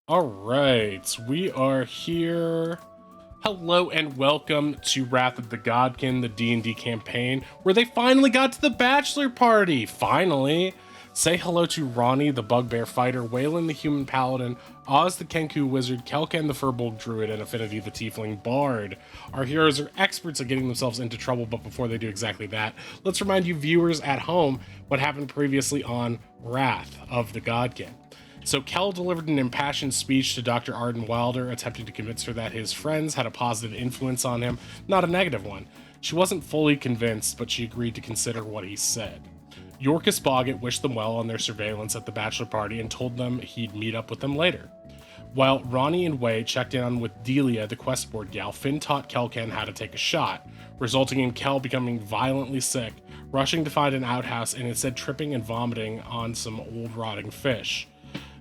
All right, we are here. Hello and welcome to Wrath of the Godkin, the D&D campaign, where they finally got to the bachelor party. Finally. Say hello to Ronnie, the bugbear fighter, Waylon, the human paladin, Oz, the Kenku wizard, Kelkan, the furbolg druid, and Affinity, the tiefling bard. Our heroes are experts at getting themselves into trouble, but before they do exactly that, let's remind you viewers at home what happened previously on Wrath of the Godkin. So Kel delivered an impassioned speech to Dr. Arden Wilder, attempting to convince her that his friends had a positive influence on him, not a negative one. She wasn't fully convinced, but she agreed to consider what he said. Yorkus Boggett wished them well on their surveillance at the bachelor party and told them he'd meet up with them later. While Ronnie and Wei checked in with Delia, the questboard gal, Finn taught Kelkan how to take a shot, resulting in Kel becoming violently sick, rushing to find an outhouse and instead tripping and vomiting on some old rotting fish.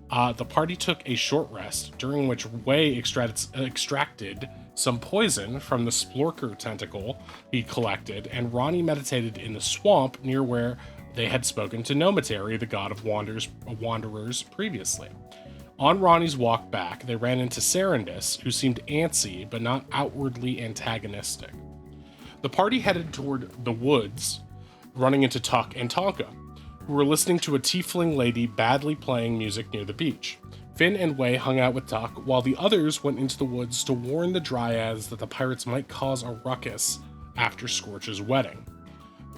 The party took a short rest, during which Wei extracted some poison from the splorker tentacle he collected, and Ronnie meditated in the swamp near where they had spoken to Nometary, the god of wanderers, previously. On Ronnie's walk back, they ran into Serendis, who seemed antsy but not outwardly antagonistic. The party headed toward the woods, running into Tuck and Tonka, who were listening to a tiefling lady badly playing music near the beach. Finn and Wei hung out with Tuck, while the others went into the woods to warn the dryads that the pirates might cause a ruckus after Scorch's wedding.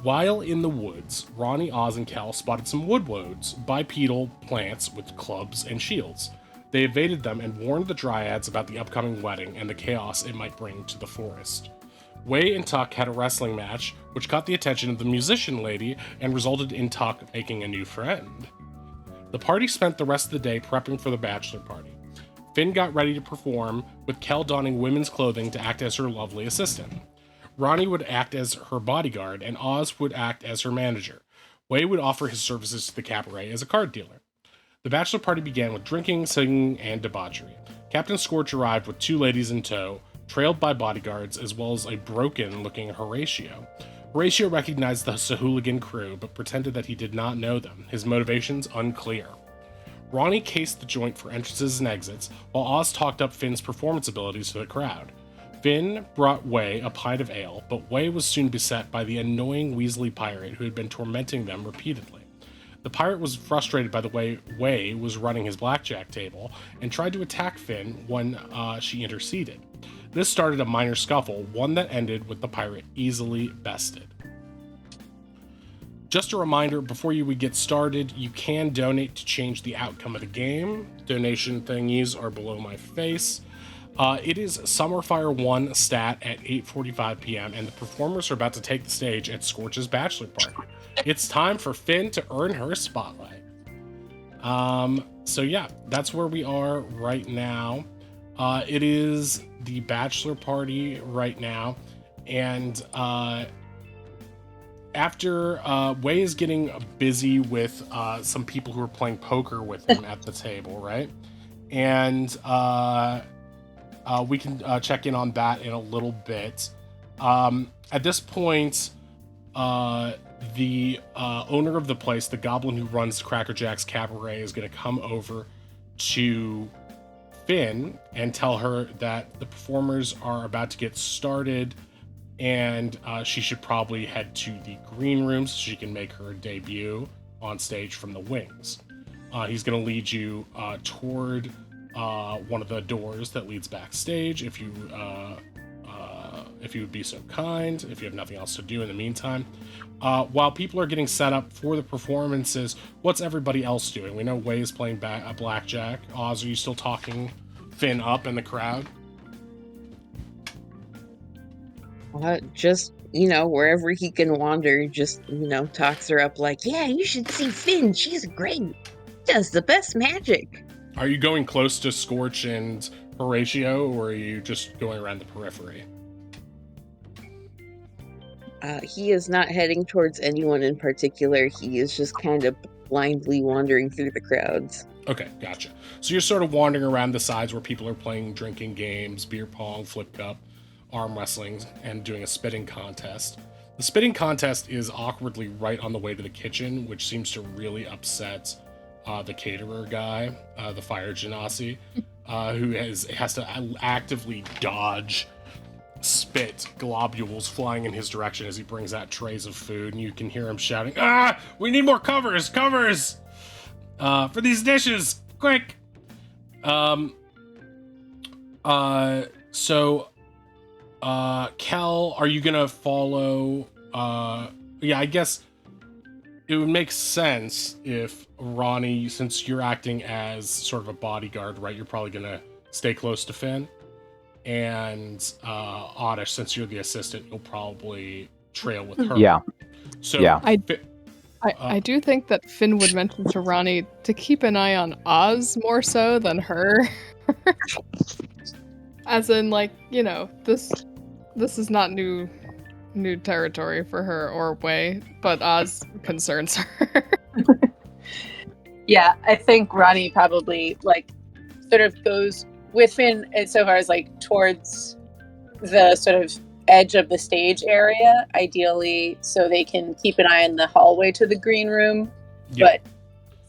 While in the woods, Ronnie, Oz, and Cal spotted some woodlodes, bipedal plants with clubs and shields. They evaded them and warned the dryads about the upcoming wedding and the chaos it might bring to the forest. Wei and Tuck had a wrestling match, which caught the attention of the musician lady and resulted in Tuck making a new friend. The party spent the rest of the day prepping for the bachelor party. Finn got ready to perform, with Kel donning women's clothing to act as her lovely assistant. Ronnie would act as her bodyguard, and Oz would act as her manager. Wei would offer his services to the cabaret as a card dealer. The bachelor party began with drinking, singing, and debauchery. Captain Scorch arrived with two ladies in tow, trailed by bodyguards, as well as a broken-looking Horatio. Horatio recognized the Sahuligan crew, but pretended that he did not know them, his motivations unclear. Ronnie cased the joint for entrances and exits, while Oz talked up Finn's performance abilities to the crowd. Finn brought Wei a pint of ale, but Wei was soon beset by the annoying Weasley pirate who had been tormenting them repeatedly. The pirate was frustrated by the way Wei was running his blackjack table and tried to attack Finn when she interceded. This started a minor scuffle, one that ended with the pirate easily bested. Just a reminder, before you would get started, you can donate to change the outcome of the game. Donation thingies are below my face. It is Summerfire 1 stat at 8:45 p.m. and the performers are about to take the stage at Scorch's bachelor party. It's time for Finn to earn her spotlight. So yeah, that's where we are right now. It is the bachelor party right now, and after Wei is getting busy with some people who are playing poker with him at the table, right? And we can check in on that in a little bit. At this point, the owner of the place, the goblin who runs Cracker Jack's Cabaret, is going to come over to Finn and tell her that the performers are about to get started and she should probably head to the green room so she can make her debut on stage from the wings. He's going to lead you toward one of the doors that leads backstage, if you would be so kind, if you have nothing else to do in the meantime. While people are getting set up for the performances, what's everybody else doing? We know Wei is playing blackjack. Oz, are you still talking Finn up in the crowd? Just, wherever he can wander, just, talks her up like, yeah, you should see Finn. She's great. Does the best magic. Are you going close to Scorch and Horatio, or are you just going around the periphery? He is not heading towards anyone in particular. He is just kind of blindly wandering through the crowds. Okay, gotcha. So you're sort of wandering around the sides where people are playing drinking games, beer pong, flip cup, arm wrestling, and doing a spitting contest. The spitting contest is awkwardly right on the way to the kitchen, which seems to really upset the caterer guy, the fire genasi, who has to actively dodge spit globules flying in his direction as he brings out trays of food, and you can hear him shouting, "Ah, we need more covers for these dishes, quick!" So Kel, are you gonna follow? Yeah, I guess it would make sense if Ronnie, since you're acting as sort of a bodyguard, right? You're probably gonna stay close to Finn, and Oddish, since you're the assistant, you'll probably trail with her. Yeah. So Yeah. I do think that Finn would mention to Ronnie to keep an eye on Oz more so than her. As in, like, you know, this is not new territory for her or way, but Oz concerns her. Yeah, I think Ronnie probably like sort of goes with Finn insofar as like towards the sort of edge of the stage area, ideally, so they can keep an eye on the hallway to the green room. Yeah.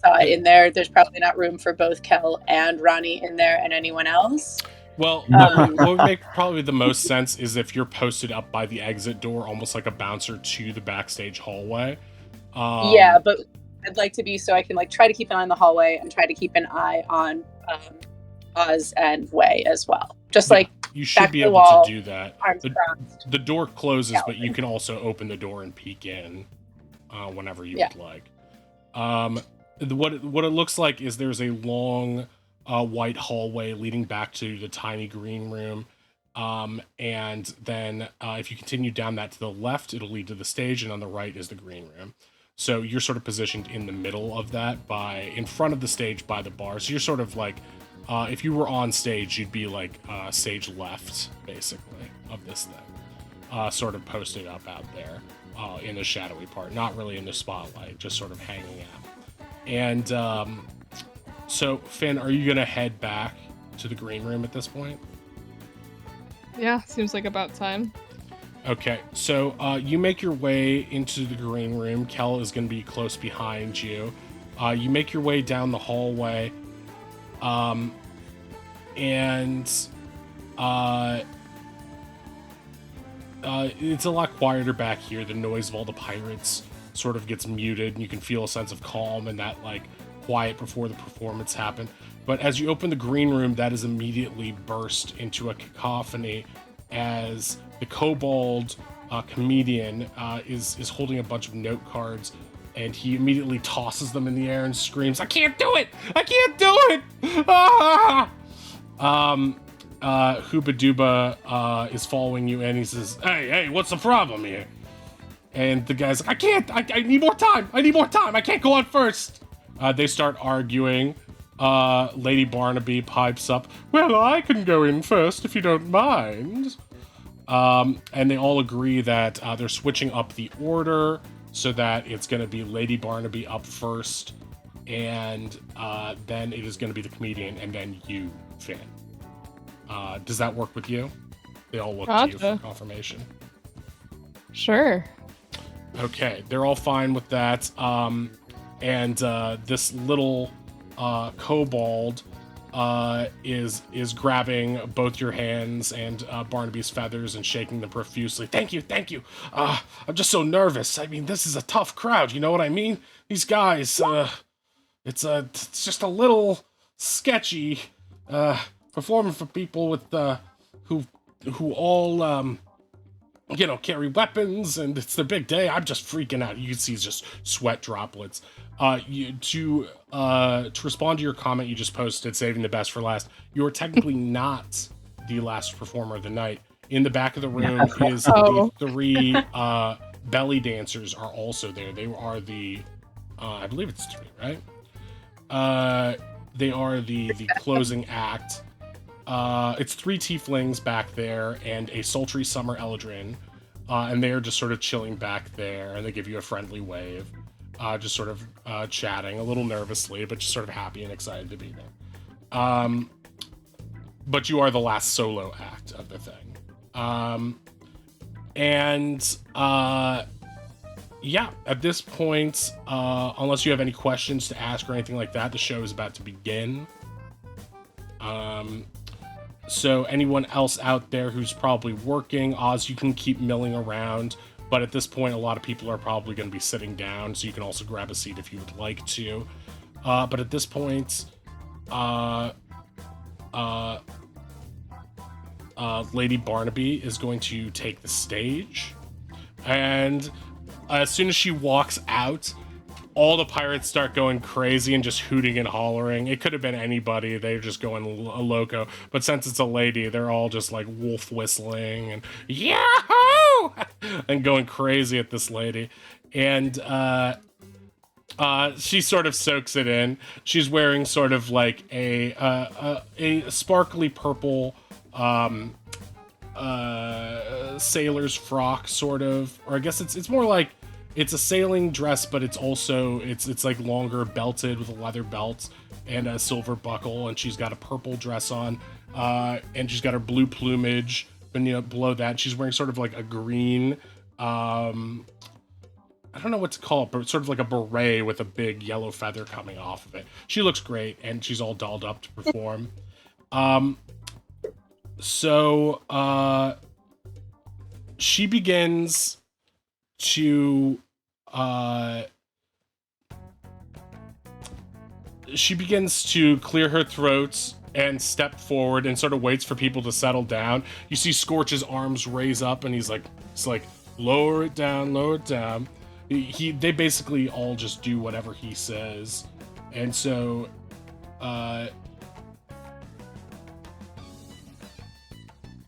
But in there's probably not room for both Kel and Ronnie in there and anyone else. Well, what would make probably the most sense is if you're posted up by the exit door, almost like a bouncer to the backstage hallway. Yeah, but I'd like to be so I can like try to keep an eye on the hallway and try to keep an eye on Oz and Way as well. Just like you should be able wall, to do that. Arms crossed. The door closes, Yeah. but you can also open the door and peek in whenever you would like. What it looks like is there's a long white hallway leading back to the tiny green room. And then if you continue down that to the left, it'll lead to the stage, and on the right is the green room. So you're sort of positioned in the middle of that, in front of the stage by the bar. So you're sort of like, if you were on stage, you'd be like stage left, basically, of this thing. Sort of posted up out there in the shadowy part. Not really in the spotlight, just sort of hanging out. And so, Finn, are you going to head back to the green room at this point? Yeah, seems like about time. Okay, so you make your way into the green room. Kel is going to be close behind you. You make your way down the hallway, and it's a lot quieter back here. The noise of all the pirates sort of gets muted, and you can feel a sense of calm and that like quiet before the performance happened. But as you open the green room, that is immediately burst into a cacophony as the kobold comedian is holding a bunch of note cards, and he immediately tosses them in the air and screams, "I can't do it! I can't do it! Ah!" Hooba Dooba is following you, and he says, Hey, what's the problem here? And the guy's like, I need more time! I can't go on first! They start arguing. Lady Barnaby pipes up, "Well, I can go in first if you don't mind." And they all agree that they're switching up the order so that it's going to be Lady Barnaby up first, and then it is going to be the comedian, and then you, Finn. Does that work with you? They all look to you for confirmation. Sure. Okay, they're all fine with that. And this little kobold is grabbing both your hands and Barnaby's feathers and shaking them profusely. Thank you. I'm just so nervous. I mean, this is a tough crowd. You know what I mean? These guys. It's just a little sketchy. Performing for people with who all carry weapons, and it's their big day. I'm just freaking out. You can see just sweat droplets. To respond to your comment you just posted, saving the best for last, you are technically not the last performer of the night. In the back of the room is the three belly dancers are also there. They are the I believe it's three, right? They are the closing act. It's three tieflings back there and a sultry summer eldrin, and they're just sort of chilling back there, and they give you a friendly wave, just sort of chatting a little nervously, but just sort of happy and excited to be there. But you are the last solo act of the thing. And Yeah, at this point, unless you have any questions to ask or anything like that, the show is about to begin. So anyone else out there who's probably working, Oz, you can keep milling around. But at this point, a lot of people are probably going to be sitting down, so you can also grab a seat if you would like to. But at this point, Lady Barnaby is going to take the stage. And as soon as she walks out, all the pirates start going crazy and just hooting and hollering. It could have been anybody. They're just going loco. But since it's a lady, they're all just like wolf whistling and yahoo! And going crazy at this lady. And she sort of soaks it in. She's wearing sort of like a sparkly purple sailor's frock, sort of. Or I guess it's more like it's a sailing dress, but it's also it's like longer, belted with a leather belt and a silver buckle, and she's got a purple dress on, and she's got her blue plumage. And below that, she's wearing sort of like a green, I don't know what to call it, but sort of like a beret with a big yellow feather coming off of it. She looks great, and she's all dolled up to perform. So she begins to clear her throat and step forward and sort of waits for people to settle down. You see Scorch's arms raise up, and he's like lower it down, lower it down. They basically all just do whatever he says, and so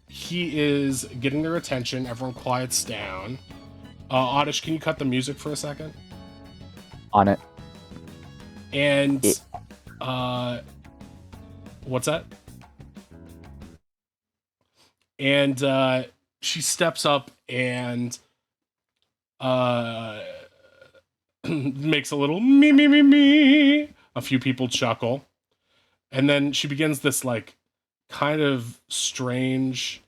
he is getting their attention. Everyone quiets down. Oddish, can you cut the music for a second? On it. And what's that? And she steps up and makes a little me. A few people chuckle. And then she begins this like kind of strange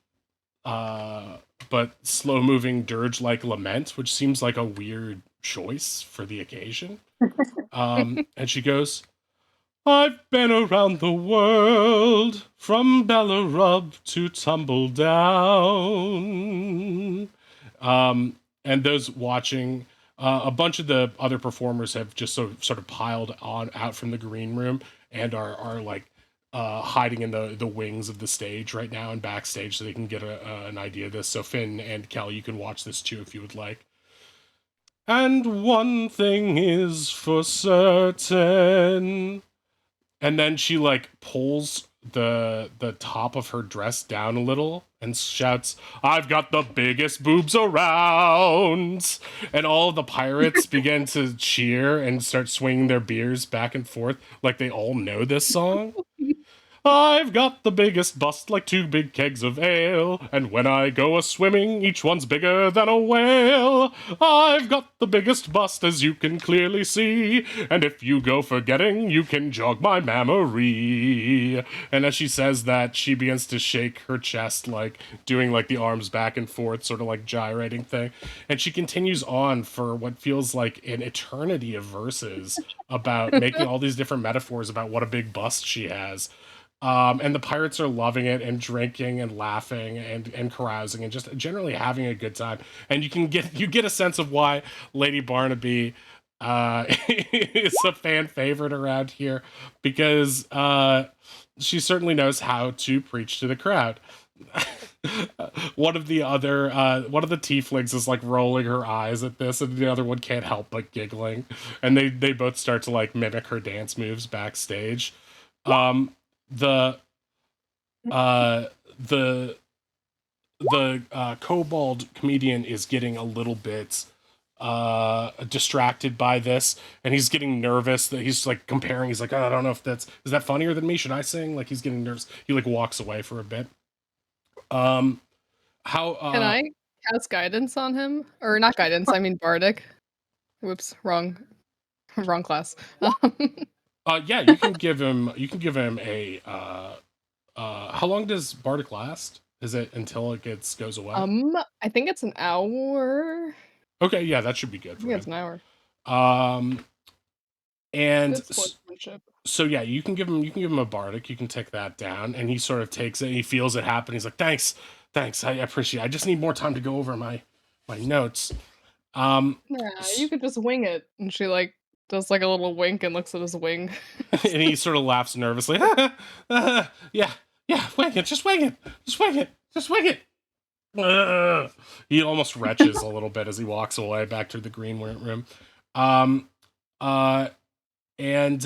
but slow-moving dirge-like lament, which seems like a weird choice for the occasion. And she goes, I've been around the world, from Bellerub to Tumbledown. And those watching, a bunch of the other performers have just sort of piled out from the green room and are like hiding in the wings of the stage right now and backstage, so they can get an idea of this. So Finn and Kel, you can watch this too if you would like. And one thing is for certain. And then she like pulls the top of her dress down a little and shouts, I've got the biggest boobs around. And all of the pirates begin to cheer and start swinging their beers back and forth like they all know this song. I've got the biggest bust like 2 big kegs of ale, and when I go a-swimming, each one's bigger than a whale. I've got the biggest bust, as you can clearly see, and if you go forgetting, you can jog my memory. And as she says that, she begins to shake her chest, like doing like the arms back and forth, sort of like gyrating thing. And she continues on for what feels like an eternity of verses about making all these different metaphors about what a big bust she has. And the pirates are loving it and drinking and laughing and carousing and just generally having a good time. And you get a sense of why Lady Barnaby is a fan favorite around here, because she certainly knows how to preach to the crowd. One of the tieflings is like rolling her eyes at this, and the other one can't help but giggling. And they both start to like mimic her dance moves backstage. The kobold comedian is getting a little bit distracted by this, and he's getting nervous. That he's like comparing. He's like, oh, I don't know if is that funnier than me? Should I sing? Like he's getting nervous. He like walks away for a bit. Can I cast guidance on him? Or not guidance, I mean bardic. Whoops, wrong class. Yeah, you can give him a how long does bardic last? Is it until it goes away? I think it's an hour. Okay, yeah, that should be good I for think it's him. an hour. And Good sportsmanship. so yeah, you can give him a bardic. You can take that down, and he sort of takes it. And he feels it happen. He's like, thanks, I appreciate it. I just need more time to go over my notes. Yeah, you could just wing it. And she like does like a little wink and looks at his wing. And he sort of laughs nervously. Yeah, wing it, just wing it, just wing it, just wing it. He almost retches a little bit as he walks away back to the green room. Um, uh, and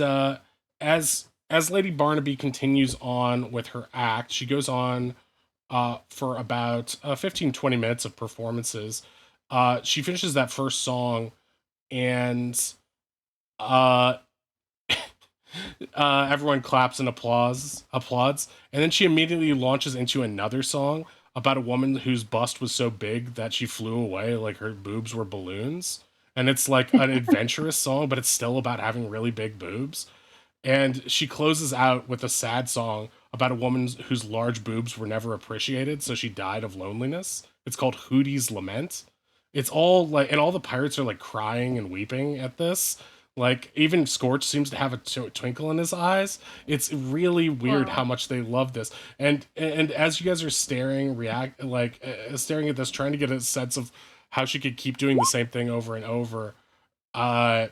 as Lady Barnaby continues on with her act, she goes on for about 15-20 minutes of performances. She finishes that first song, and uh, everyone claps and applauds, and then she immediately launches into another song about a woman whose bust was so big that she flew away, like her boobs were balloons. And it's like an adventurous song, but it's still about having really big boobs. And she closes out with a sad song about a woman whose large boobs were never appreciated, so she died of loneliness. It's called Hootie's Lament. It's all like, and all the pirates are like crying and weeping at this. Like, even Scorch seems to have a twinkle in his eyes. It's really weird how much they love this. And as you guys are staring, staring at this, trying to get a sense of how she could keep doing the same thing over and over, a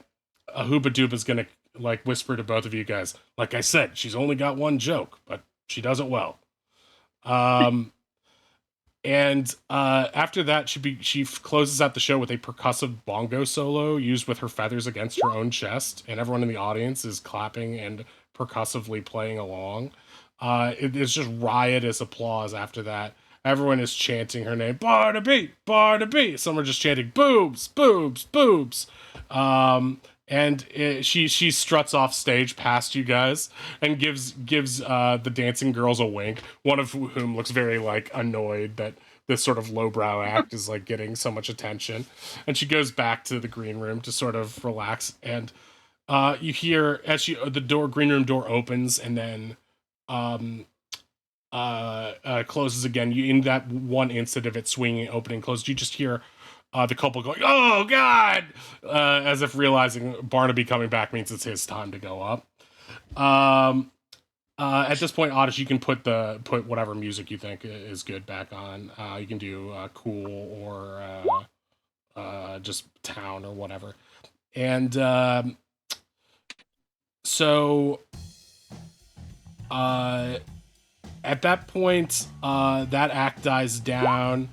Hooba Doob is gonna like whisper to both of you guys. Like I said, she's only got one joke, but she does it well. And after that, she closes out the show with a percussive bongo solo used with her feathers against her own chest, and everyone in the audience is clapping and percussively playing along. It is just riotous applause after that. Everyone is chanting her name, Barnaby, Barnaby. Some are just chanting, boobs, boobs, boobs. She struts off stage past you guys and gives the dancing girls a wink, one of whom looks very like annoyed that this sort of lowbrow act is like getting so much attention. And she goes back to the green room to sort of relax. And you hear as the green room door opens and then closes again. You, in that one instant of it swinging opening closed, you just hear the couple going, "Oh God!" As if realizing Barnaby coming back means it's his time to go up. At this point, Oddish, you can put whatever music you think is good back on. You can do cool or just town or whatever. And so at that point, that act dies down.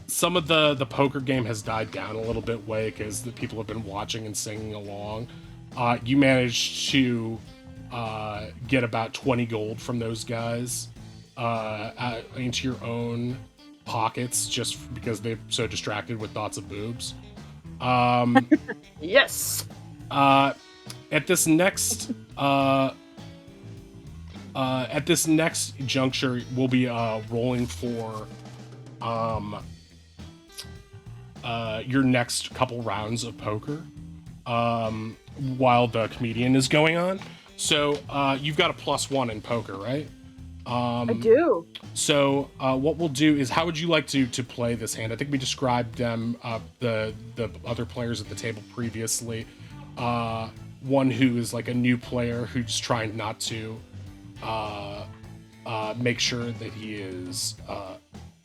Some of the poker game has died down a little bit way because the people have been watching and singing along. You managed to get about 20 gold from those guys into your own pockets just because they're so distracted with thoughts of boobs. Yes. At this next juncture, we'll be rolling for your next couple rounds of poker while the comedian is going on. So you've got a +1 in poker, right? I do. So what we'll do is, how would you like to play this hand? I think we described them, the other players at the table previously. One who is like a new player who's trying not to make sure that he is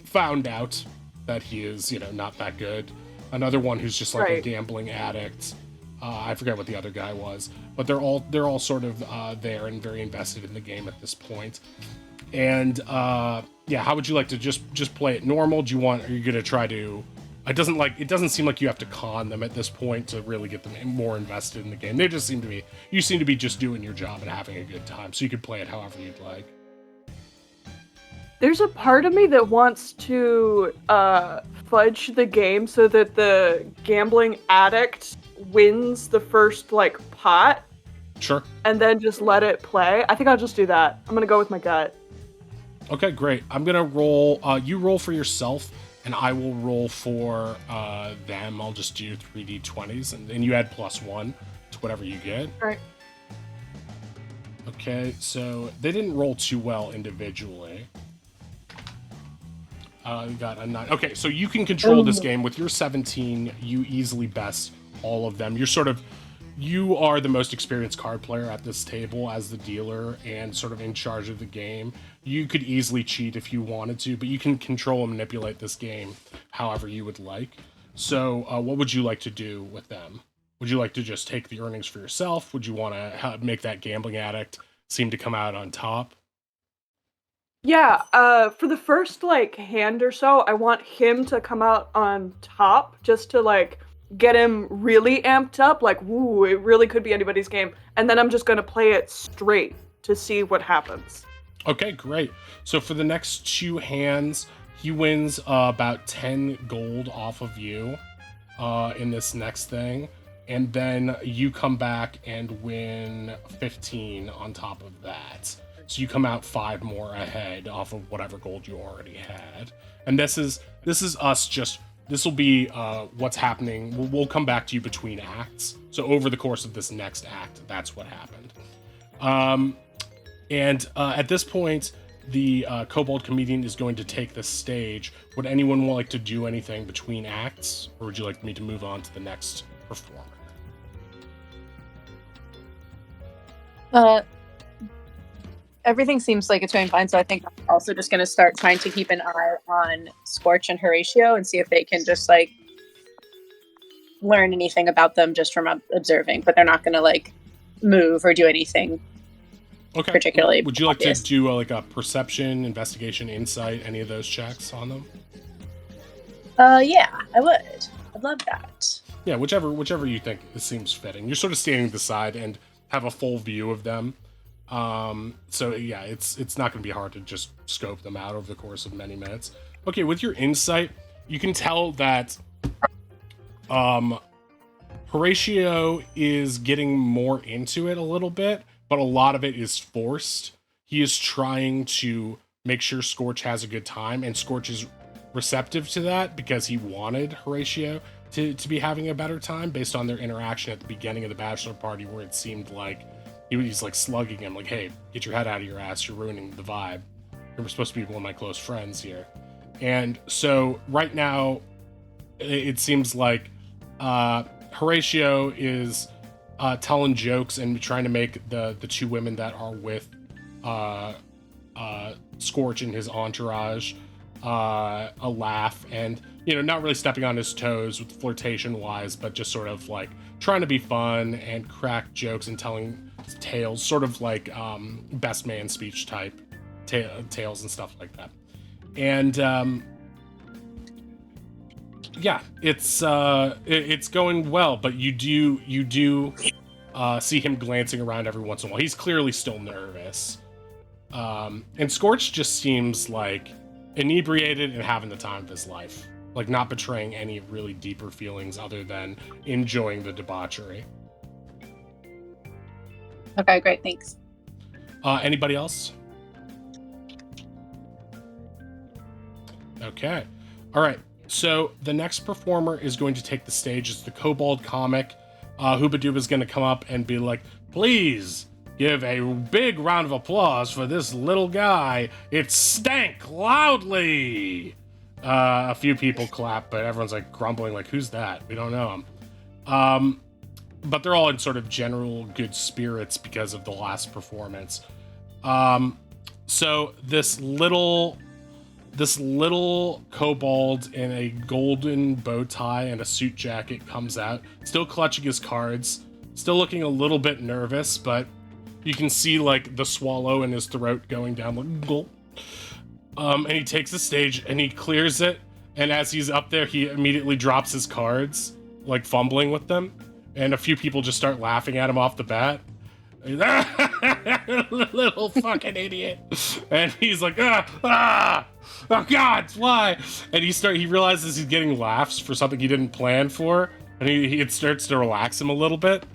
found out that he is, not that good. Another one who's just like a gambling addict. I forget what the other guy was, but they're all sort of there and very invested in the game at this point. And how would you like to just play it normal? Are you gonna try to? It doesn't seem like you have to con them at this point to really get them more invested in the game. You seem to be just doing your job and having a good time. So you could play it however you'd like. There's a part of me that wants to fudge the game so that the gambling addict wins the first pot. Sure. And then just let it play. I think I'll just do that. I'm gonna go with my gut. Okay, great. I'm gonna roll. You roll for yourself, and I will roll for them. I'll just do 3d20s, and you add +1 to whatever you get. All right. Okay, so they didn't roll too well individually. You got a 9. Okay, so you can control this game. With your 17, you easily best all of them. You are the most experienced card player at this table as the dealer and sort of in charge of the game. You could easily cheat if you wanted to, but you can control and manipulate this game however you would like. So what would you like to do with them? Would you like to just take the earnings for yourself? Would you want to make that gambling addict seem to come out on top? Yeah, for the first like hand or so, I want him to come out on top just to like get him really amped up, like, woo, it really could be anybody's game. And then I'm just gonna play it straight to see what happens. Okay, great. So for the next 2 hands, he wins about 10 gold off of you in this next thing. And then you come back and win 15 on top of that. So you come out 5 more ahead off of whatever gold you already had. And this is us just... This will be what's happening. We'll come back to you between acts. So over the course of this next act, that's what happened. And at this point, the Kobold Comedian is going to take the stage. Would anyone like to do anything between acts? Or would you like me to move on to the next performer? Everything seems like it's going fine, so I think I'm also just going to start trying to keep an eye on Scorch and Horatio and see if they can just, like, learn anything about them just from observing, but they're not going to, like, move or do anything particularly Would you like obvious. to do, like, a perception, investigation, insight, any of those checks on them? Yeah, I would. I'd love that. Yeah, whichever you think seems fitting. You're sort of standing to the side and have a full view of them. So yeah, it's not going to be hard to just scope them out over the course of many minutes. Okay, with your insight, you can tell that Horatio is getting more into it a little bit, but a lot of it is forced. He is trying to make sure Scorch has a good time, and Scorch is receptive to that because he wanted Horatio to be having a better time based on their interaction at the beginning of the bachelor party, where it seemed like he's like slugging him, like, hey, get your head out of your ass, you're ruining the vibe. You're supposed to be one of my close friends here. And so right now, it seems like Horatio is telling jokes and trying to make the 2 women that are with Scorch and his entourage a laugh, and, you know, not really stepping on his toes with flirtation wise, but just sort of like trying to be fun and crack jokes and telling tales, sort of like best man speech type tales and stuff like that. And yeah, it's going well, but you do see him glancing around every once in a while. He's clearly still nervous. And Scorch just seems like inebriated and having the time of his life, like not betraying any really deeper feelings other than enjoying the debauchery. Okay, great, thanks. Anybody else? Okay. All right. So the next performer is going to take the stage. It's the Kobold Comic. Hoobaduba is going to come up and be like, please give a big round of applause for this little guy. It stank loudly. A few people clap, but everyone's like grumbling, like, who's that? We don't know him. But they're all in sort of general good spirits because of the last performance. So this little kobold in a golden bow tie and a suit jacket comes out, still clutching his cards, still looking a little bit nervous, but you can see like the swallow in his throat going down, like, gulp. And he takes the stage and he clears it, and as he's up there, he immediately drops his cards, like fumbling with them, and a few people just start laughing at him off the bat. Little fucking idiot. And he's like, oh God, why? And he realizes he's getting laughs for something he didn't plan for, and it starts to relax him a little bit.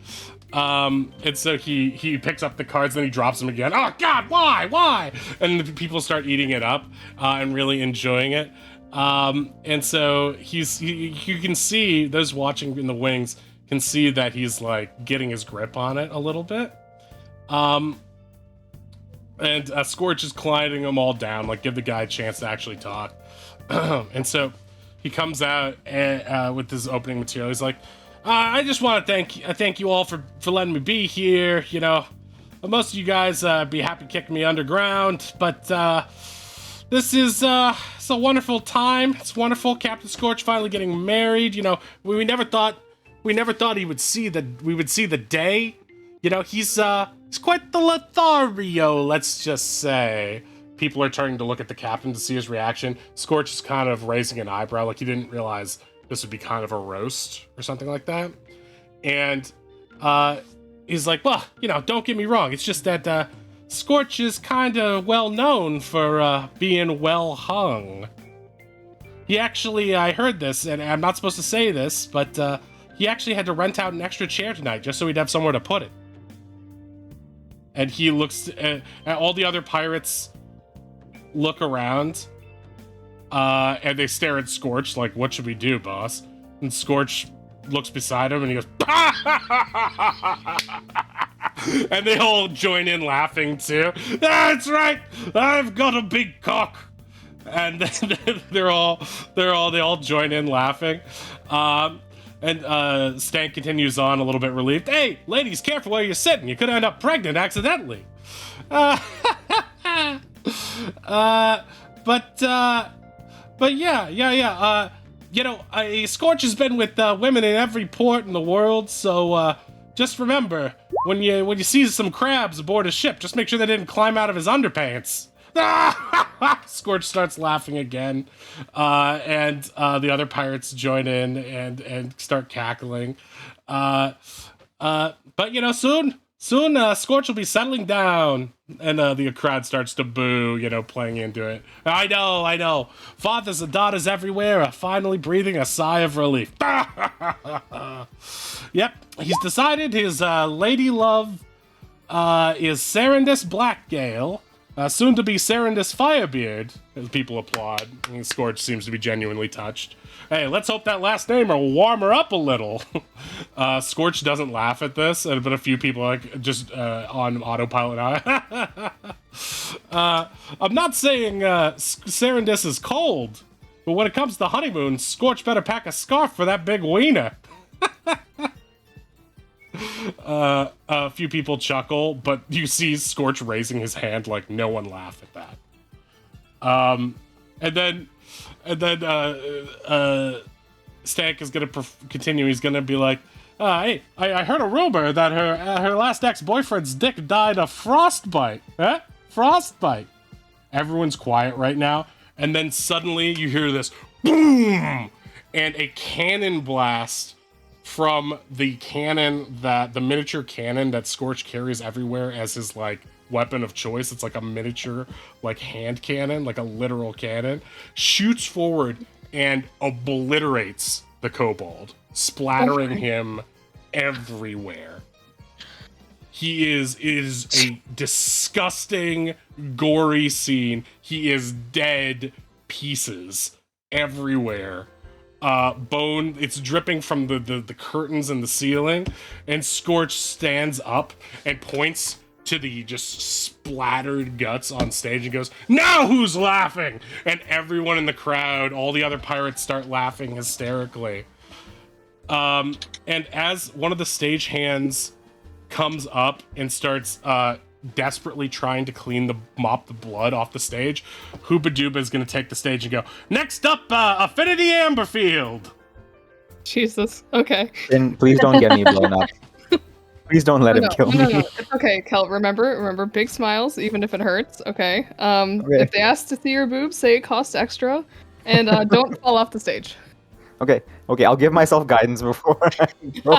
And so he picks up the cards, then he drops them again. Oh God, why? And the people start eating it up and really enjoying it. And so you can see, those watching in the wings can see that he's like getting his grip on it a little bit. And Scorch is quieting them all down, like give the guy a chance to actually talk. And so he comes out with his opening material. He's like, I just want to thank you all for letting me be here. You know, most of you guys be happy kicking me underground, but this is it's a wonderful time. It's wonderful. Captain Scorch finally getting married. You know, we never thought we would see the day. You know, he's quite the Lothario, let's just say. People are turning to look at the captain to see his reaction. Scorch is kind of raising an eyebrow, like he didn't realize this would be kind of a roast or something like that. And he's like, well, you know, don't get me wrong. It's just that Scorch is kind of well known for being well hung. He actually, I heard this, and I'm not supposed to say this, but he actually had to rent out an extra chair tonight just so he'd have somewhere to put it. And he looks at all the other pirates, look around, and they stare at Scorch like, what should we do, boss? And Scorch looks beside him and he goes, and they all join in laughing too. That's right, I've got a big cock. And then they all join in laughing. And Stank continues on a little bit relieved. Hey, ladies, careful where you're sitting. You could end up pregnant accidentally. But yeah. You know, Scorch has been with women in every port in the world, so just remember, when you see some crabs aboard a ship, just make sure they didn't climb out of his underpants. Scorch starts laughing again, and the other pirates join in and start cackling. But you know, soon, Scorch will be settling down, and the crowd starts to boo, you know, playing into it. I know. Fathers and daughters everywhere are finally breathing a sigh of relief. Yep, he's decided his lady love is Serendis Blackgale. Soon to be Serendis Firebeard, as people applaud. And Scorch seems to be genuinely touched. Hey, let's hope that last name will warm her up a little. Scorch doesn't laugh at this, but a few people are like just on autopilot. I'm not saying Serendis is cold, but when it comes to honeymoon, Scorch better pack a scarf for that big wiener. A few people chuckle, but you see Scorch raising his hand like no one laugh at that. And then Stank is gonna continue. He's gonna be like, "Hey, I heard a rumor that her last ex-boyfriend's dick died of frostbite. Huh? Frostbite." Everyone's quiet right now, and then suddenly you hear this boom, and a cannon blast from the miniature cannon that Scorch carries everywhere as his like weapon of choice. It's like a miniature like hand cannon, like a literal cannon, shoots forward and obliterates the kobold, splattering him everywhere. He is a disgusting, gory scene. He is dead pieces everywhere. Bone, it's dripping from the curtains in the ceiling, and Scorch stands up and points to the just splattered guts on stage and goes, "Now who's laughing?" And everyone in the crowd, all the other pirates, start laughing hysterically. And as one of the stagehands comes up and starts desperately trying to mop the blood off the stage, Hooba Dooba is going to take the stage and go, "Next up, Affinity Amberfield." Jesus. Okay. Then please don't get me blown up. Please don't let him kill me. No. It's okay, Kel. Remember, big smiles, even if it hurts. Okay. If they ask to see your boobs, say it costs extra, and don't fall off the stage. Okay, I'll give myself guidance before I go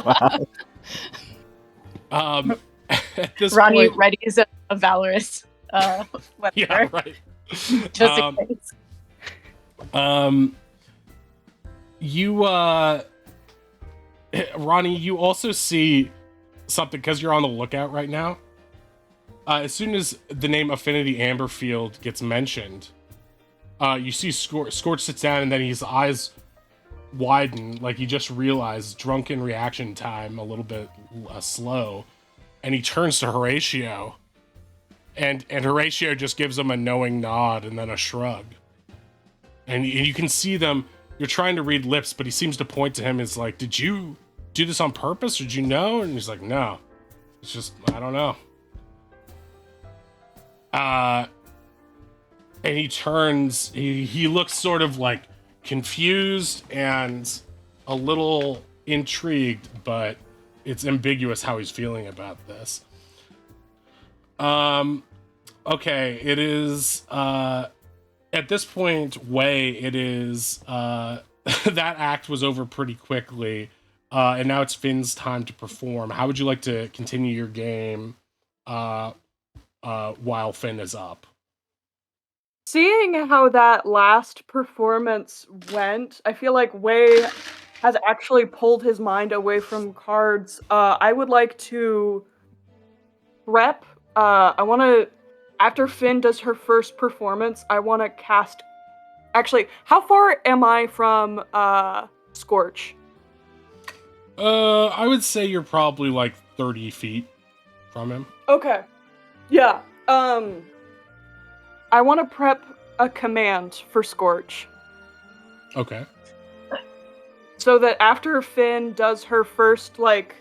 out. At this Ronnie point, readies a valorous weapon. yeah, right. Just in case. Ronnie, you also see something because you're on the lookout right now. As soon as the name Affinity Amberfield gets mentioned, you see Scorch sits down and then his eyes widen, like he just realized drunken reaction time a little bit slow. And he turns to Horatio, and Horatio just gives him a knowing nod and then a shrug. and you can see them. You're trying to read lips, but he seems to point to him as like, "Did you do this on purpose, or did you know?" And he's like, "No, it's just I don't know." And he turns. He looks sort of like confused and a little intrigued, but it's ambiguous how he's feeling about this. Okay, it is at this point, Wei, it is that act was over pretty quickly, and now it's Finn's time to perform. How would you like to continue your game while Finn is up? Seeing how that last performance went, I feel like Wei has actually pulled his mind away from cards. I would like to prep. I want to, after Finn does her first performance, I want to cast. Actually, how far am I from Scorch? I would say you're probably like 30 feet from him. Okay. Yeah. I want to prep a command for Scorch. Okay. So that after Finn does her first, like,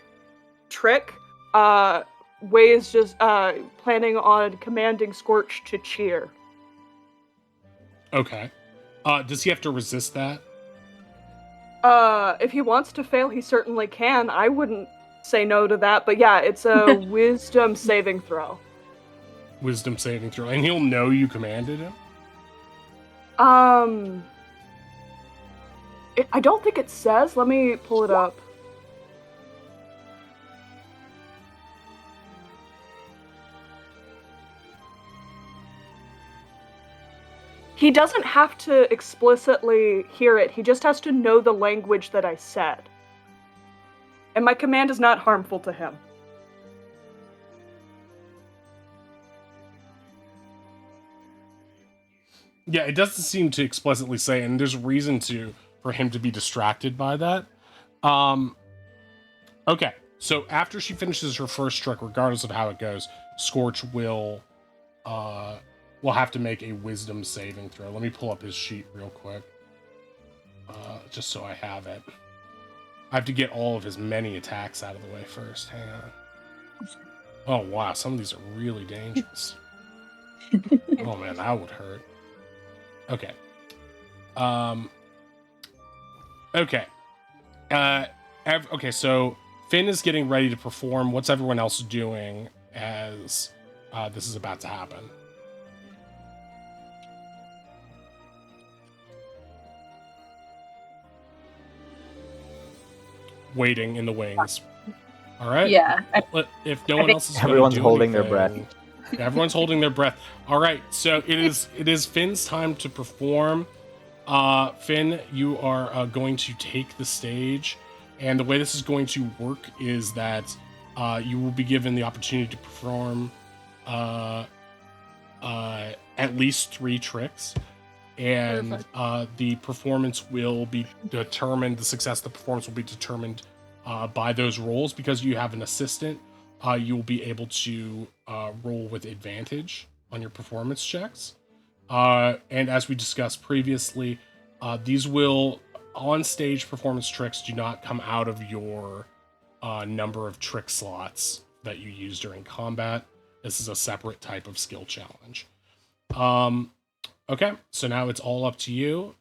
trick, Wei is just planning on commanding Scorch to cheer. Okay. Does he have to resist that? If he wants to fail, he certainly can. I wouldn't say no to that, but yeah, it's a wisdom saving throw. Wisdom saving throw. And he'll know you commanded him? I don't think it says. Let me pull it up. He doesn't have to explicitly hear it. He just has to know the language that I said. And my command is not harmful to him. Yeah, it doesn't seem to explicitly say, and there's reason for him to be distracted by that. Okay, so after she finishes her first trick, regardless of how it goes, Scorch will have to make a wisdom saving throw. Let me pull up his sheet real quick, just so I have it. I have to get all of his many attacks out of the way first. Hang on. Oh wow, some of these are really dangerous. Oh man, that would hurt. Okay. Okay. Okay, so Finn is getting ready to perform. What's everyone else doing as this is about to happen? Waiting in the wings. All right. Yeah. If no one else is Everyone's holding their anything, everyone's holding their breath. All right, so it is Finn's time to perform. Finn, you are going to take the stage, and the way this is going to work is that you will be given the opportunity to perform at least 3 tricks, and the performance will be determined. The success of the performance will be determined by those rolls. Because you have an assistant, you will be able to roll with advantage on your performance checks. And as we discussed previously, these will on-stage performance tricks do not come out of your number of trick slots that you use during combat. This is a separate type of skill challenge. Okay, so now it's all up to you.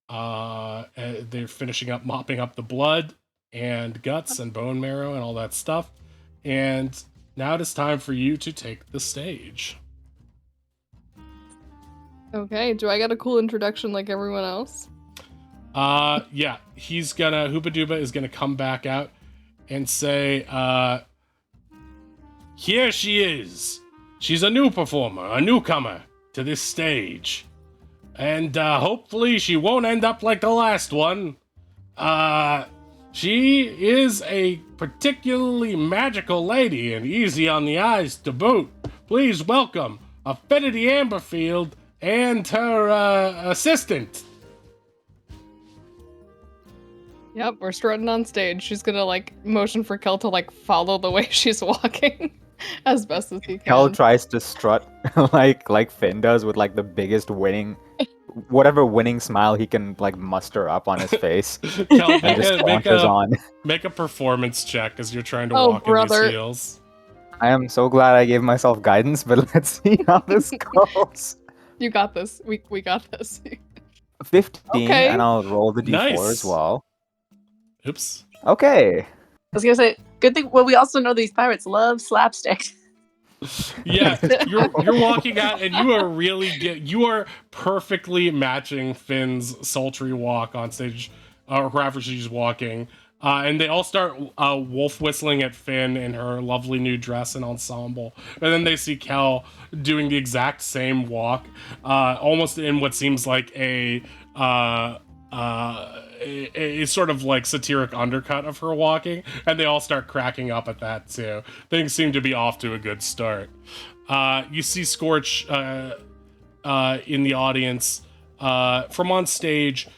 They're finishing up mopping up the blood and guts and bone marrow and all that stuff. And now it is time for you to take the stage. Okay, do I get a cool introduction like everyone else? Yeah, Hoopa Dooba is gonna come back out and say, here she is. She's a new performer, a newcomer to this stage. And hopefully she won't end up like the last one. She is a particularly magical lady and easy on the eyes to boot. Please welcome Affinity Amberfield and her assistant. Yep, we're strutting on stage. She's gonna like motion for Kel to like follow the way she's walking as best as he can. Kel tries to strut like Finn does with like the biggest winning whatever winning smile he can like muster up on his face, Kel, and just saunters on. make a performance check as you're trying to Oh, walk in brother. these heels. I am so glad I gave myself guidance, but let's see how this goes. You got this. We got this. 15, Okay. and I'll roll the d4 Nice. as well. Oops. Okay. I was gonna say, good thing. Well, we also know these pirates love slapstick. Yeah, you're walking out, and you are perfectly matching Finn's sultry walk on stage, or wherever she's walking. And they all start wolf whistling at Finn in her lovely new dress and ensemble. And then they see Kel doing the exact same walk, almost in what seems like a sort of like satiric undercut of her walking. And they all start cracking up at that too. Things seem to be off to a good start. You see Scorch in the audience. From on stage,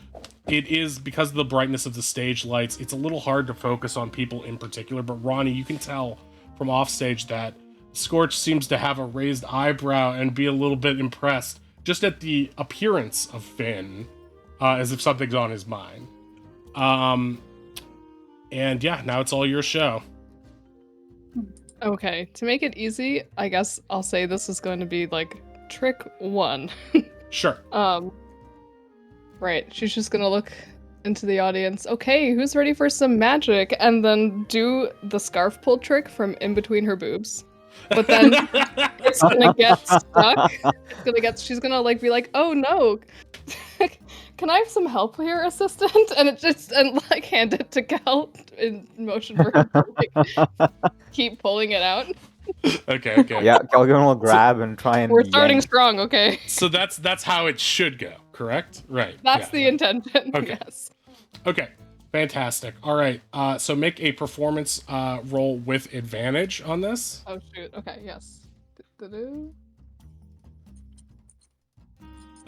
it is, because of the brightness of the stage lights, it's a little hard to focus on people in particular, but Ronnie, you can tell from offstage that Scorch seems to have a raised eyebrow and be a little bit impressed just at the appearance of Finn, as if something's on his mind. And yeah, now it's all your show. Okay, to make it easy, I guess I'll say this is going to be like trick 1. Sure. Right, she's just gonna look into the audience. Okay, who's ready for some magic? And then do the scarf pull trick from in between her boobs. But then it's gonna get stuck. She's gonna like be like, oh no, can I have some help here, assistant? And like hand it to Kel in motion for her to like, keep pulling it out. Okay. Yeah, Kelgan will grab and try and We're starting yank. strong, okay? So that's how it should go, correct? Right. That's yeah, the right. intention. Okay. Yes. Okay, fantastic. All right, so make a performance roll with advantage on this. Oh shoot. Okay. Yes. Du-du-du.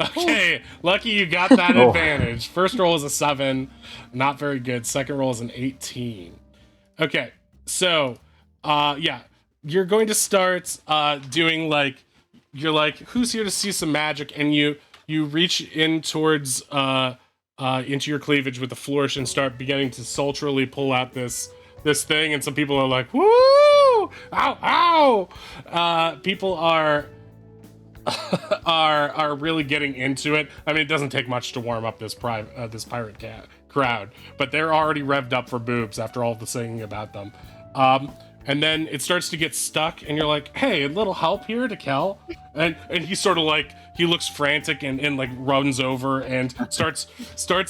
Okay, lucky you got that Oh. advantage. First roll is a 7, not very good. Second roll is an 18. Okay, so yeah, you're going to start doing like, you're like, who's here to see some magic? And you reach in towards into your cleavage with a flourish and start beginning to sultrily pull out this thing, and some people are like, woo, ow, ow. People are really getting into it. I mean, it doesn't take much to warm up this pirate cat crowd, but they're already revved up for boobs after all the singing about them. And then it starts to get stuck, and you're like, hey, a little help here to Kel? And he sort of like, he looks frantic and like runs over and starts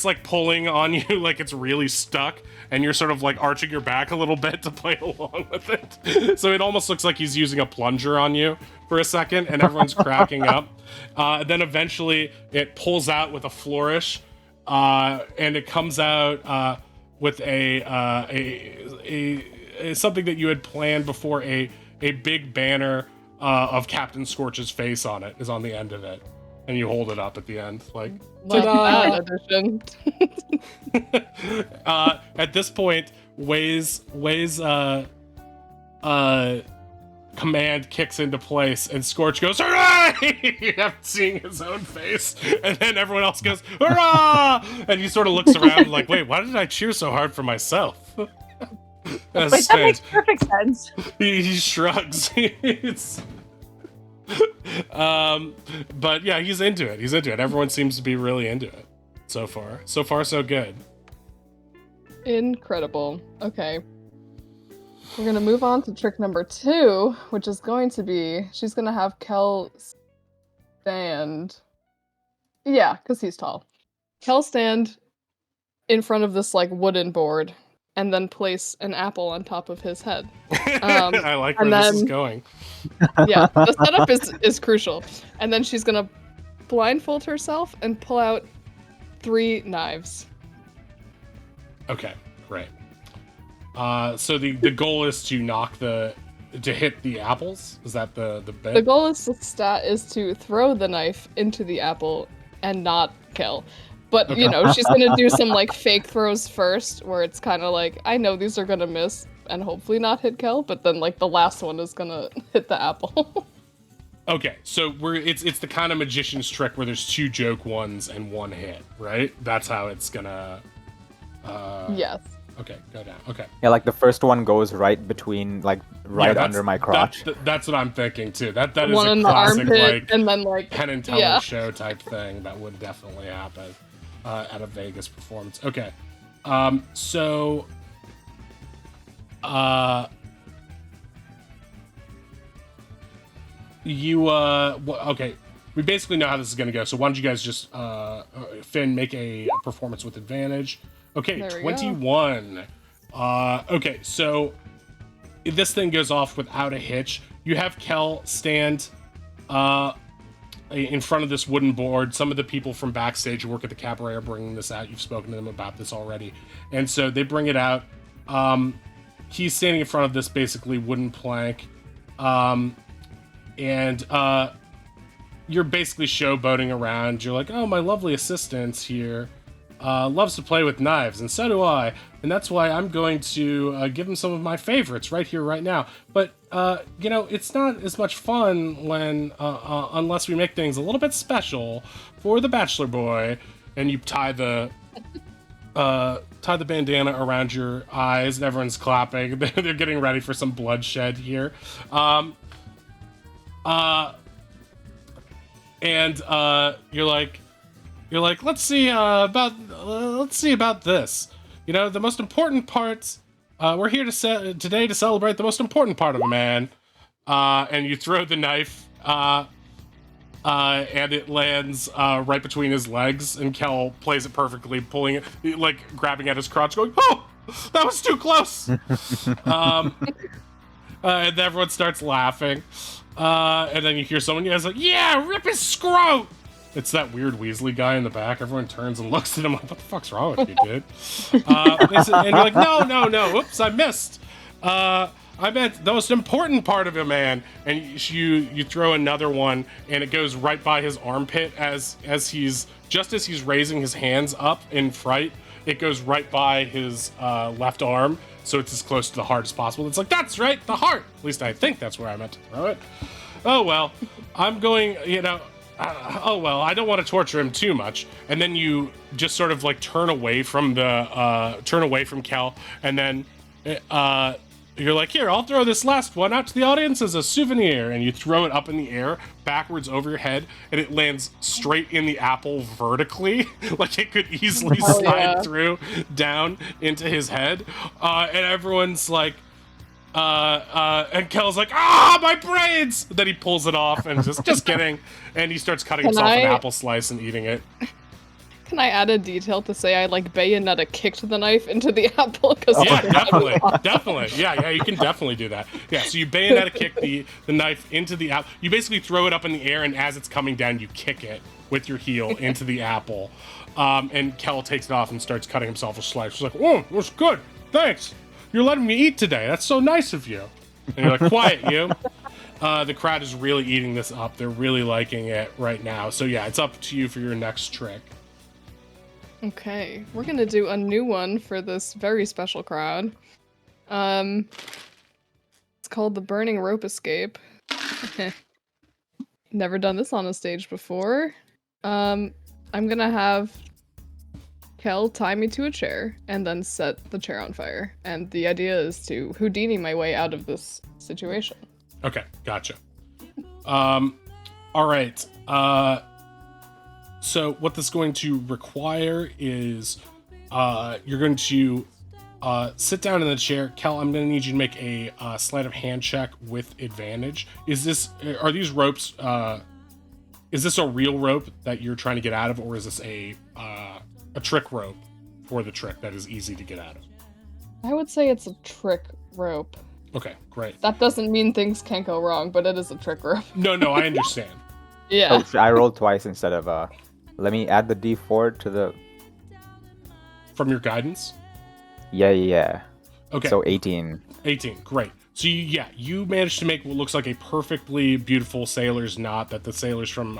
like pulling on you like it's really stuck, and you're sort of like arching your back a little bit to play along with it. So it almost looks like he's using a plunger on you for a second, and everyone's cracking up. Then eventually it pulls out with a flourish, and it comes out with a something that you had planned before, a big banner of Captain Scorch's face on it is on the end of it, and you hold it up at the end like, Love ta-da! that addition. At this point, Way's command kicks into place, and Scorch goes, hurrah! You have seeing his own face, and then everyone else goes, hurrah! And he sort of looks around like, wait, why did I cheer so hard for myself? That's Like, that strange. makes perfect sense. He shrugs. But yeah, he's into it. Everyone seems to be really into it so far. So far, so good. Incredible. Okay. We're gonna move on to trick number 2, which is going to be, she's gonna have Kel stand. Yeah, because he's tall. Kel stand in front of this like wooden board, and then place an apple on top of his head. I like where and this is then- going. Yeah, the setup is crucial. And then she's gonna blindfold herself and pull out 3 knives. Okay, great. So the goal is to hit the apples. Is that the bit? The goal is to throw the knife into the apple and not kill. But Okay. you know, she's gonna do some like fake throws first, where it's kind of like, I know these are gonna miss and hopefully not hit Kel, but then like the last one is gonna hit the apple. Okay, so it's the kind of magician's trick where there's 2 joke ones and 1 hit, right? That's how it's gonna. Yes. Okay, go down. Okay. Yeah, like the first one goes right between, like right Yeah, under my crotch. That's what I'm thinking too. That is One a in the classic armpit, like and then like Penn and Teller yeah. show type thing that would definitely happen at a Vegas performance. Okay, so you okay, we basically know how this is gonna go. So why don't you guys just Finn make a performance with advantage? Okay, There we go. 21. Okay, so this thing goes off without a hitch. You have Kel stand in front of this wooden board. Some of the people from backstage who work at the cabaret are bringing this out. You've spoken to them about this already. And so they bring it out. He's standing in front of this basically wooden plank. And you're basically showboating around. You're like, oh, my lovely assistant's here. Loves to play with knives, and so do I. And that's why I'm going to give him some of my favorites right here, right now. But, it's not as much fun when, unless we make things a little bit special for the bachelor boy. And you tie the bandana around your eyes, and everyone's clapping. They're getting ready for some bloodshed here. You're like, let's see about this. The most important part. We're here today to celebrate the most important part of a man. And you throw the knife, and it lands right between his legs. And Kel plays it perfectly, pulling it, like grabbing at his crotch, going, "Oh, that was too close." And everyone starts laughing. And then you hear someone yells like, "Yeah, rip his scrote!" It's that weird Weasley guy in the back. Everyone turns and looks at him like, what the fuck's wrong with you, dude? And you're like, no, oops, I missed. I meant the most important part of a man. And you throw another one, and it goes right by his armpit as he's raising his hands up in fright. It goes right by his left arm, so it's as close to the heart as possible. It's like, that's right, the heart. At least I think that's where I meant to throw it. Oh, well, I'm going, I don't want to torture him too much. And then you just sort of like turn away from Kel, and then you're like, here, I'll throw this last one out to the audience as a souvenir. And you throw it up in the air, backwards over your head, and it lands straight in the apple vertically. Like it could easily slide through down into his head. And everyone's like, and Kel's like, my brains! Then he pulls it off and just kidding. And he starts cutting himself an apple slice and eating it. Can I add a detail to say I like Bayonetta kicked the knife into the apple? Yeah, definitely. Yeah, you can definitely do that. Yeah, so you Bayonetta kick the knife into the apple. You basically throw it up in the air, and as it's coming down, you kick it with your heel into the apple. And Kel takes it off and starts cutting himself a slice. He's like, oh, that's good. Thanks. You're letting me eat today. That's so nice of you. And you're like, quiet, you. The crowd is really eating this up. They're really liking it right now. So yeah, it's up to you for your next trick. Okay, we're gonna do a new one for this very special crowd. It's called the Burning Rope Escape. Never done this on a stage before. I'm gonna have Kel tie me to a chair and then set the chair on fire. And the idea is to Houdini my way out of this situation. Okay, gotcha. All right. So what this is going to require is you're going to sit down in the chair. Kel, I'm going to need you to make a sleight of hand check with advantage. Are these ropes, is this a real rope that you're trying to get out of, or is this a trick rope for the trick that is easy to get out of? I would say it's a trick rope. Okay, great. That doesn't mean things can't go wrong, but it is a trick rope. No, I understand. Yeah. Oh, I rolled twice instead of let me add the D4 to the... From your guidance? Yeah. Okay. So 18. 18, great. So you managed to make what looks like a perfectly beautiful sailor's knot that the sailors from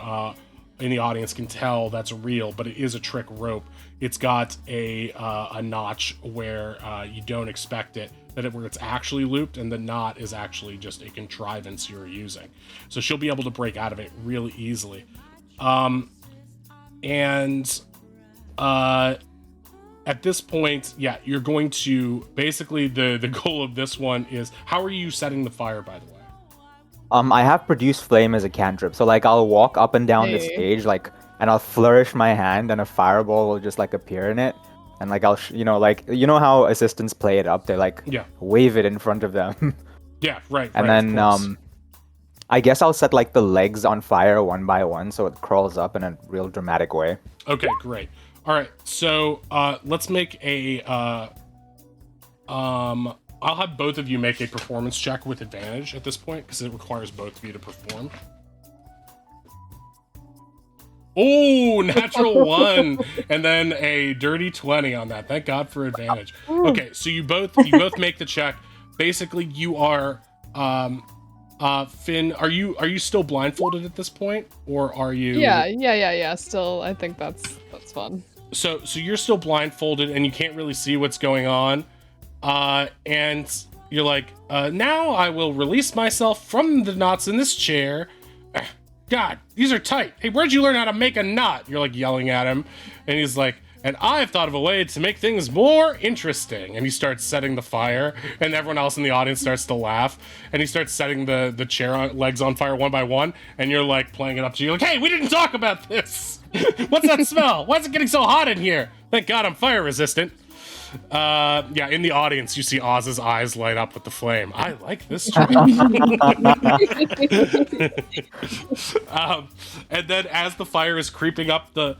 in the audience can tell that's real, but it is a trick rope. It's got a notch where you don't expect it, where it's actually looped, and the knot is actually just a contrivance you're using. So she'll be able to break out of it really easily. At this point, yeah, you're going to basically the goal of this one is, how are you setting the fire, by the way? I have produce flame as a cantrip, so like I'll walk up and down the Hey. stage, like, and I'll flourish my hand, and a fireball will just like appear in it, and like I'll, like how assistants play it up, they like Yeah. wave it in front of them, Yeah, right. and right, then of course. I guess I'll set like the legs on fire one by one, so it crawls up in a real dramatic way. Okay, great. All right, so let's make a I'll have both of you make a performance check with advantage at this point, because it requires both of you to perform. Oh, natural 1, and then a dirty 20 on that. Thank God for advantage. Okay, so you both make the check. Basically, you are Finn, are you still blindfolded at this point, or are you? Yeah. Still, I think that's fun. So you're still blindfolded and you can't really see what's going on, and you're like, now I will release myself from the knots in this chair. God, these are tight. Hey, where'd you learn how to make a knot? You're like yelling at him, and he's like, and I've thought of a way to make things more interesting. And he starts setting the fire, and everyone else in the audience starts to laugh, and he starts setting the chair legs on fire one by one, and you're like playing it up to you, like, hey, we didn't talk about this. What's that smell? Why is it getting so hot in here? Thank God I'm fire resistant. Yeah, in the audience, you see Oz's eyes light up with the flame. I like this trick. And then as the fire is creeping up the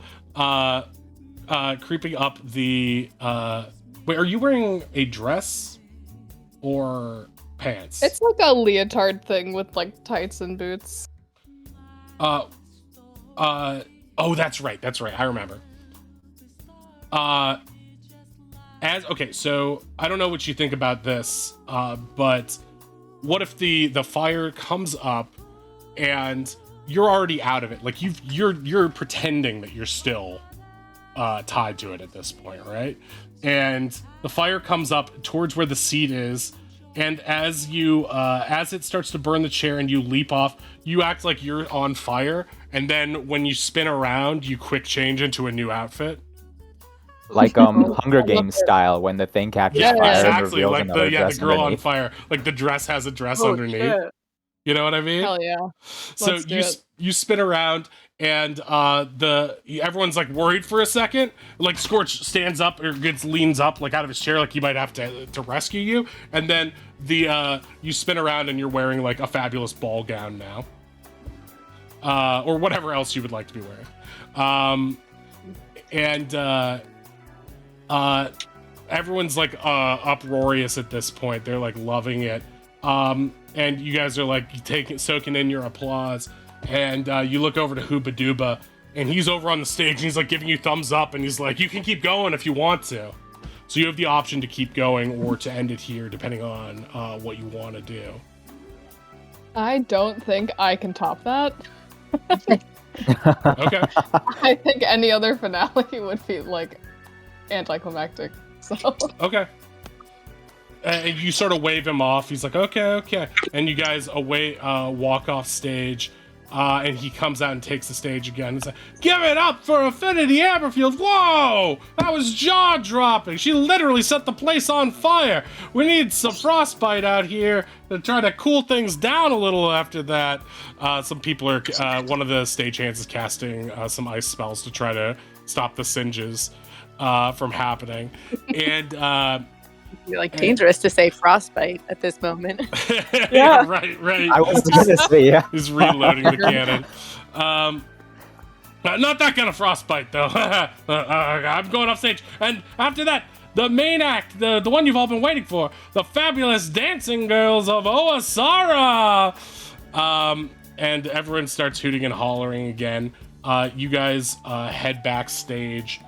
wait, are you wearing a dress or pants? It's like a leotard thing with like tights and boots. Oh, that's right. I remember. Okay, so I don't know what you think about this, but what if the fire comes up and you're already out of it? Like you're pretending that you're still tied to it at this point, right? And the fire comes up towards where the seat is, and as it starts to burn the chair and you leap off, you act like you're on fire, and then when you spin around, you quick change into a new outfit. Like Hunger Games style, when the thing catches fire and exactly. reveals Like another dress the girl underneath. on fire. Like the dress has a dress Oh, underneath. shit. You know what I mean? Hell yeah. So Let's do it. you spin around, and everyone's like worried for a second. Like Scorch stands up or leans up like out of his chair, like he might have to rescue you. And then you spin around and you're wearing like a fabulous ball gown now, or whatever else you would like to be wearing. Everyone's like uproarious at this point. They're like loving it. And you guys are like soaking in your applause, and you look over to Hooba Dooba, and he's over on the stage, and he's like giving you thumbs up, and he's like, you can keep going if you want to. So you have the option to keep going or to end it here, depending on what you want to do. I don't think I can top that. Okay. I think any other finale would be like anticlimactic. So Okay. And you sort of wave him off. He's like, okay. And you guys walk off stage. And he comes out and takes the stage again. He's like, give it up for Affinity Aberfield. Whoa! That was jaw-dropping. She literally set the place on fire. We need some frostbite out here to try to cool things down a little after that. Some people are... one of the stagehands is casting some ice spells to try to stop the singes from happening. And... You're like dangerous to say frostbite at this moment. Yeah, right. I was gonna say, yeah. He's reloading the cannon. Not that kind of frostbite, though. I'm going off stage. And after that, the main act, the one you've all been waiting for, the fabulous dancing girls of Oasara. And everyone starts hooting and hollering again. You guys head backstage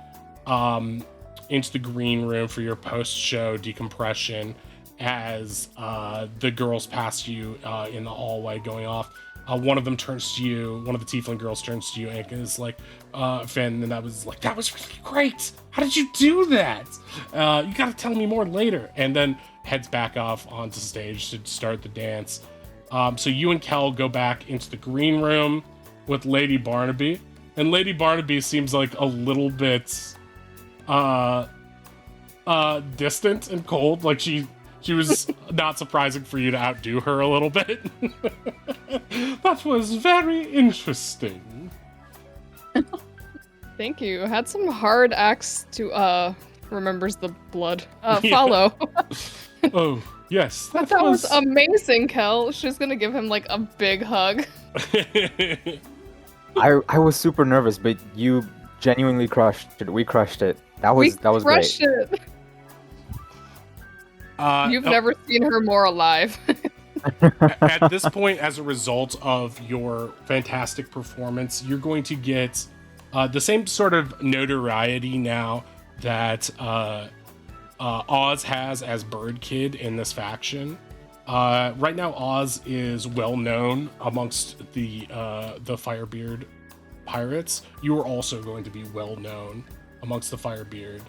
into the green room for your post-show decompression as the girls pass you in the hallway going off. One of them turns to you, one of the tiefling girls turns to you and is like, Finn, and that was really great. How did you do that? You gotta tell me more later. And then heads back off onto stage to start the dance. So you and Kel go back into the green room with Lady Barnaby, and Lady Barnaby seems like a little bit distant and cold. Like she was not surprising for you to outdo her a little bit. That was very interesting. Thank you. Had some hard acts to remembers the blood. Yeah. Follow. Oh, yes. That was amazing, Kel. She's gonna give him like a big hug. I was super nervous, but you genuinely crushed it. We crushed it. That was great. Crushed it. You've never seen her more alive. At this point, as a result of your fantastic performance, you're going to get the same sort of notoriety now that Oz has as Bird Kid in this faction. Right now, Oz is well known amongst the Firebeard pirates. You are also going to be well known amongst the Firebeard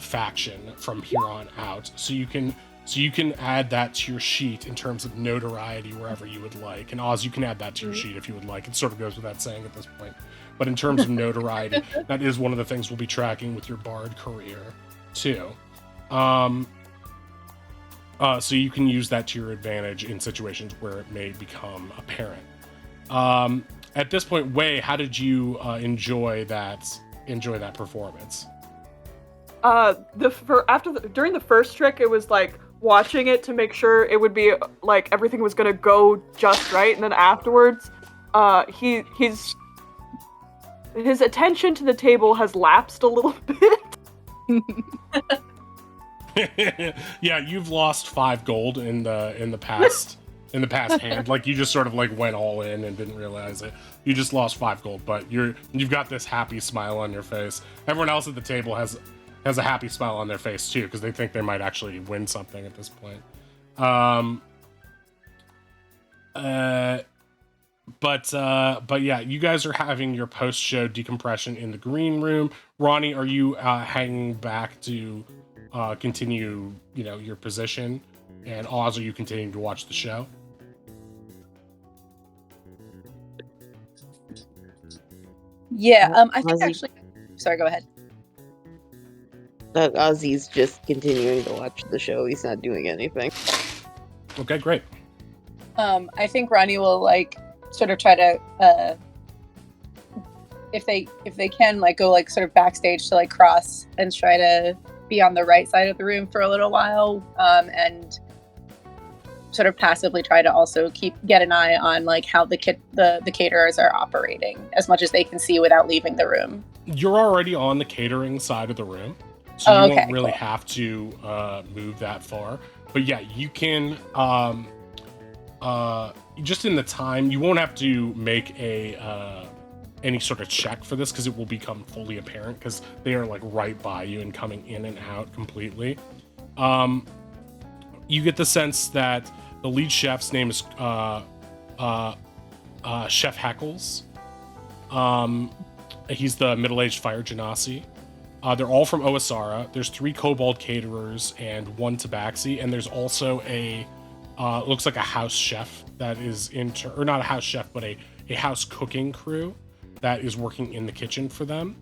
faction from here on out. So you can add that to your sheet in terms of notoriety wherever you would like. And Oz, you can add that to your sheet if you would like. It sort of goes without saying at this point. But in terms of notoriety, that is one of the things we'll be tracking with your Bard career too. So you can use that to your advantage in situations where it may become apparent. At this point, Wei, how did you enjoy that performance? During the first trick, it was like watching it to make sure it would be like everything was gonna go just right, and then afterwards, his attention to the table has lapsed a little bit. Yeah, you've lost 5 gold in the past hand. Like you just sort of like went all in and didn't realize it. You just lost 5 gold, but you've got this happy smile on your face. Everyone else at the table has a happy smile on their face too, because they think they might actually win something at this point. But yeah, you guys are having your post-show decompression in the green room. Ronnie, are you hanging back to continue, your position? And Oz, are you continuing to watch the show? Yeah, I think Ozzy- actually. Sorry, go ahead. Ozzy's just continuing to watch the show. He's not doing anything. Okay, great. I think Ronnie will like sort of try to, if they can, like go like sort of backstage to like cross and try to be on the right side of the room for a little while, and sort of passively try to also get an eye on like how the caterers are operating as much as they can see without leaving the room. You're already on the catering side of the room, so you won't really have to move that far. But yeah, you can just in the time, you won't have to make any sort of check for this because it will become fully apparent because they are like right by you and coming in and out completely. You get the sense that the lead chef's name is Chef Heckles. He's the middle-aged fire genasi. They're all from Oasara. There's 3 kobold caterers and 1 tabaxi, and there's also a looks like a house chef that is or not a house chef, but a house cooking crew that is working in the kitchen for them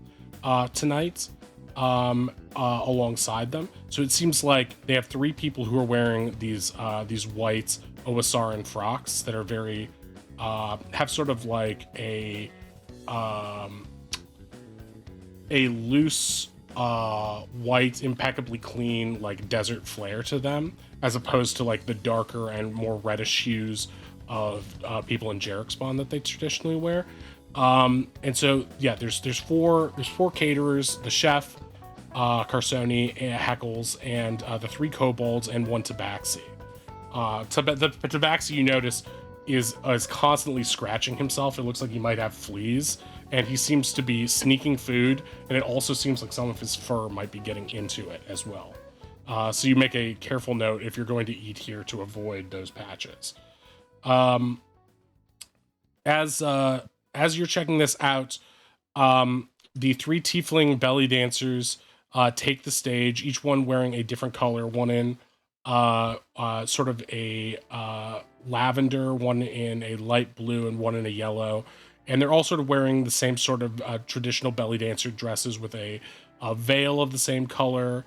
tonight, alongside them. So it seems like they have 3 people who are wearing these white Oasaran frocks that are very have sort of like a loose white, impeccably clean, like desert flair to them, as opposed to like the darker and more reddish hues of people in Jarek that they traditionally wear. And so yeah, there's four caterers: the chef, Carsoni, Heckles, and the 3 kobolds and 1 tabaxi. The tabaxi, you notice, is constantly scratching himself. It looks like he might have fleas, and he seems to be sneaking food, and it also seems like some of his fur might be getting into it as well. So you make a careful note if you're going to eat here to avoid those patches. As you're checking this out, the 3 tiefling belly dancers take the stage, each one wearing a different color, one in sort of a lavender, one in a light blue, and one in a yellow. And they're all sort of wearing the same sort of traditional belly dancer dresses with a veil of the same color,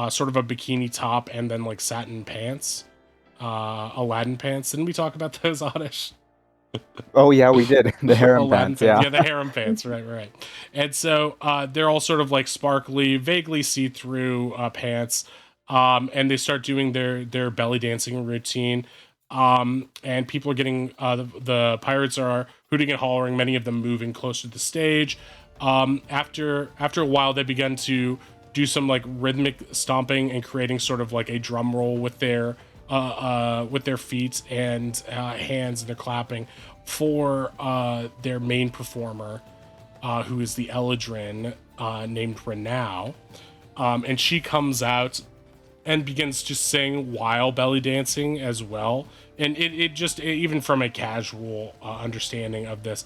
sort of a bikini top, and then like satin pants, Aladdin pants. Didn't we talk about those, Oddish? Oh yeah, we did the harem Aladdin pants. Yeah. the harem pants, right. And so they're all sort of like sparkly, vaguely see-through pants, and they start doing their belly dancing routine. And people are getting the pirates are hooting and hollering, many of them moving closer to the stage. After a while, they begin to do some like rhythmic stomping and creating sort of like a drum roll with their feet and hands, and they're clapping for their main performer, who is the Eladrin, named Renow. And she comes out and begins to sing while belly dancing as well. And even from a casual understanding of this,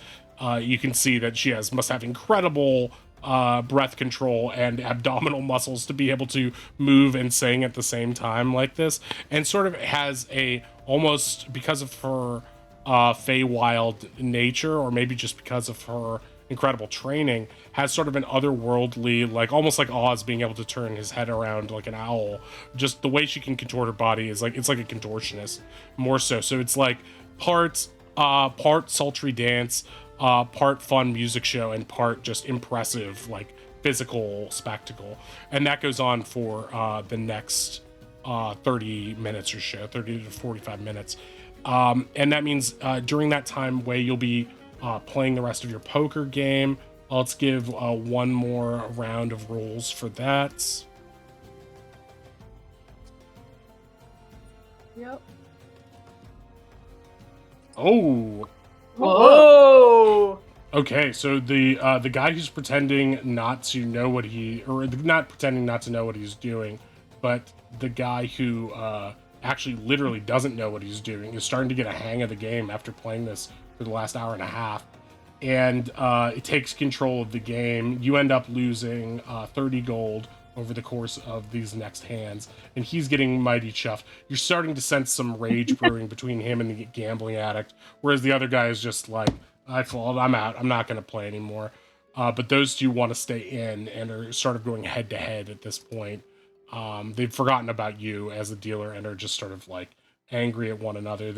you can see that she must have incredible breath control and abdominal muscles to be able to move and sing at the same time like this, and sort of has almost because of her Feywild nature, or maybe just because of her incredible training, has sort of an otherworldly, like almost like Oz being able to turn his head around like an owl. Just the way she can contort her body is like it's like a contortionist more so. So it's like part sultry dance, part fun music show, and part just impressive like physical spectacle. And that goes on for the next 30 minutes or so, 30 to 45 minutes. And that means during that time, Wei, you'll be playing the rest of your poker game. Let's give one more round of rolls for that. Yep. Oh, Whoa! okay. So the guy who's pretending not to know what not pretending not to know what he's doing, but the guy who actually literally doesn't know what he's doing is starting to get a hang of the game after playing this for the last hour and a half, and it takes control of the game. You end up losing 30 gold over the course of these next hands, and he's getting mighty chuffed. You're starting to sense some rage brewing between him and the gambling addict, whereas the other guy is just like, I failed, I'm out, I'm not going to play anymore. But those two want to stay in and are sort of going head to head at this point. They've forgotten about you as a dealer and are just sort of like angry at one another.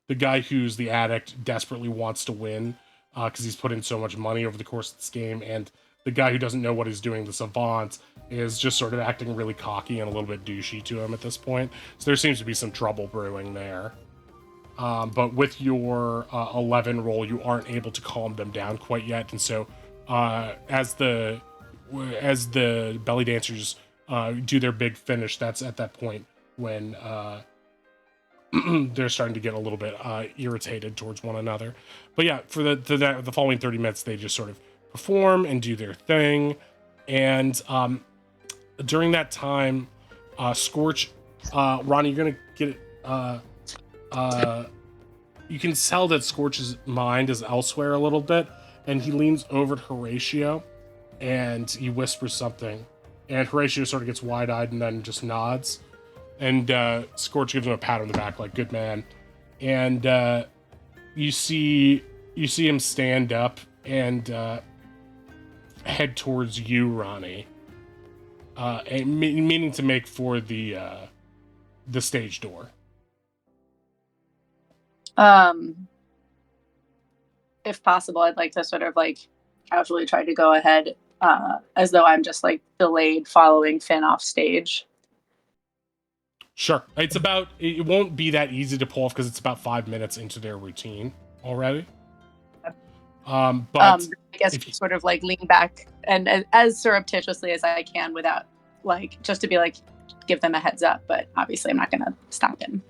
The guy who's the addict desperately wants to win because he's put in so much money over the course of this game, and the guy who doesn't know what he's doing, the savant, is just sort of acting really cocky and a little bit douchey to him at this point. So there seems to be some trouble brewing there. But with your 11 roll, you aren't able to calm them down quite yet, and so as the belly dancers do their big finish, that's at that point when they're starting to get a little bit irritated towards one another. But yeah, for the following 30 minutes, they just sort of perform and do their thing. And during that time, Scorch, Ronnie, you're gonna get it. You can tell that Scorch's mind is elsewhere a little bit, and he leans over to Horatio and he whispers something, and Horatio sort of gets wide-eyed and then just nods, and Scorch gives him a pat on the back like, good man. And you see him stand up and head towards you, Ronnie, meaning to make for the stage door. If possible, I'd like to sort of like casually try to go ahead, as though I'm just like delayed following Finn off stage. Sure. It won't be that easy to pull off because it's about 5 minutes into their routine already. But I guess sort of like lean back and as surreptitiously as I can without like, just to be like, give them a heads up, but obviously I'm not going to stop him.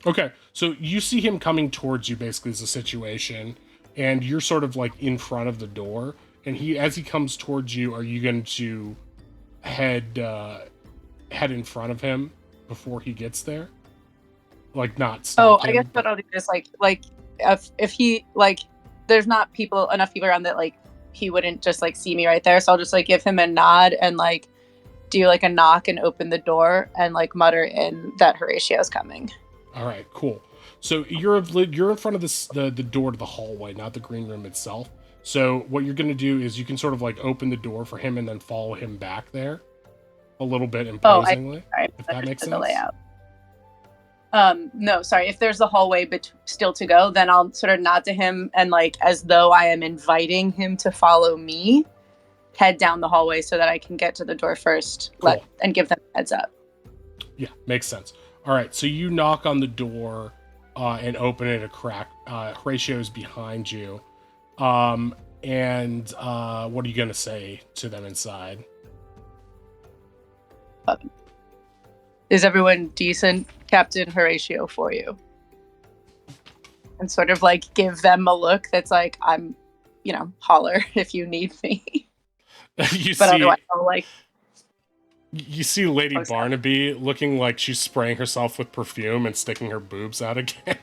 Okay, so you see him coming towards you basically as a situation, and you're sort of like in front of the door, and as he comes towards you, are you going to head in front of him before he gets there? Like not stop him, I guess what I'll do is like if he like there's not enough people around that like he wouldn't just like see me right there, so I'll just like give him a nod and like do like a knock and open the door and like mutter in that Horatio's coming. All right, cool. So you're in front of the door to the hallway, not the green room itself. So what you're gonna do is you can sort of like open the door for him and then follow him back there, a little bit imposingly. If that makes sense. The layout. No, sorry. If there's the hallway still to go, then I'll sort of nod to him and like as though I am inviting him to follow me, head down the hallway so that I can get to the door first, Cool. and give them a heads up. Yeah, makes sense. All right, so you knock on the door and open it a crack. Horatio's behind you. And what are you gonna say to them inside? Is everyone decent, Captain Horatio, for you? And sort of like give them a look that's like, I'm, holler if you need me. Otherwise I'll like... You see Lady Barnaby looking like she's spraying herself with perfume and sticking her boobs out again.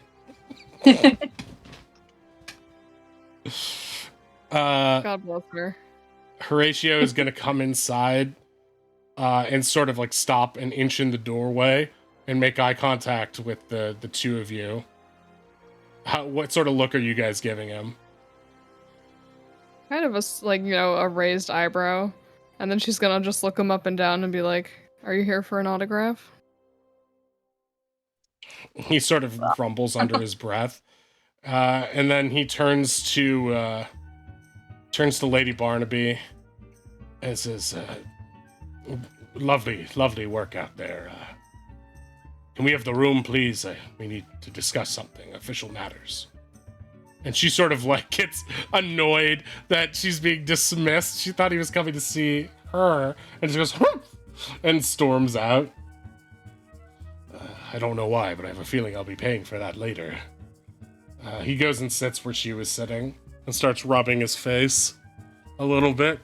God bless her. Horatio is going to come inside and sort of like stop an inch in the doorway and make eye contact with the two of you. What sort of look are you guys giving him? Kind of a raised eyebrow. And then she's gonna just look him up and down and be like, "Are you here for an autograph?" He sort of grumbles under his breath. And then he turns to Lady Barnaby and says, lovely work out there. Can we have the room, please? We need to discuss something, official matters. And she sort of like gets annoyed that she's being dismissed. She thought he was coming to see her. And she goes, and storms out. I don't know why, but I have a feeling I'll be paying for that later. He goes and sits where she was sitting and starts rubbing his face a little bit.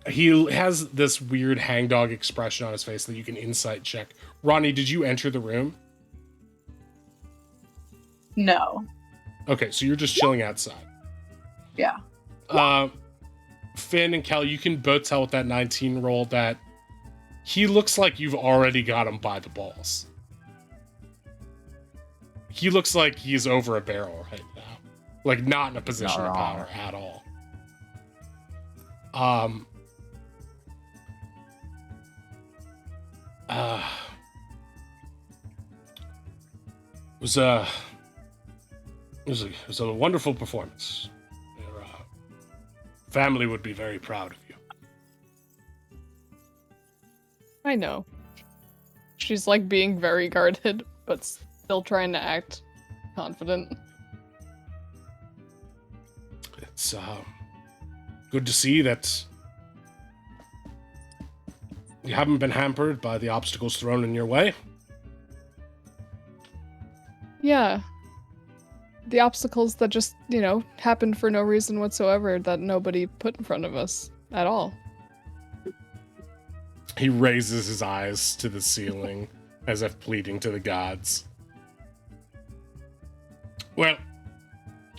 He has this weird hangdog expression on his face that you can insight check. Ronnie, did you enter the room? No. Okay, so you're just chilling outside. Yeah. Finn and Kel, you can both tell with that 19 roll that he looks like you've already got him by the balls. He looks like he's over a barrel right now. Like, not in a position of power at all. It was a wonderful performance. Your family would be very proud of you. I know. She's like being very guarded, but still trying to act confident. It's good to see that you haven't been hampered by the obstacles thrown in your way. Yeah. The obstacles that just, happened for no reason whatsoever that nobody put in front of us at all. He raises his eyes to the ceiling as if pleading to the gods. Well,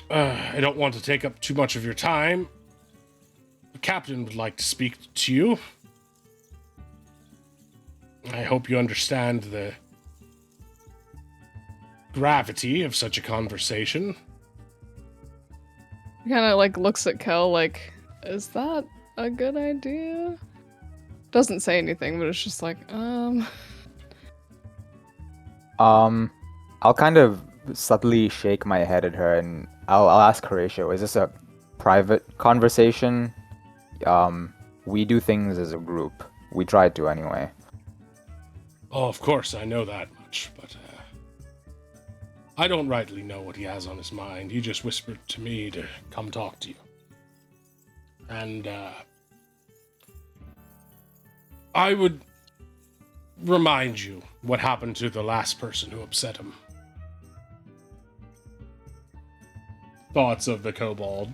I don't want to take up too much of your time. The captain would like to speak to you. I hope you understand the gravity of such a conversation. He kind of looks at Kel like, is that a good idea? Doesn't say anything, but it's just like, I'll kind of subtly shake my head at her and I'll ask Horatio, is this a private conversation? We do things as a group. We try to anyway. Oh, of course, I know that much, but I don't rightly know what he has on his mind. He just whispered to me to come talk to you. And I would remind you what happened to the last person who upset him. Thoughts of the kobold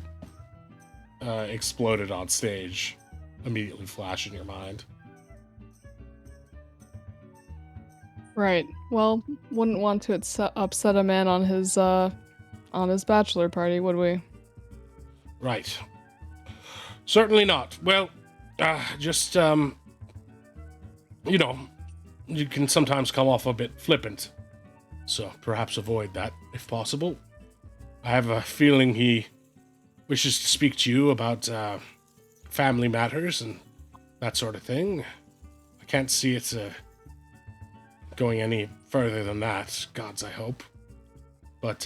exploded on stage immediately flash in your mind. Right. Well, wouldn't want to upset a man on his bachelor party, would we? Right. Certainly not. Well, just you know, you can sometimes come off a bit flippant. So perhaps avoid that if possible. I have a feeling he wishes to speak to you about family matters and that sort of thing. I can't see it going any further than that. Gods, I hope. But,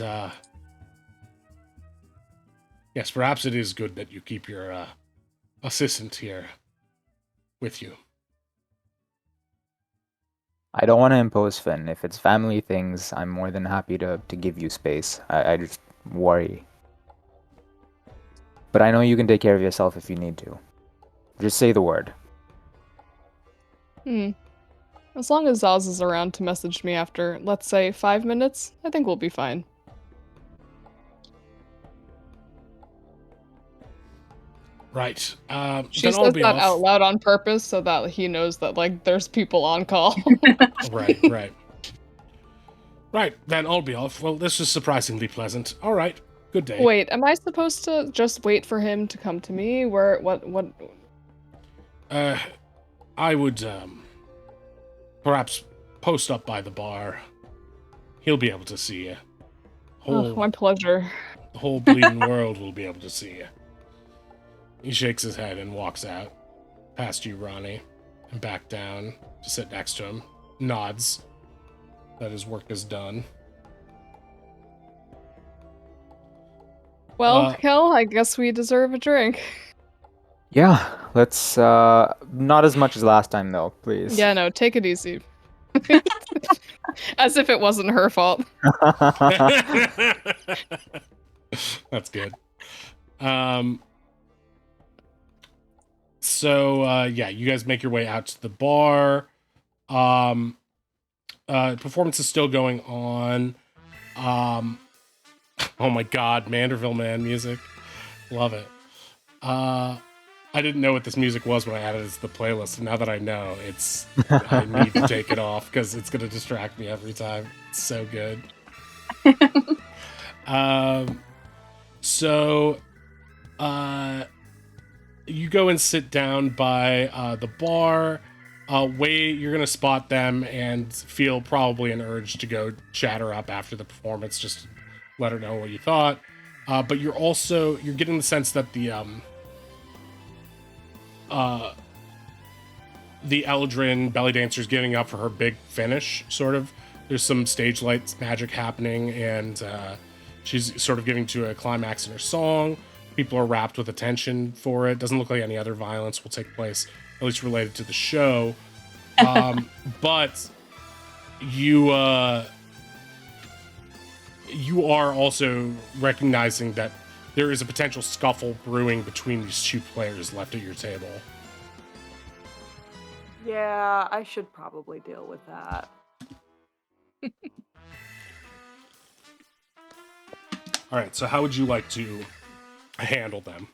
yes, perhaps it is good that you keep your assistant here with you. I don't want to impose, Finn. If it's family things, I'm more than happy to give you space. I just worry. But I know you can take care of yourself if you need to. Just say the word. As long as Zaz is around to message me after, let's say, 5 minutes, I think we'll be fine. Right. She then I'll says be that off. out loud on purpose so that he knows that, like, there's people on call. Right. Right, then I'll be off. Well, this was surprisingly pleasant. All right, good day. Wait, am I supposed to just wait for him to come to me? What? I would, perhaps post up by the bar. He'll be able to see you. Oh, my pleasure. The whole bleeding world will be able to see you. He shakes his head and walks out, past you, Ronnie, and back down to sit next to him. Nods that his work is done. Well, Kel, I guess we deserve a drink. Yeah, let's, not as much as last time though, please. Yeah, no, take it easy. As if it wasn't her fault. That's good. So, yeah, you guys make your way out to the bar. Performance is still going on. Oh my god, Manderville Man music. Love it. I didn't know what this music was when I added it to the playlist, and now that I know, I need to take it off because it's gonna distract me every time. It's so good. You go and sit down by the bar. You're gonna spot them and feel probably an urge to go chat her up after the performance, just to let her know what you thought. But you're getting the sense that the Eldrin belly dancer's getting up for her big finish, sort of. There's some stage lights magic happening, and she's sort of getting to a climax in her song. People are wrapped with attention for it. Doesn't look like any other violence will take place, at least related to the show. But you are also recognizing that there is a potential scuffle brewing between these two players left at your table. Yeah, I should probably deal with that. All right, so how would you like to handle them?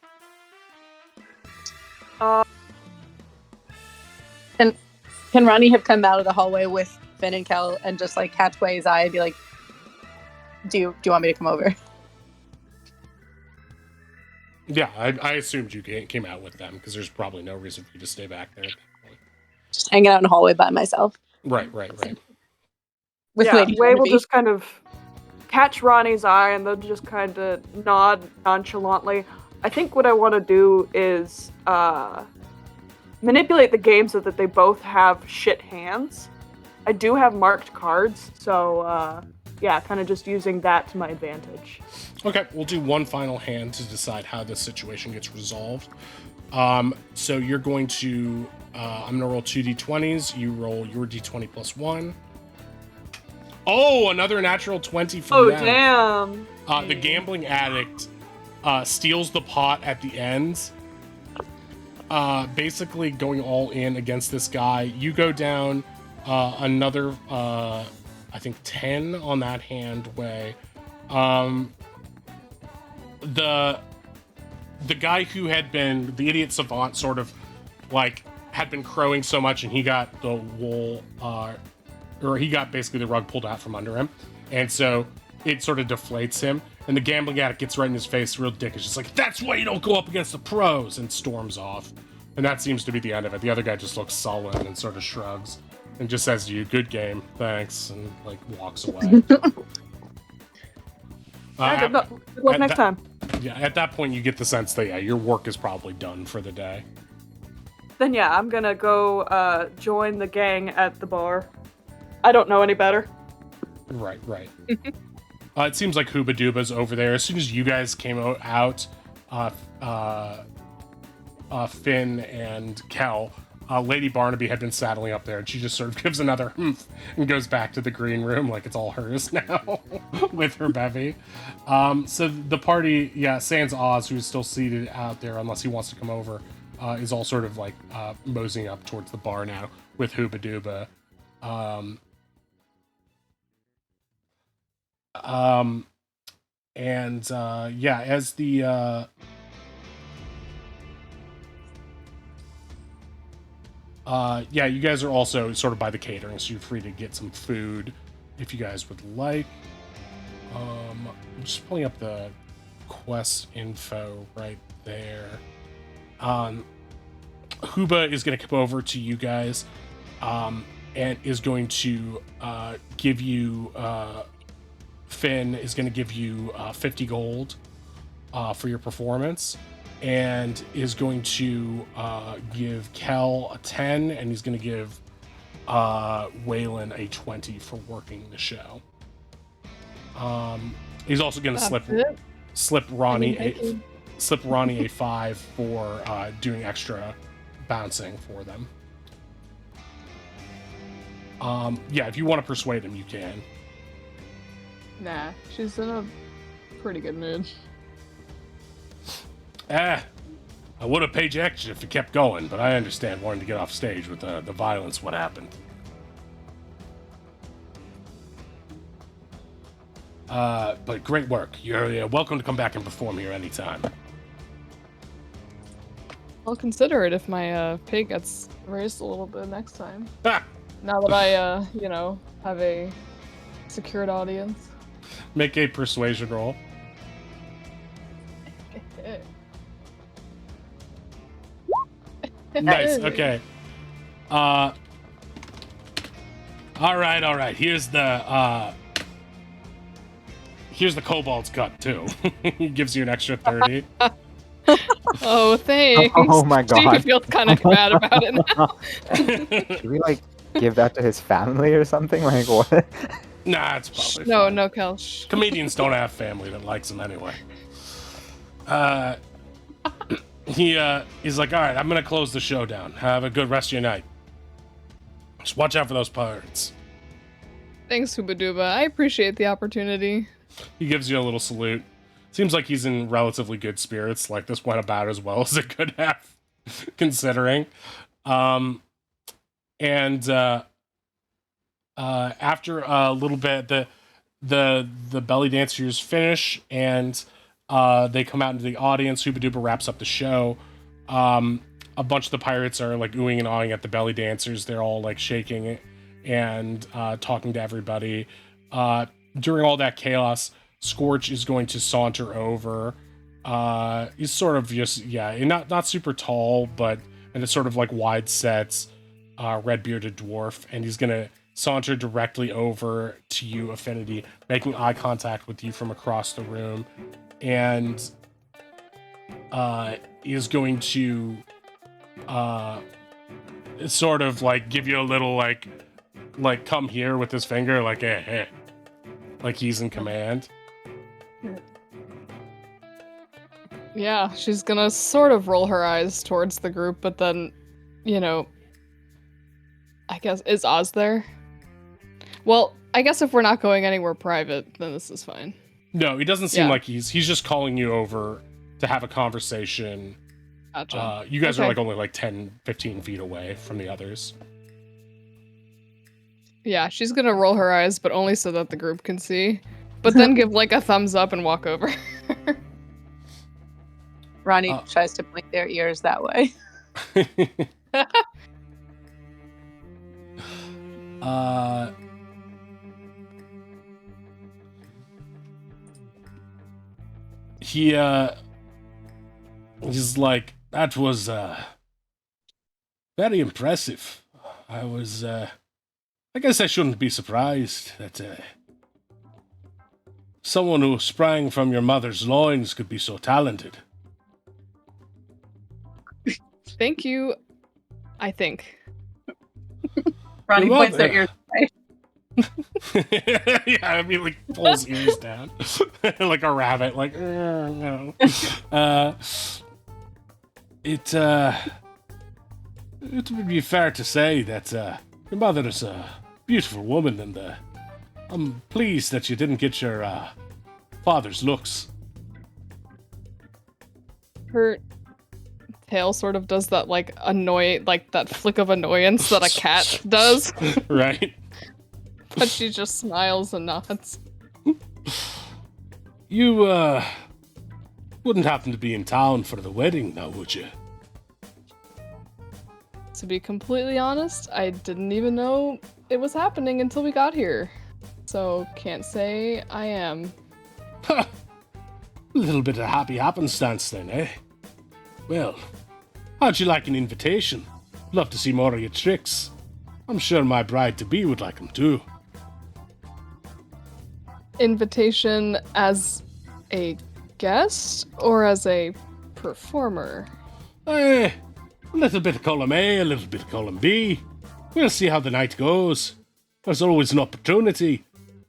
Can Ronnie have come out of the hallway with Finn and Kel and just like catch by his eye and be like, "Do you want me to come over?" Yeah, I assumed you came out with them because there's probably no reason for you to stay back there at that point. Just hanging out in the hallway by myself. Right. With Yeah, Lady Way will Genevieve. just kind of catch Ronnie's eye and then just kind of nod nonchalantly. I think what I want to do is manipulate the game so that they both have shit hands. I do have marked cards, so yeah, kind of just using that to my advantage. Okay, we'll do one final hand to decide how this situation gets resolved. So you're going to, I'm going to roll 2 d20s. You roll your d20 plus 1. Oh, another natural 20 from them. Damn. The gambling addict steals the pot at the end, basically going all in against this guy. You go down another, I think 10 on that hand way. The guy who had been the idiot savant sort of like had been crowing so much, and he got the wool, or he got basically the rug pulled out from under him, and so it sort of deflates him. And the gambling addict gets right in his face, real dick. It's just like, that's why you don't go up against the pros, and storms off. And that seems to be the end of it. The other guy just looks sullen and sort of shrugs and just says to you, "Good game, thanks," and like walks away. Yeah, good luck next time. Yeah, at that point you get the sense that your work is probably done for the day. Then yeah, I'm gonna go join the gang at the bar. I don't know any better. Right. It seems like Hooba Dooba's over there. As soon as you guys came out, Finn and Kel, Lady Barnaby had been saddling up there, and she just sort of gives another humph and goes back to the green room like it's all hers now with her bevy. So the party, sans Oz, who's still seated out there unless he wants to come over, is all sort of like moseying up towards the bar now with Hooba Dooba. As the you guys are also sort of by the catering, so you're free to get some food if you guys would like. I'm just pulling up the quest info right there. Hooba is going to come over to you guys and is going to give you Finn is going to give you 50 gold for your performance, and is going to give Kel a 10, and he's going to give Waylon a 20 for working the show. He's also going to slip Ronnie a 5 for doing extra bouncing for them. If you want to persuade him, you can. Nah, she's in a pretty good mood. I would have paid you extra if you kept going, but I understand wanting to get off stage with the violence, what happened. But great work. You're welcome to come back and perform here anytime. I'll consider it if my pay gets raised a little bit next time. Ha! Now that I, have a secured audience. Make a persuasion roll. Nice. Okay. All right. Here's the kobold's cut too. He gives you an extra 30. Oh, thanks. Oh my god. She feels kind of bad about it now. Should we give that to his family or something? Like what? Nah, it's probably fine. No, Kel. Comedians don't have family that likes them anyway. He's like, all right, I'm gonna close the show down. Have a good rest of your night. Just watch out for those pirates. Thanks, Hooba-Dooba. I appreciate the opportunity. He gives you a little salute. Seems like he's in relatively good spirits. Like this went about as well as it could have, considering. After a little bit, the belly dancers finish and they come out into the audience. Hooba Dooba wraps up the show. A bunch of the pirates are like oohing and awing at the belly dancers. They're all like shaking and talking to everybody. During all that chaos, Scorch is going to saunter over. He's sort of just not super tall, and it's sort of like wide sets, red bearded dwarf, and he's gonna saunter directly over to you, Affinity, making eye contact with you from across the room, and is going to sort of like give you a little like come here with his finger, like hey, like he's in command. Yeah, she's gonna sort of roll her eyes towards the group, but then, I guess, is Oz there? Well, I guess if we're not going anywhere private, then this is fine. No, he doesn't seem like he's just calling you over to have a conversation. Gotcha. You guys are like only like 10, 15 feet away from the others. Yeah, she's gonna roll her eyes, but only so that the group can see. But then give like a thumbs up and walk over. Ronnie tries to point their ears that way. He's like, that was Very impressive. I guess I shouldn't be surprised that someone who sprang from your mother's loins could be so talented. Thank you, I think. Ronnie Your points mother- their ears away. Yeah, I mean, like, pulls ears down. Like a rabbit, like, no. It would be fair to say that your mother is a beautiful woman, and I'm pleased that you didn't get your father's looks. Her tail sort of does that like that flick of annoyance that a cat does, Right? but she just smiles and nods. You wouldn't happen to be in town for the wedding now, would you? To be completely honest, I didn't even know it was happening until we got here. So can't say I am. Ha! A little bit of happy happenstance then, eh? Well, how'd you like an invitation? Love to see more of your tricks. I'm sure my bride-to-be would like them too. Invitation as a guest or as a performer? Eh, a little bit of column A, a little bit of column B. We'll see how the night goes. There's always an opportunity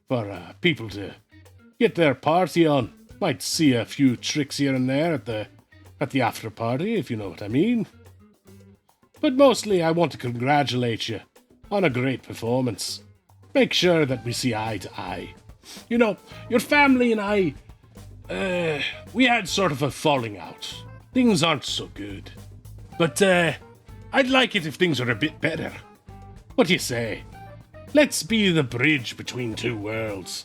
for people to get their party on. Might see a few tricks here and there at the after party, if you know what I mean. But mostly I want to congratulate you on a great performance. Make sure that we see eye to eye. You know, your family and I, we had sort of a falling out. Things aren't so good. But I'd like it if things were a bit better. What do you say? Let's be the bridge between two worlds.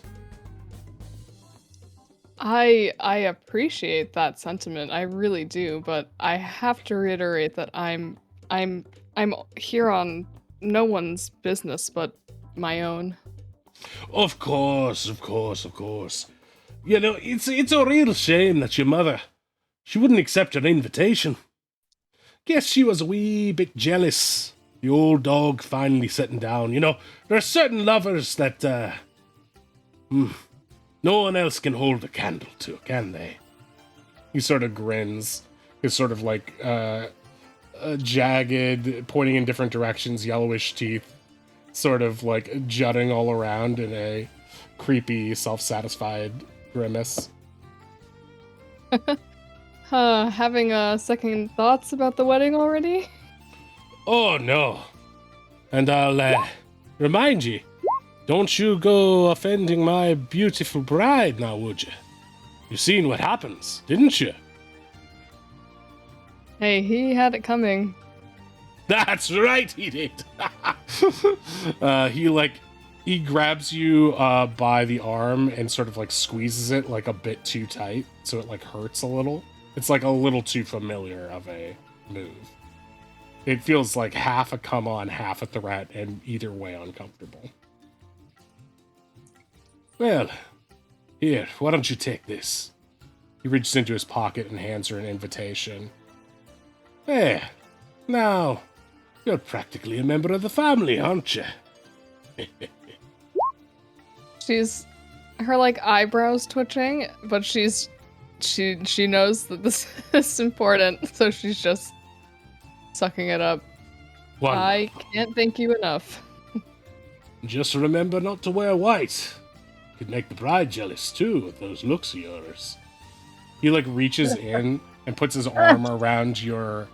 I appreciate that sentiment, I really do, but I have to reiterate that I'm here on no one's business but my own. Of course, of course, of course. You know, it's a real shame that your mother, she wouldn't accept your invitation. Guess she was a wee bit jealous. The old dog finally sitting down. You know, there are certain lovers that, no one else can hold a candle to, can they? He sort of grins. His sort of like, jagged, pointing in different directions, yellowish teeth, sort of like jutting all around in a creepy, self-satisfied grimace. Having second thoughts about the wedding already? Oh, no. And I'll, remind you, don't you go offending my beautiful bride now, would you? You seen what happens, didn't you? Hey, he had it coming. That's right, he did. He grabs you by the arm and sort of like squeezes it like a bit too tight, so it like hurts a little. It's like a little too familiar of a move. It feels like half a come on, half a threat, and either way uncomfortable. Well, here, why don't you take this? He reaches into his pocket and hands her an invitation. There, now, you're practically a member of the family, aren't you? She's her like eyebrows twitching, but she knows that this is important, so she's just sucking it up. Wonderful. I can't thank you enough. Just remember not to wear white. Could make the bride jealous too with those looks of yours. He like reaches in and puts his arm around your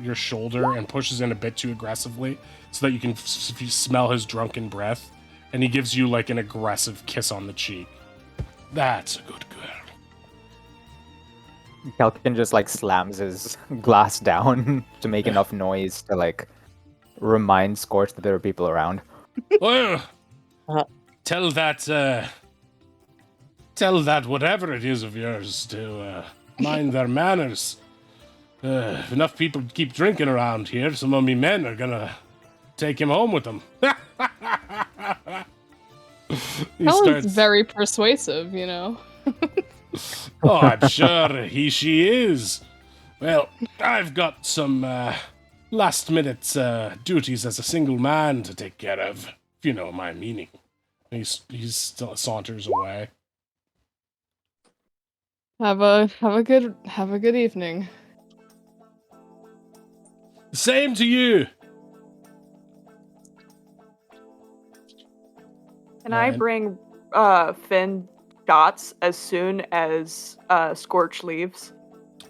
your shoulder and pushes in a bit too aggressively so that you can smell his drunken breath, and he gives you like an aggressive kiss on the cheek. That's a good girl. Kelkin just like slams his glass down to make enough noise to like remind Scorch that there are people around. Well, tell that whatever it is of yours to mind their manners. If enough people keep drinking around here, some of me men are gonna take him home with them. Helen's very persuasive, you know. Oh, I'm sure she is. Well, I've got some last-minute duties as a single man to take care of, if you know my meaning. He's still saunters away. Have a good evening. Same to you. Can I And- bring Finn shots as soon as Scorch leaves?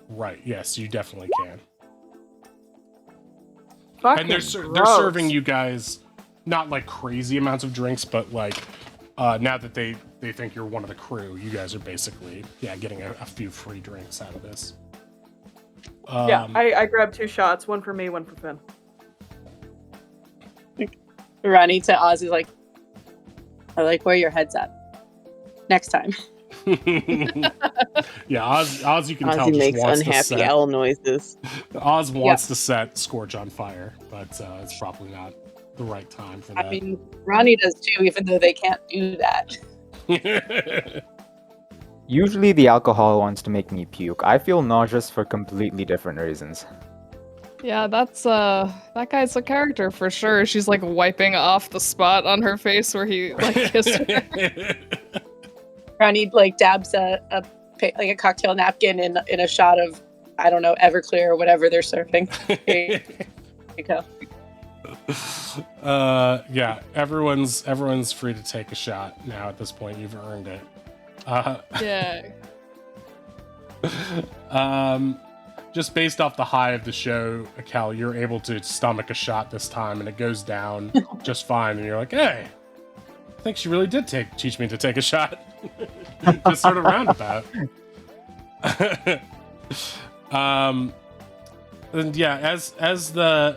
Right. Yes, you definitely can. Fucking And they're gross. serving you guys not like crazy amounts of drinks, but like now that they think you're one of the crew, you guys are basically getting a few free drinks out of this. Yeah, I grabbed 2 shots, one for me, one for Finn. Ronnie to Oz is like, I like where your head's at. Next time. Yeah, Oz you can tell Ozzy just makes wants to unhappy set owl noises. Oz wants to set Scorch on fire, but it's probably not the right time for that. I mean, Ronnie does too, even though they can't do that. Usually the alcohol wants to make me puke. I feel nauseous for completely different reasons. Yeah, that's that guy's a character for sure. She's like wiping off the spot on her face where he like kissed her. Ronnie like dabs a cocktail napkin in a shot of, I don't know, Everclear or whatever they're serving. Here you go. Yeah, everyone's free to take a shot now at this point. You've earned it. Yeah. Just based off the high of the show, Cal, you're able to stomach a shot this time, and it goes down just fine. And you're like, "Hey, I think she really did teach me to take a shot." Just sort of roundabout. And yeah, as the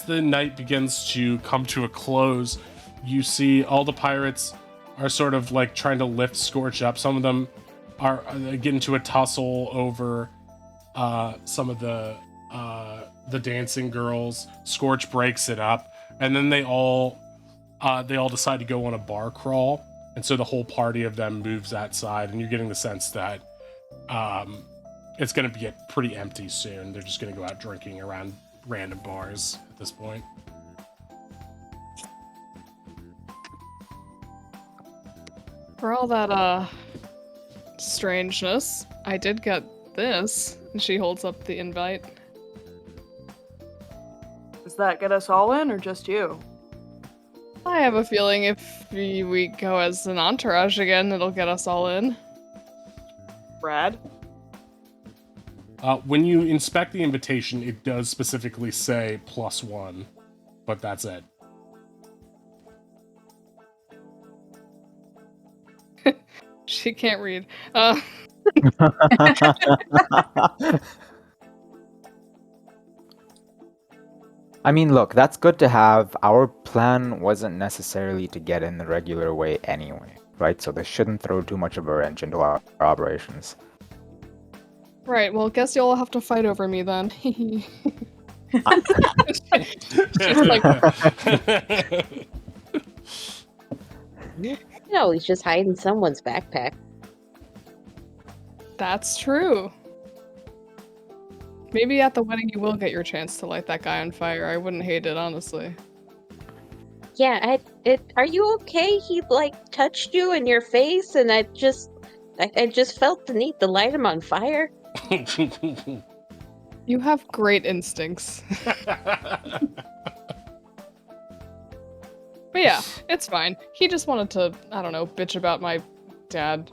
night begins to come to a close, you see all the pirates are sort of like trying to lift Scorch up. Some of them are get into a tussle over some of the dancing girls. Scorch breaks it up, and then they all decide to go on a bar crawl, and so the whole party of them moves that side, and you're getting the sense that it's going to get pretty empty soon. They're just going to go out drinking around random bars at this point. For all that strangeness, I did get this. And she holds up the invite. Does that get us all in, or just you? I have a feeling if we go as an entourage again, it'll get us all in. Brad? When you inspect the invitation, it does specifically say +1, but that's it. She can't read. I mean, look, that's good to have. Our plan wasn't necessarily to get in the regular way anyway, right? So this shouldn't throw too much of a wrench into our operations. Right, well, guess you'll have to fight over me then. She's like, No, he's just hiding someone's backpack. that's true. Maybe at the wedding you will get your chance to light that guy on fire. I wouldn't hate it, honestly. Yeah, are you okay? He like touched you in your face, and I just felt the need to light him on fire. You have great instincts. But yeah, it's fine. He just wanted to, I don't know, bitch about my dad.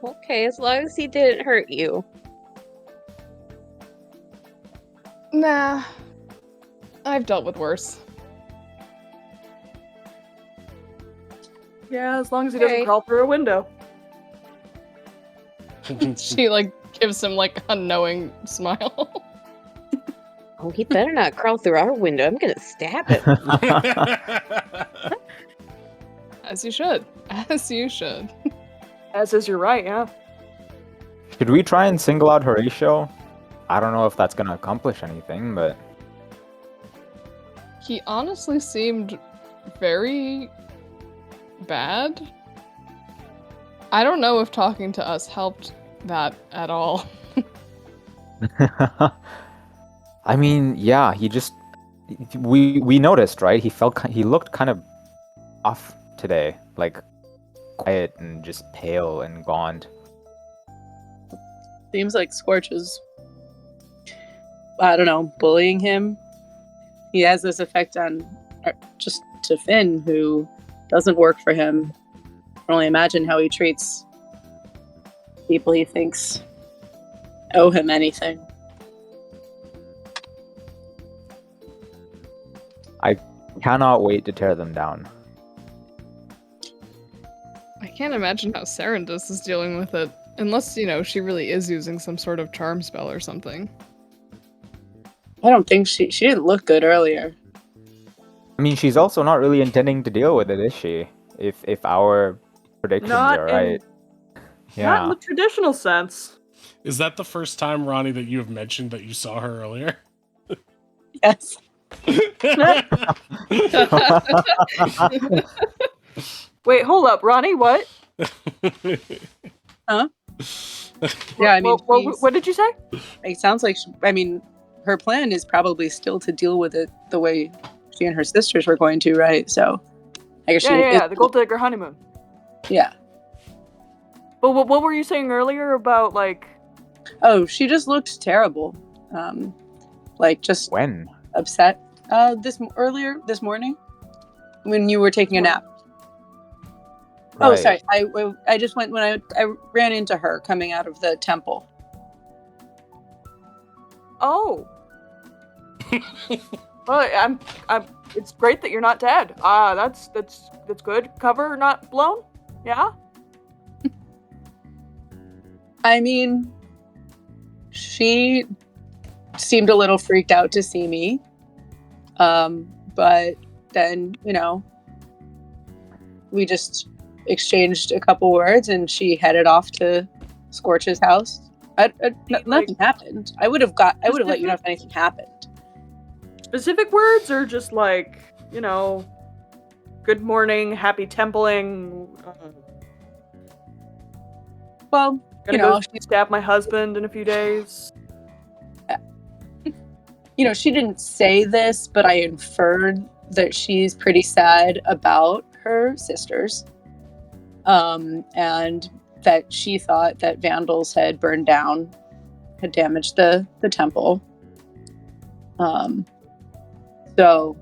Okay, as long as he didn't hurt you. Nah. I've dealt with worse. Yeah, as long as he doesn't Okay. crawl through a window. She, like, gives him, like, a knowing smile. Oh, he better not crawl through our window. I'm gonna stab him. As you should. As you should. As is your right, yeah. Should we try and single out Horatio? I don't know if that's gonna accomplish anything, but He honestly seemed very bad. I don't know if talking to us helped that at all. I mean, yeah, we noticed, right? He looked kind of off today, like quiet and just pale and gaunt. Seems like Scorch is, I don't know, bullying him. He has this effect on just to Finn, who doesn't work for him. I can only imagine how he treats people he thinks owe him anything. I cannot wait to tear them down. I can't imagine how Serendis is dealing with it. Unless, she really is using some sort of charm spell or something. I don't think she didn't look good earlier. I mean, she's also not really intending to deal with it, is she? If our predictions are right. Not in the traditional sense. Is that the first time, Ronnie, that you have mentioned that you saw her earlier? Yes. Wait, hold up, Ronnie. What? Huh? Yeah, I mean, what did you say? it sounds like her plan is probably still to deal with it the way she and her sisters were going to, right? So, I guess the Gold Digger honeymoon. Yeah. But what were you saying earlier about like? Oh, she just looked terrible. Like just When? upset. Earlier this morning, when you were taking a nap. Right. Oh, sorry. I just went when I ran into her coming out of the temple. Oh. Well, I'm. It's great that you're not dead. That's good. Cover not blown. Yeah. I mean, she seemed a little freaked out to see me. But then, we just exchanged a couple words and she headed off to Scorch's house. Nothing happened. I would have let you know if anything happened. Specific words or just like, good morning, happy templing. Well, gonna go stab my husband in a few days. She didn't say this, but I inferred that she's pretty sad about her sisters. And that she thought that vandals had burned down, had damaged the temple. So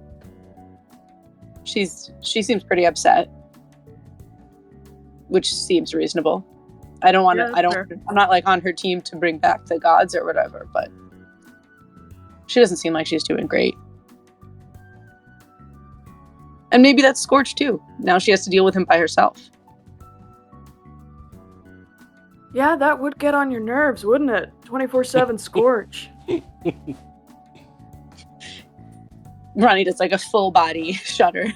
she seems pretty upset, which seems reasonable. I don't want to. I'm not like on her team to bring back the gods or whatever, but she doesn't seem like she's doing great. And maybe that's Scorch too. Now she has to deal with him by herself. Yeah, that would get on your nerves, wouldn't it? 24/7 Scorch. Ronnie does like a full body shudder.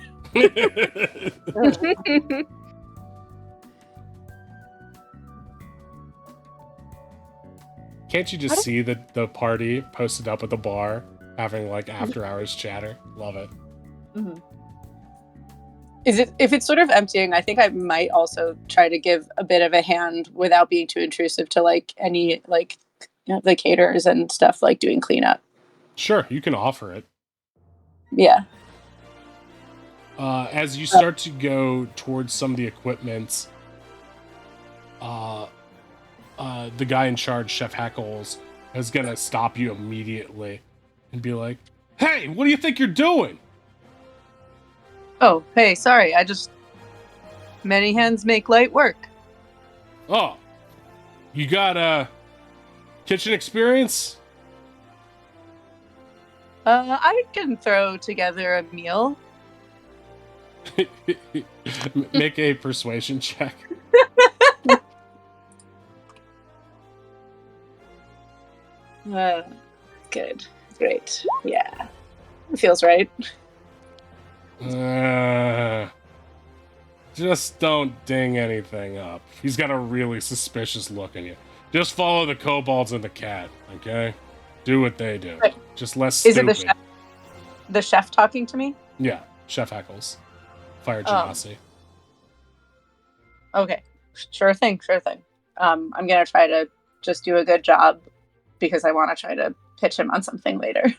Can't you just see the party posted up at the bar having like after hours chatter? Love it. Mm-hmm. If it's sort of emptying, I think I might also try to give a bit of a hand without being too intrusive to like any like the caterers and stuff, like doing cleanup. Sure, you can offer it. Yeah. As you start to go towards some of the equipment, the guy in charge, Chef Hackles, is gonna stop you immediately and be like, "Hey, what do you think you're doing?" Oh, hey, sorry. Many hands make light work. Oh, you got kitchen experience? I can throw together a meal. Make a persuasion check. Good. Great. Yeah. It feels right. Just don't ding anything up. He's got a really suspicious look in you. Just follow the kobolds and the cat, okay? Do what they do. Right. Just less stupid. Is it the chef talking to me? Yeah, Chef Hackles. Fire Genasi. Okay. Sure thing, sure thing. I'm gonna try to just do a good job because I want to try to pitch him on something later.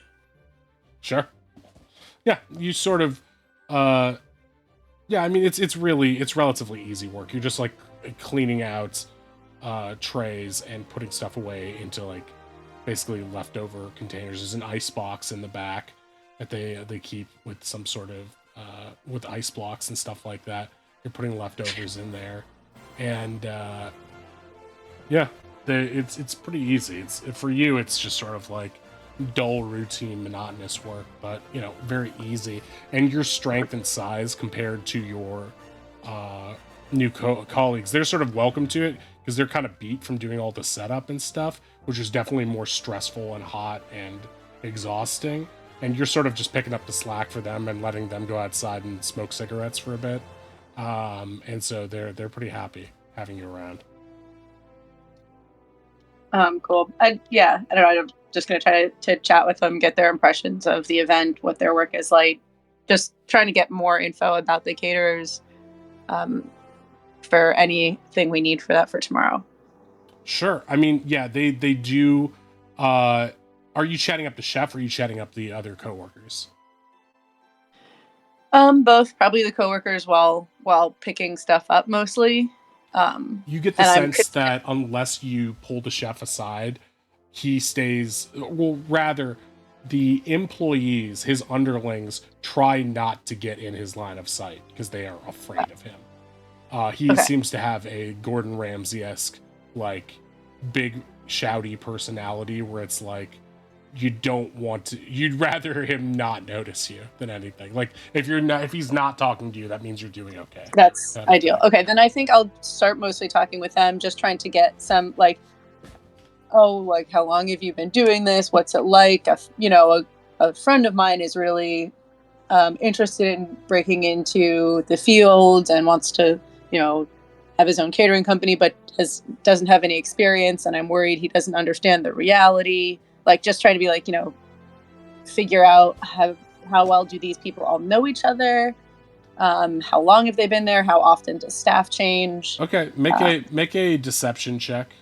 Sure. Yeah, you sort of, yeah. I mean, it's relatively easy work. You're just like cleaning out trays and putting stuff away into like basically leftover containers. There's an ice box in the back that they keep with some sort of with ice blocks and stuff like that. You're putting leftovers in there, and yeah, it's pretty easy. It's for you. It's just sort of like dull, routine, monotonous work, but you know, very easy. And your strength and size compared to your new colleagues, they're sort of welcome to it because they're kind of beat from doing all the setup and stuff, which is definitely more stressful and hot and exhausting. And you're sort of just picking up the slack for them and letting them go outside and smoke cigarettes for a bit. And so they're pretty happy having you around. Cool. I don't know. I'm just gonna try to chat with them, get their impressions of the event, what their work is like. Just trying to get more info about the caterers, for anything we need for that for tomorrow. Sure. I mean, yeah, they do. Are you chatting up the chef or are you chatting up the other coworkers? Both, probably the coworkers while picking stuff up mostly. You get the sense that unless you pull the chef aside, he stays. Well, rather, the employees, his underlings, try not to get in his line of sight because they are afraid of him. He seems to have a Gordon Ramsay-esque, like, big, shouty personality where it's like, you'd rather him not notice you than anything. Like, if he's not talking to you, that means you're doing okay. That's ideal. Okay, then I think I'll start mostly talking with them, just trying to get some, like, how long have you been doing this? What's it like? A friend of mine is really interested in breaking into the field and wants to, have his own catering company, but doesn't have any experience, and I'm worried he doesn't understand the reality. Like, just trying to be like, figure out how well do these people all know each other? How long have they been there? How often does staff change? Okay, make a deception check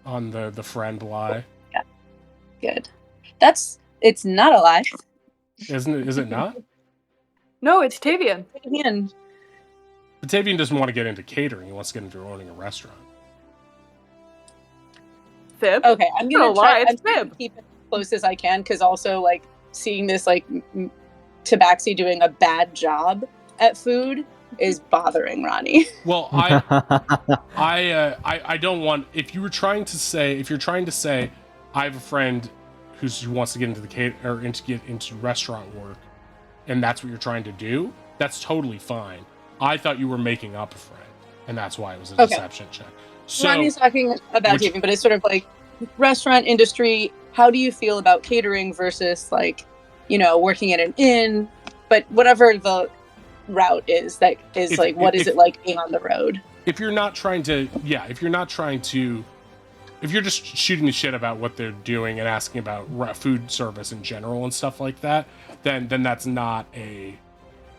on the friend lie. Yeah, good. It's not a lie. Isn't it? Is it not? No, it's Tavian. Tavian doesn't want to get into catering. He wants to get into owning a restaurant. Fib. Okay, I'm gonna try. It's fib. To keep it as close as I can, because also like seeing this like Tabaxi doing a bad job at food is bothering Ronnie. Well, I don't want. If you're trying to say, I have a friend who wants to get into get into restaurant work, and that's what you're trying to do, that's totally fine. I thought you were making up a friend, and that's why it was a deception check. So Ronnie's talking about taping, but it's sort of like restaurant industry. How do you feel about catering versus like, working at an inn? But whatever the route is, what is it like being on the road? If you're just shooting the shit about what they're doing and asking about food service in general and stuff like that, then that's not a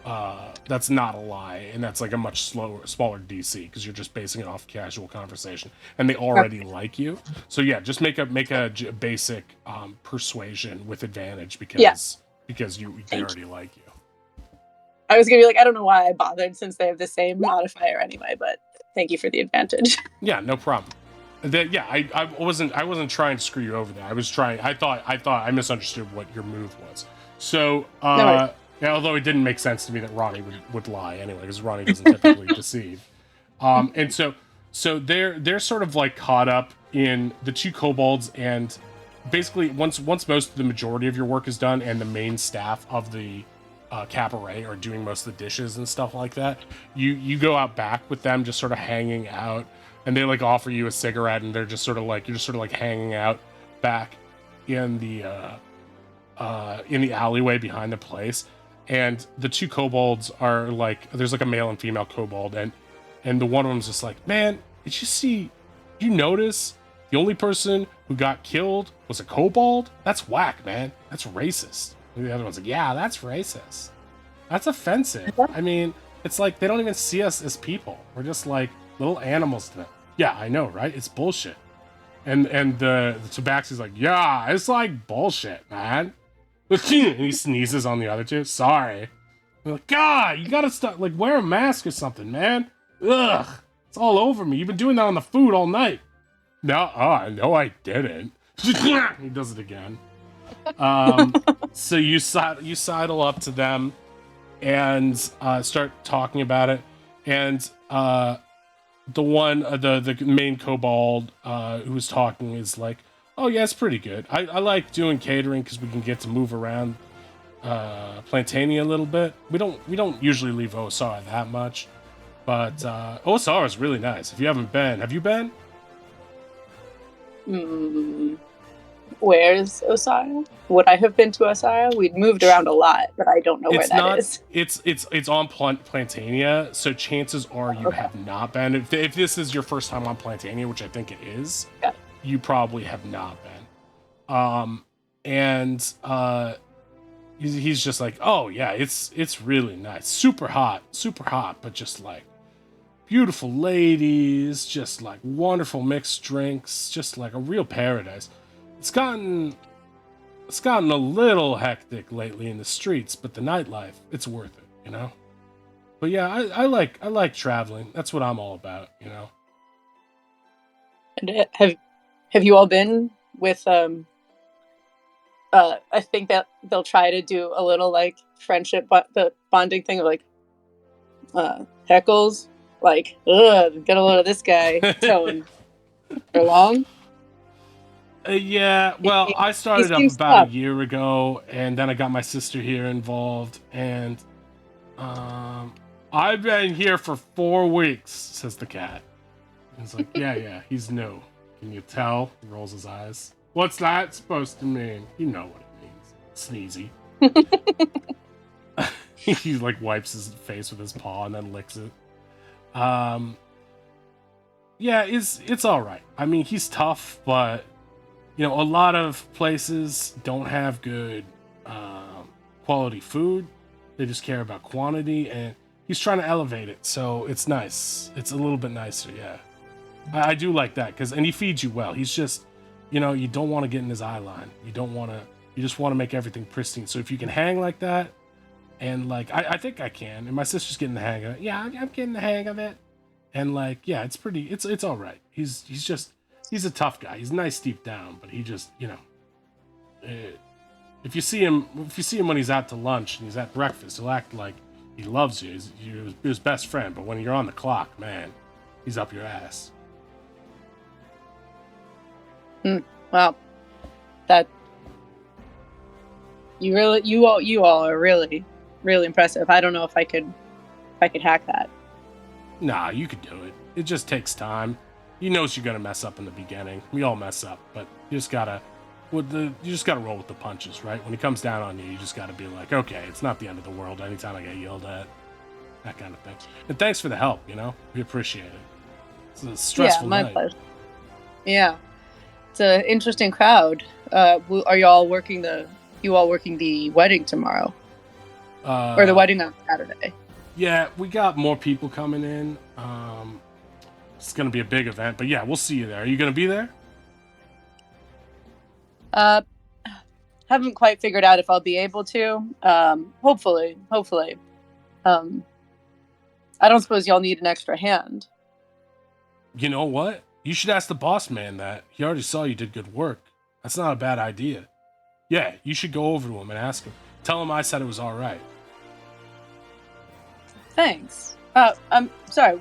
lie, and that's like a much smaller DC because you're just basing it off casual conversation, and they already like you. So yeah, just make a basic persuasion with advantage because they already like you. I was gonna be like, I don't know why I bothered since they have the same modifier anyway, but thank you for the advantage. Yeah, no problem. I wasn't trying to screw you over there. I thought I misunderstood what your move was. So yeah, although it didn't make sense to me that Ronnie would lie anyway, because Ronnie doesn't typically deceive. And so they're sort of like caught up in the two kobolds, and basically once the majority of your work is done and the main staff of the cabaret are doing most of the dishes and stuff like that, you go out back with them, just sort of hanging out, and they like offer you a cigarette, and they're just sort of like, you're just sort of like hanging out back in the alleyway behind the place. And the two kobolds are like, there's like a male and female kobold, and the one of them's just like, man, did you notice the only person who got killed was a kobold? That's whack, man. That's racist. And the other one's like, yeah, that's racist. That's offensive. I mean, it's like they don't even see us as people. We're just like little animals to them. Yeah, I know, right? It's bullshit. And the Tabaxi's like, yeah, it's like bullshit, man. And he sneezes on the other two. Sorry. I'm like, God, you gotta stop, like, wear a mask or something, man. Ugh, it's all over me. You've been doing that on the food all night. No, I didn't. He does it again. So you sidle up to them and start talking about it, and the one the main kobold who was talking is like, oh yeah, it's pretty good. I like doing catering because we can get to move around Plantania a little bit. We don't usually leave OSR that much, but OSR is really nice. If you haven't been, have you been? Where's Osara? Would I have been to Osara? We'd moved around a lot, but I don't know where that is. It's on Plantania, so chances are you have not been. If this is your first time on Plantania, which I think it is, you probably have not been. He's just like, oh yeah, it's really nice, super hot, but just like beautiful ladies, just like wonderful mixed drinks, just like a real paradise. It's gotten a little hectic lately in the streets, but the nightlife, it's worth it, you know? But yeah, I like traveling. That's what I'm all about, you know? And have you all been with I think that they'll try to do a little like friendship the bonding thing of like heckles, like, ugh, get a load of this guy tone for long. Yeah, well, I started up about a year ago, and then I got my sister here involved, and I've been here for 4 weeks, says the cat. He's like, yeah, he's new. Can you tell? He rolls his eyes. What's that supposed to mean? You know what it means. Sneezy. He like wipes his face with his paw and then licks it. Yeah, it's all right. I mean, he's tough, but you know, a lot of places don't have good quality food. They just care about quantity, and he's trying to elevate it, so it's nice. It's a little bit nicer, yeah. I do like that, and he feeds you well. He's just, you know, you don't want to get in his eye line. You just want to make everything pristine. So if you can hang like that, and like, I think I can, and my sister's getting the hang of it. Yeah, I'm getting the hang of it. And like, yeah, it's all right. He's a tough guy. He's nice deep down, but he just, you know, if you see him when he's out to lunch and he's at breakfast, he'll act like he loves you. He's his best friend. But when you're on the clock, man, he's up your ass. Wow, that you all are really, really impressive. I don't know if I could hack that. Nah, you could do it. It just takes time. He knows you're gonna mess up in the beginning. We all mess up, but you just gotta roll with the punches, right? When he comes down on you, you just gotta be like, okay, it's not the end of the world anytime I get yelled at. That kind of thing. And thanks for the help, you know? We appreciate it. It's a stressful night. Yeah, my pleasure. Yeah. It's an interesting crowd. Are you all working the wedding tomorrow? Or the wedding on Saturday? Yeah, we got more people coming in. It's gonna be a big event, but yeah, we'll see you there. Are you gonna be there? Haven't quite figured out if I'll be able to. Hopefully. I don't suppose y'all need an extra hand. You know what? You should ask the boss man that. He already saw you did good work. That's not a bad idea. Yeah, you should go over to him and ask him. Tell him I said it was all right. Thanks. I'm sorry.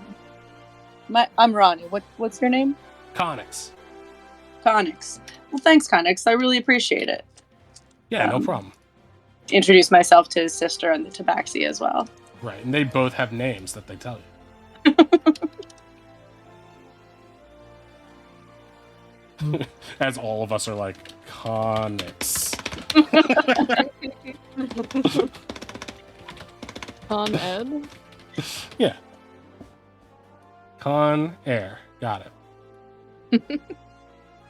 I'm Ronnie. What's your name? Connix. Connix. Well, thanks, Connix. I really appreciate it. Yeah, no problem. Introduce myself to his sister and the Tabaxi as well. Right, and they both have names that they tell you. As all of us are like, Connix. Con Ed? Yeah. Con Air. Got it.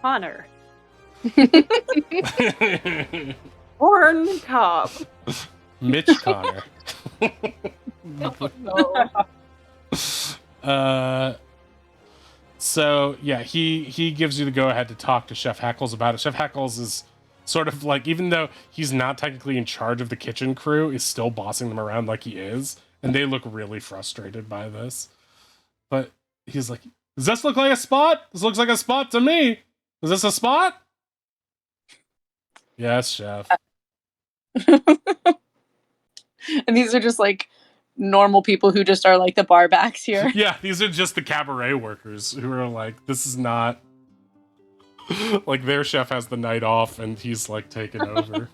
Connor. Corn Cob. Mitch Connor. Oh, no. So yeah, he gives you the go ahead to talk to Chef Heckles about it. Chef Heckles is sort of like, even though he's not technically in charge of the kitchen crew, is still bossing them around like he is, and they look really frustrated by this. But he's like, "Does this look like a spot? This looks like a spot to me. Is this a spot?" Yes, chef. And these are just like normal people who just are like the bar backs here. Yeah, these are just the cabaret workers who are like, this is not like their chef has the night off and he's like taking over.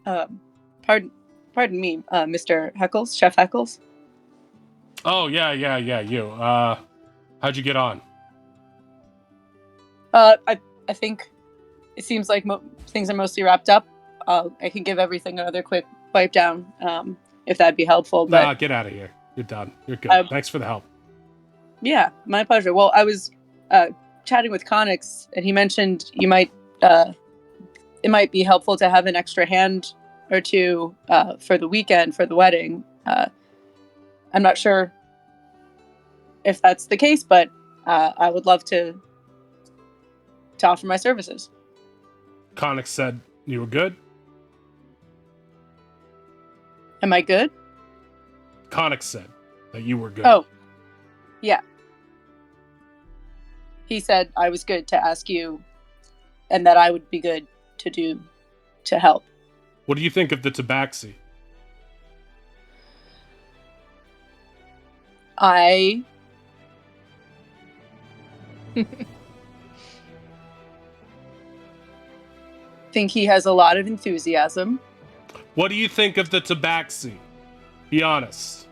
Pardon me, Mr. Heckles, Chef Heckles. Oh yeah, you. How'd you get on? I think it seems like things are mostly wrapped up. I can give everything another quick wipe down, if that'd be helpful. But Nah, get out of here. You're done. You're good. Thanks for the help. Yeah, my pleasure. Well, I was chatting with Connix, and he mentioned it might be helpful to have an extra hand or two for the weekend for the wedding. I'm not sure if that's the case, but I would love to offer my services. Connix said you were good. Am I good? Connix said that you were good. Oh, yeah. He said I was good to ask you, and that I would be good to help. What do you think of the tabaxi? I think he has a lot of enthusiasm. What do you think of the tabaxi? Be honest.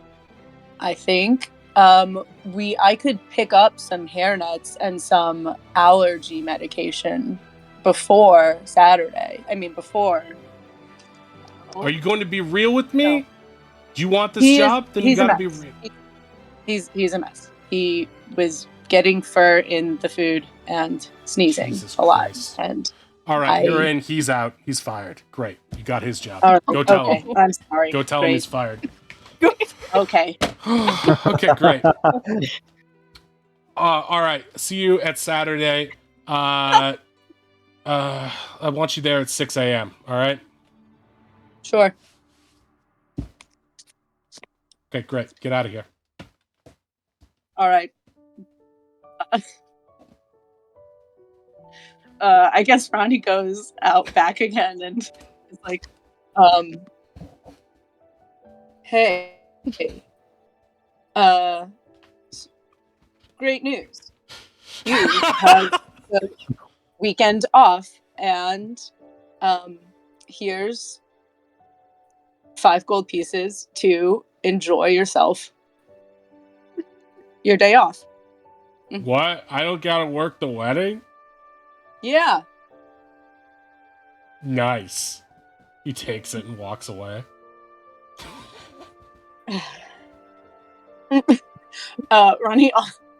I think I could pick up some hairnets and some allergy medication before Saturday. Before. Are you going to be real with me? No. Do you want this job? Then you gotta be real. He's a mess. He was getting fur in the food and sneezing Jesus a lot. Christ. And All right, you're in. He's out. He's fired. Great. You got his job. Go tell him. I'm sorry. Go tell him he's fired. Okay. Okay, great. All right. See you at Saturday. I want you there at 6 a.m. All right? Sure. Okay, great. Get out of here. All right. I guess Ronnie goes out back again and is like, hey, great news. You have the weekend off, and here's 5 gold pieces to enjoy yourself your day off. What? I don't gotta work the wedding? Yeah. Nice. He takes it and walks away. Ronnie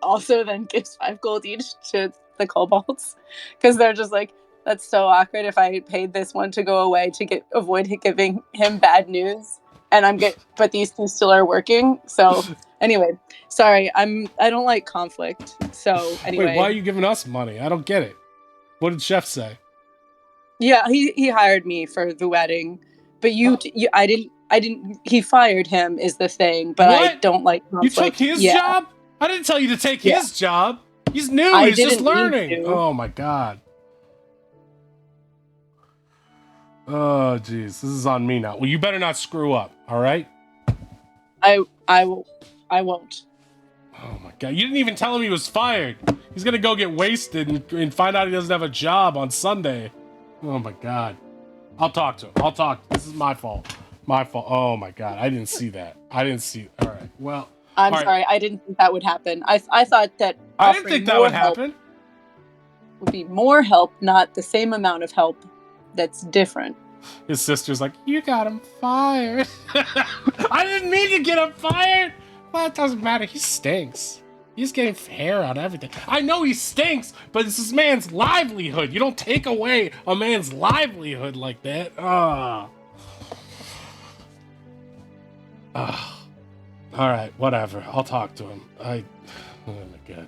also then gives 5 gold each to the kobolds, because they're just like, that's so awkward if I paid this one to go away to avoid giving him bad news, and but these two still are working. So anyway, sorry, I don't like conflict. So anyway, Wait, why are you giving us money? I don't get it. What did Chef say? Yeah, he hired me for the wedding, but I didn't. He fired him is the thing, but What? I don't like conflict. You took his job? I didn't tell you to take his job. He's new. He's just learning. Oh my god. Oh jeez, this is on me now. Well, you better not screw up. All right. I won't. Oh my god, you didn't even tell him he was fired. He's gonna go get wasted and find out he doesn't have a job on Sunday. Oh my god. I'll talk to him. This is my fault. My fault. Oh my god, I didn't see that. All right. Well, I'm sorry. I didn't think that would happen. I thought that I didn't think that would happen. Would be more help, not the same amount of help. That's different. His sister's like, you got him fired. I didn't mean to get him fired. Well, it doesn't matter. He stinks. He's getting hair on everything. I know he stinks, but it's this man's livelihood. You don't take away a man's livelihood like that. All right, whatever. I'll talk to him. Oh my god.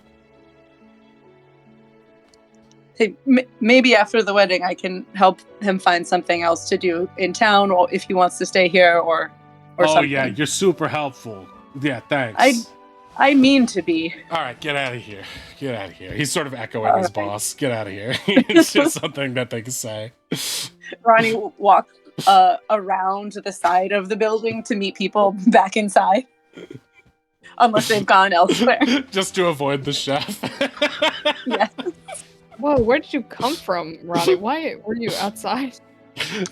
Hey, maybe after the wedding, I can help him find something else to do in town, or if he wants to stay here, or Oh something. yeah, you're super helpful. Yeah, thanks. I mean to be. All right, get out of here. Get out of here. He's sort of echoing All his right. boss. Get out of here. It's just something that they can say. Ronnie walks around the side of the building to meet people back inside, unless they've gone elsewhere. Just to avoid the chef. Yes. Whoa, where did you come from, Ronnie? Why were you outside?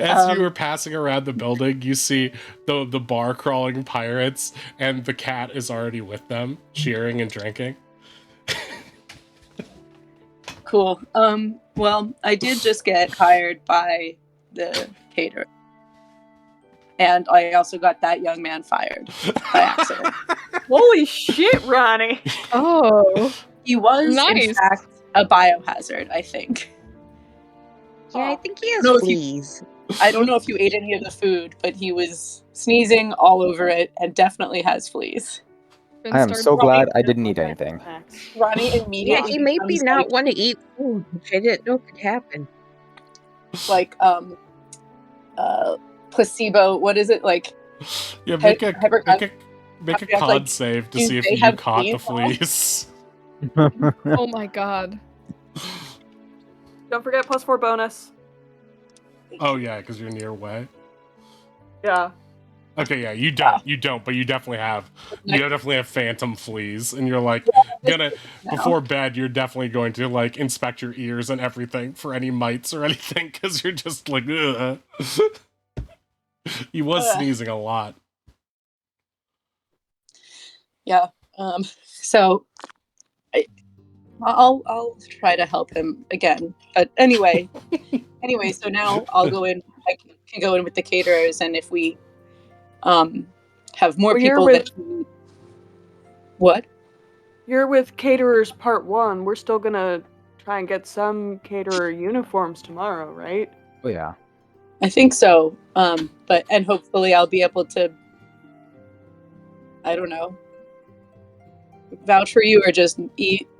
As you were passing around the building, you see the bar crawling pirates, and the cat is already with them, cheering and drinking. Cool. Well, I did just get hired by the caterer. And I also got that young man fired by accident. Holy shit, Ronnie! Oh, He was, in Nice. fact, a biohazard, I think. Yeah, I think he has No, if you- fleas. I don't know if you ate any of the food, but he was sneezing all over it and definitely has fleas. Finn I am started so glad running. I didn't eat anything. Ronnie Yeah, immediately he made me becomes not want to eat food, which I didn't know could happen. like placebo. What is it like? Yeah, make a Have, con like, save to do see if they you have caught the fleas fleas. Oh my god. Don't forget +4 bonus. Oh yeah, because you're near way. Yeah. Okay, yeah, you don't, but you definitely have. You definitely have phantom fleas, and you're like gonna before bed. You're definitely going to like inspect your ears and everything for any mites or anything, because you're just like, ugh. He was sneezing a lot. Yeah. So I'll try to help him again. But anyway, so now I'll go in. I can go in with the caterers, and if we have more Well, you're people with- that what? You're with caterers part 1. We're still gonna try and get some caterer uniforms tomorrow, right? Oh yeah. I think so. But and hopefully I'll be able to, I don't know, vouch for you, or just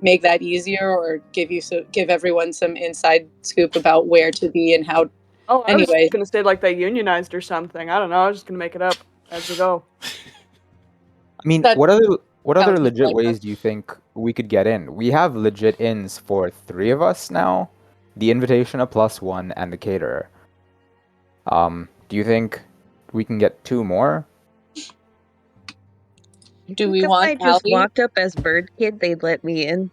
make that easier, or give everyone some inside scoop about where to be and how. Oh, I was Anyway. gonna say like they unionized or something. I don't know. I was just gonna make it up as we go. I mean, That what other sounds legit like ways do you think we could get in? We have legit ins for 3 of us now. The invitation, a +1, and the caterer. Do you think we can get 2 more? Do we if want I just Allie? walked up as Bird Kid, they'd let me in.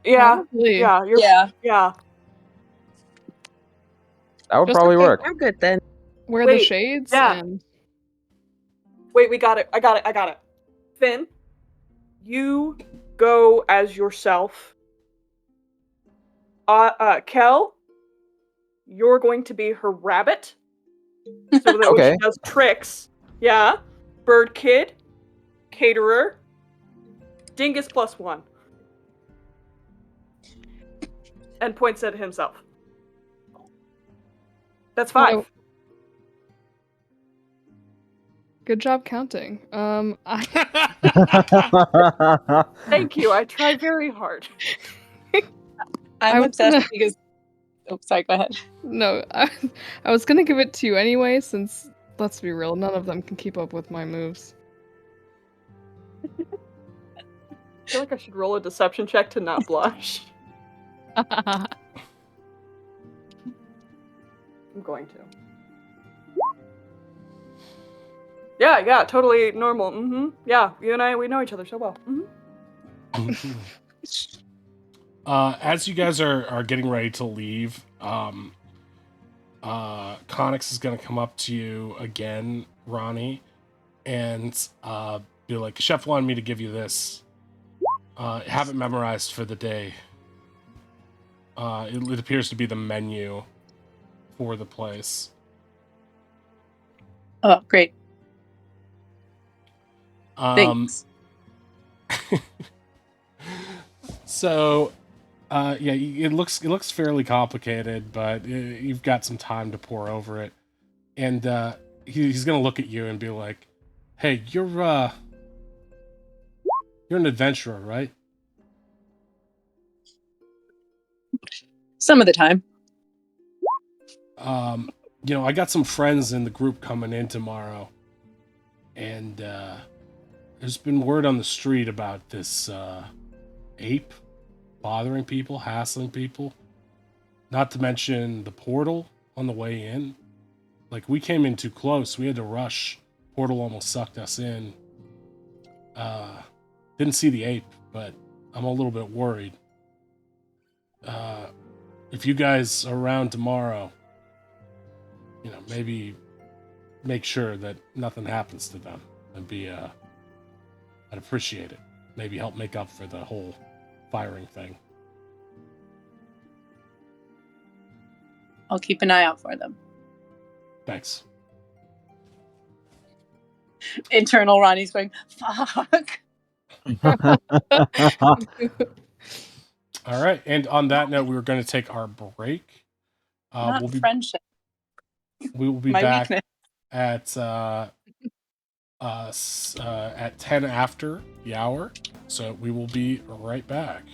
Yeah. Probably. Yeah. Yeah. That would Just probably Okay, work. we're good then. Wear the Wait, shades yeah. and Wait, we got it. I got it. Finn, you go as yourself. Kel, you're going to be her rabbit. So that when Okay. she does tricks. Yeah. Bird Kid, caterer, Dingus +1. And points at himself. That's 5. Wow. Good job counting. Thank you. I try very hard. I'm I was obsessed gonna- because. Oh, sorry. Go ahead. No, I was gonna give it to you anyway, since, let's be real, none of them can keep up with my moves. I feel like I should roll a deception check to not blush. I'm going to. Yeah, totally normal. Yeah, you and I, we know each other so well. As you guys are getting ready to leave, Connix is gonna come up to you again, Ronnie, and be like, "Chef wanted me to give you this. Have it memorized for the day. It appears to be the menu for the place." Oh, great. Thanks. So, yeah, it looks fairly complicated, but you've got some time to pore over it. And he's gonna look at you and be like, "Hey, you're You're an adventurer, right? Some of the time. I got some friends in the group coming in tomorrow, and there's been word on the street about this ape bothering people, hassling people. Not to mention the portal on the way in. Like, we came in too close. We had to rush. Portal almost sucked us in. Didn't see the ape, but I'm a little bit worried. If you guys are around tomorrow, maybe make sure that nothing happens to them. I'd appreciate it. Maybe help make up for the whole firing thing. I'll keep an eye out for them. Thanks. Internal Ronnie's going, fuck. All right. And on that note, we were going to take our break. Not friendship. We will be My back weakness. at 10 after the hour. So we will be right back.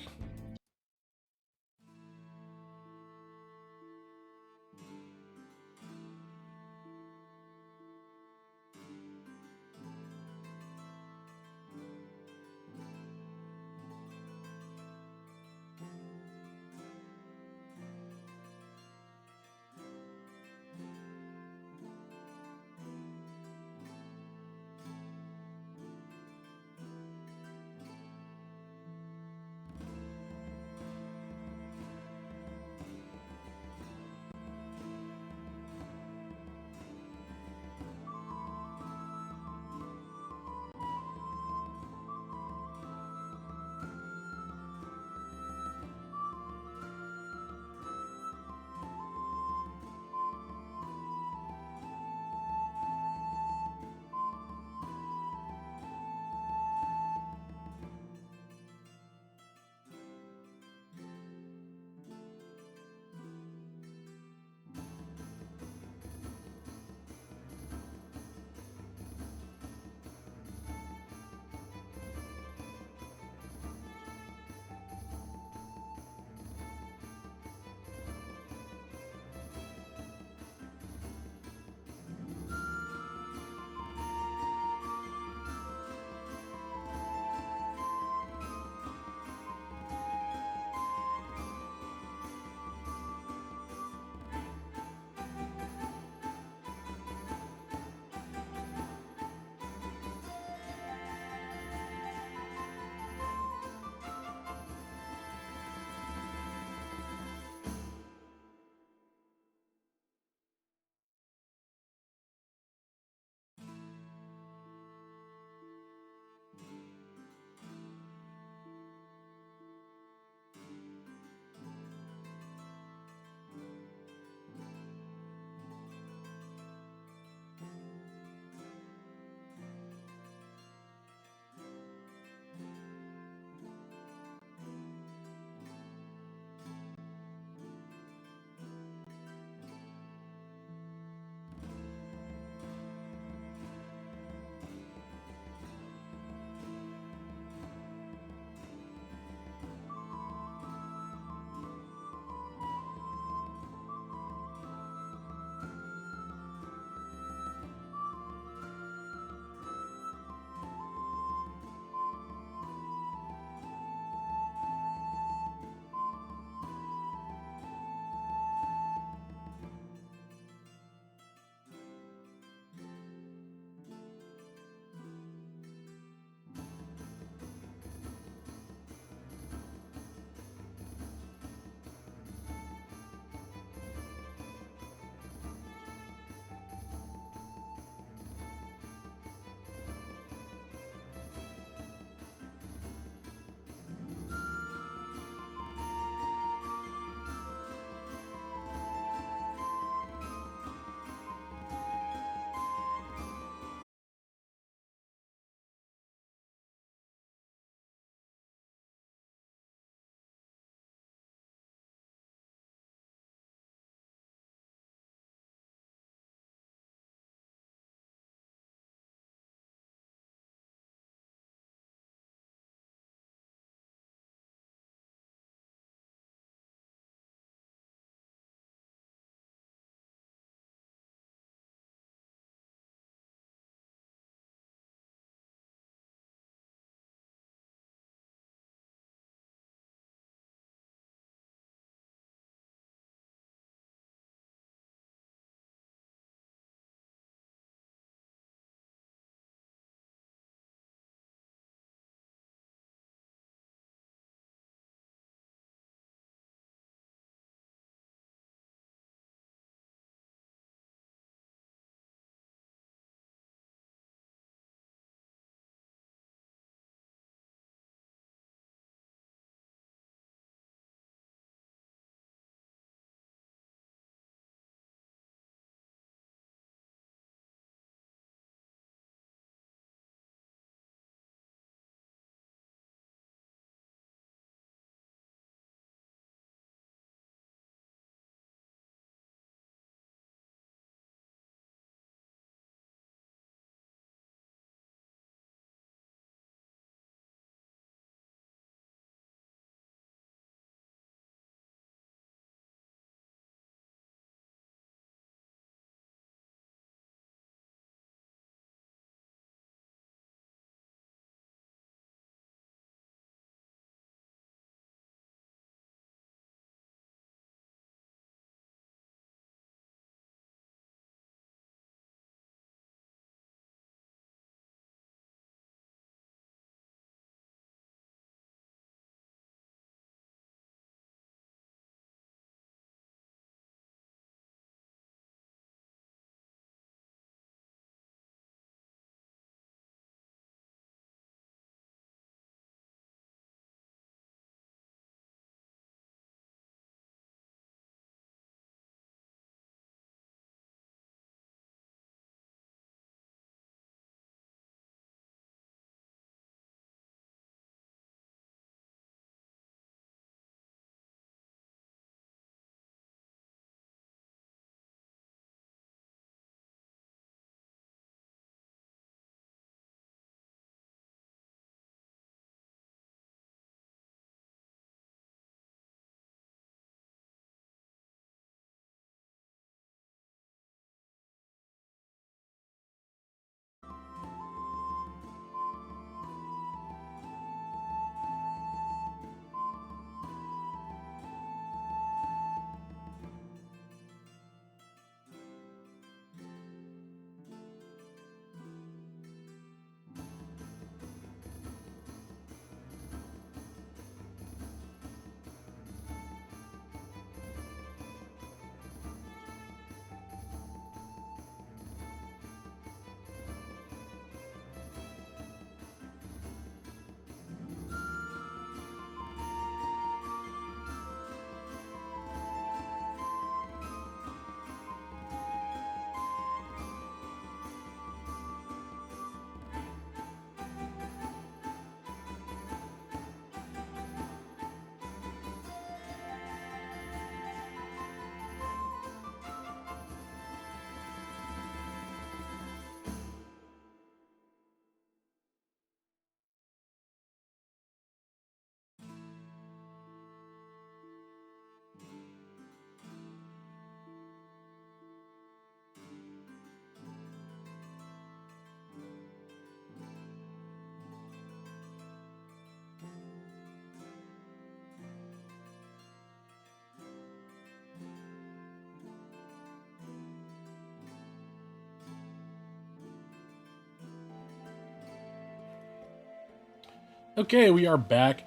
Okay, we are back.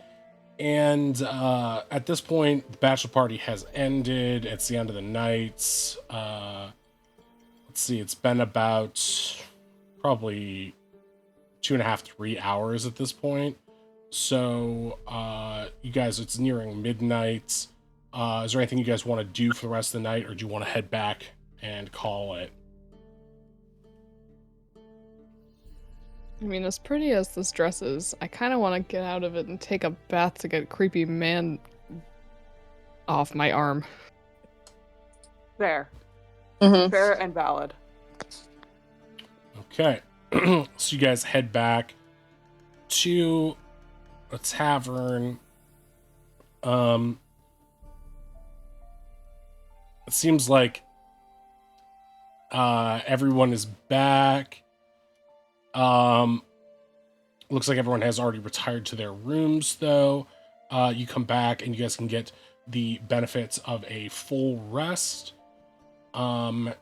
And at this point, the bachelor party has ended. It's the end of the night. Let's see, it's been about probably 2.5, 3 hours at this point. So, you guys, it's nearing midnight. Is there anything you guys want to do for the rest of the night, or do you want to head back and call it? I mean, as pretty as this dress is, I kind of want to get out of it and take a bath to get a creepy man off my arm. Fair. Mhm. Fair and valid. Okay. So you guys head back to a tavern. It seems like everyone is back. Looks like everyone has already retired to their rooms, though. You come back and you guys can get the benefits of a full rest, and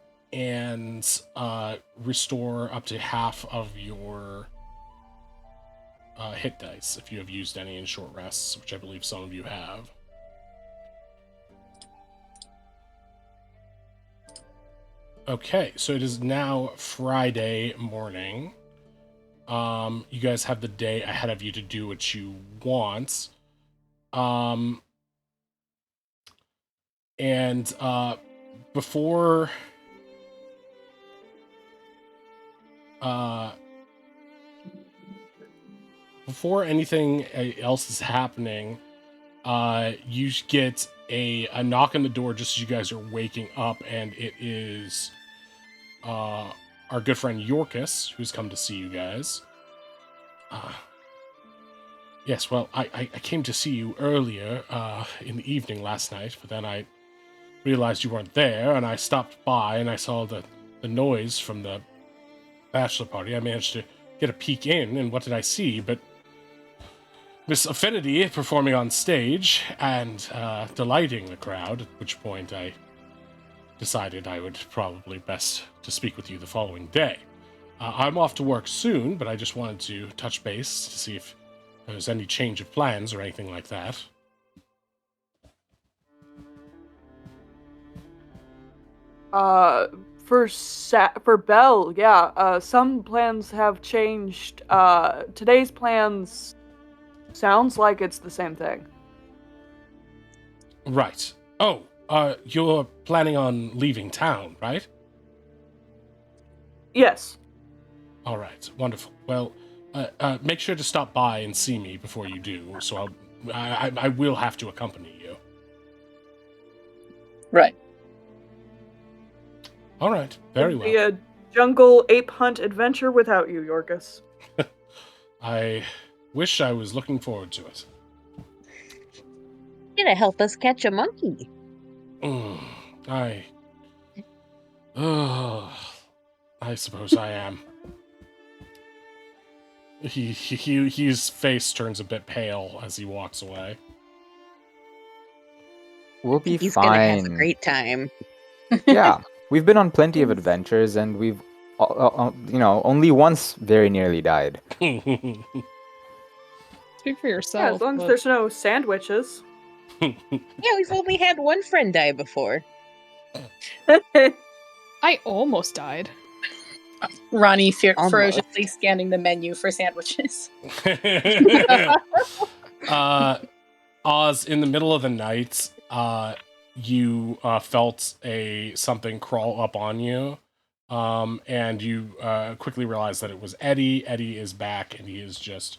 restore up to half of your hit dice if you have used any in short rests, which I believe some of you have. Okay, so it is now Friday morning. You guys have the day ahead of you to do what you want. And before anything else is happening, you get a knock on the door just as you guys are waking up, and it is our good friend Yorkus, who's come to see you guys. Yes, well, I came to see you earlier in the evening last night, but then I realized you weren't there, and I stopped by and I saw the noise from the bachelor party. I managed to get a peek in, and what did I see but Miss Affinity performing on stage and delighting the crowd, at which point I decided I would probably best to speak with you the following day. I'm off to work soon, but I just wanted to touch base to see if there's any change of plans or anything like that. For Belle, yeah. Some plans have changed. Today's plans sounds like it's the same thing. Right. Oh, you're planning on leaving town, right? Yes. All right, wonderful. Well, make sure to stop by and see me before you do, so I will have to accompany you. Right. All right, very It'd be well. a jungle ape hunt adventure without you, Yorkus. I wish I was looking forward to it. You're gonna help us catch a monkey. I suppose I am. His face turns a bit pale as he walks away. We'll be He's fine. gonna have a great time. Yeah, we've been on plenty of adventures, and we've, only once very nearly died. Speak for Yeah, yourself. as long as but there's no sandwiches. Yeah, we've only had one friend die before. I almost died. Ronnie Almost. ferociously scanning the menu for sandwiches. Oz, in the middle of the night, you felt something crawl up on you, and you quickly realized that it was Eddie. Eddie is back, and he is just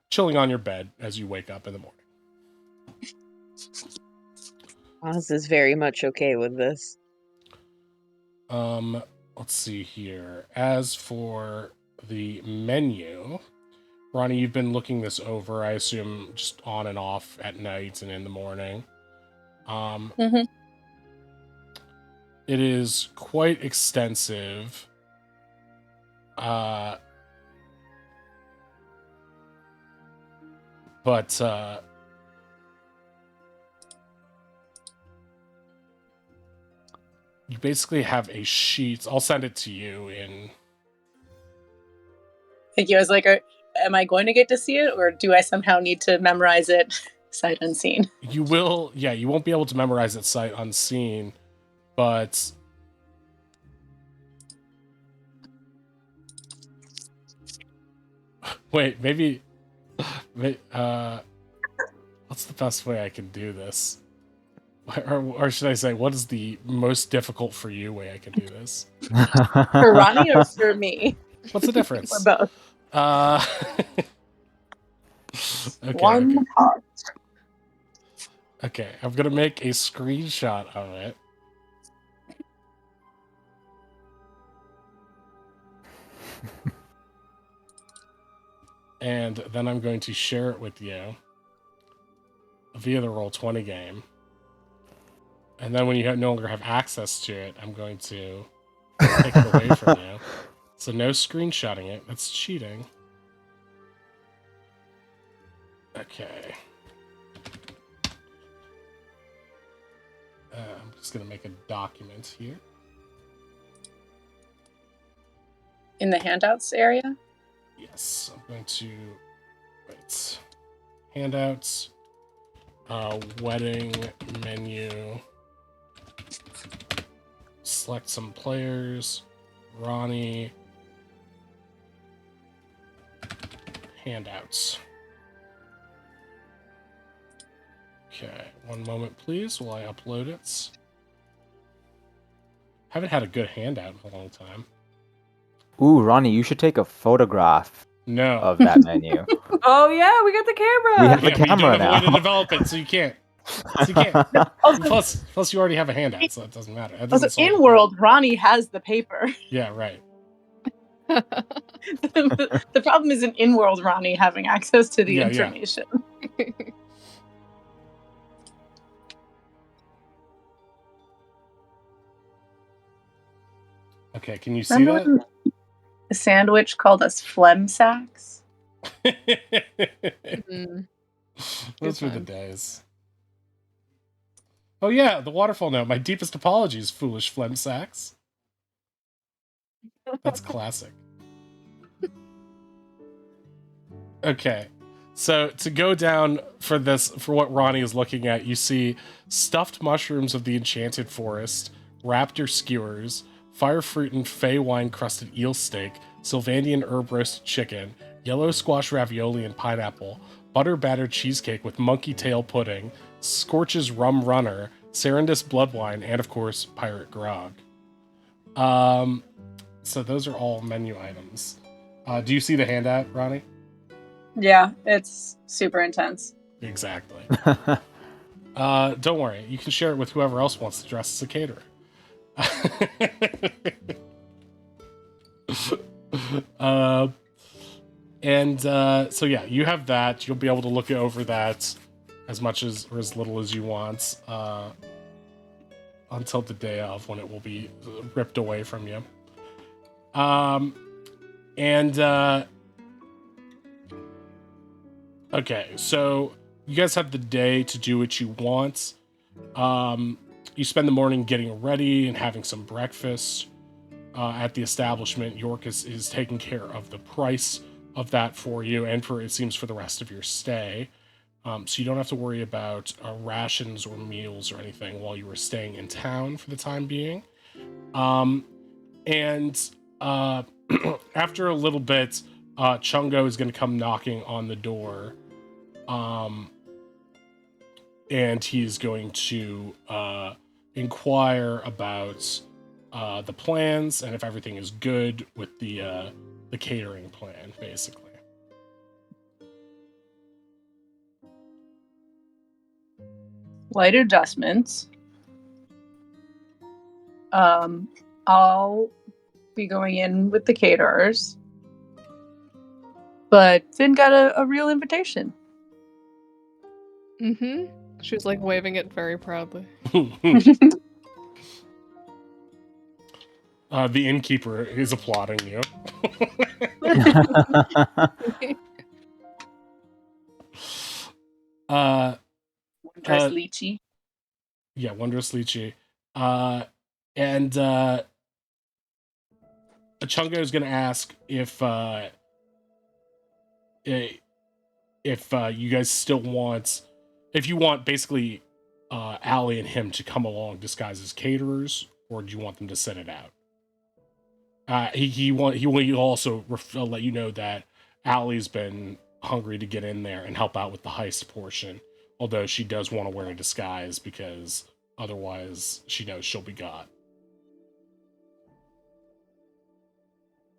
chilling on your bed as you wake up in the morning. Oz is very much okay with this. Let's see here. As for the menu, Ronnie, you've been looking this over, I assume, just on and off at night and in the morning. Mhm. It is quite extensive. But you basically have a sheet. I'll send it to you in. Thank you. I was like, am I going to get to see it, or do I somehow need to memorize it sight unseen? You will, yeah, you won't be able to memorize it sight unseen, but wait, maybe, what's the best way I can do this? Or should I say, what is the most difficult for you way I can do this? For Ronnie or for me? What's the difference? Or both? Uh, okay, One okay. heart. Okay, I'm gonna make a screenshot of it. And then I'm going to share it with you via the Roll20 game. And then when you no longer have access to it, I'm going to take it away from you. So no screenshotting it. That's cheating. Okay. I'm just going to make a document here. In the handouts area? Yes, I'm going to... Wait. Handouts. Wedding menu. Select some players. Ronnie. Handouts. Okay, one moment please while I upload it. Haven't had a good handout in a long time. Ooh, Ronnie, you should take a photograph No. of that menu. Oh yeah, we got the camera. We have Yeah, a but you don't camera have a way to now. develop it, so you can't. So you can't. Plus, you already have a handout, so it doesn't matter. That Also, doesn't solve in it. world, Ronnie has the paper. Yeah, right. The problem isn't in world Ronnie having access to the Yeah. information. Okay, can you see that? Remember when the sandwich called us phlegm sacks? Mm. Those were the times. days. Oh yeah, the waterfall note. My deepest apologies, foolish phlegm sacks. That's classic. Okay, so to go down for this, for what Ronnie is looking at, you see stuffed mushrooms of the enchanted forest, raptor skewers, fire fruit and fey wine crusted eel steak, Sylvandian herb roasted chicken, yellow squash ravioli and pineapple, butter battered cheesecake with monkey tail pudding, Scorch's rum runner, Serendis blood wine, and of course pirate grog. So those are all menu items. Do you see the handout, Ronnie? Yeah, it's super intense. Exactly. Don't worry, you can share it with whoever else wants to dress as a caterer. So yeah, you have that. You'll be able to look over that as much as or as little as you want until the day of, when it will be ripped away from you. Okay, so you guys have the day to do what you want. You spend the morning getting ready and having some breakfast at the establishment. York is taking care of the price of that for you, and for, it seems, for the rest of your stay. So you don't have to worry about rations or meals or anything while you were staying in town for the time being. After a little bit, Chungo is going to come knocking on the door. And he's going to inquire about the plans and if everything is good with the catering plan, basically. Light adjustments. I'll be going in with the caterers. But Finn got a real invitation. Mm-hmm. She was like waving it very proudly. The innkeeper is applauding you. Wondrous lychee. Yeah, wondrous lychee. And Chungo is going to ask if if you guys still want, if you want basically Allie and him to come along disguised as caterers, or do you want them to set it out? He will also let you know that Allie's been hungry to get in there and help out with the heist portion, although she does want to wear a disguise because otherwise she knows she'll be got.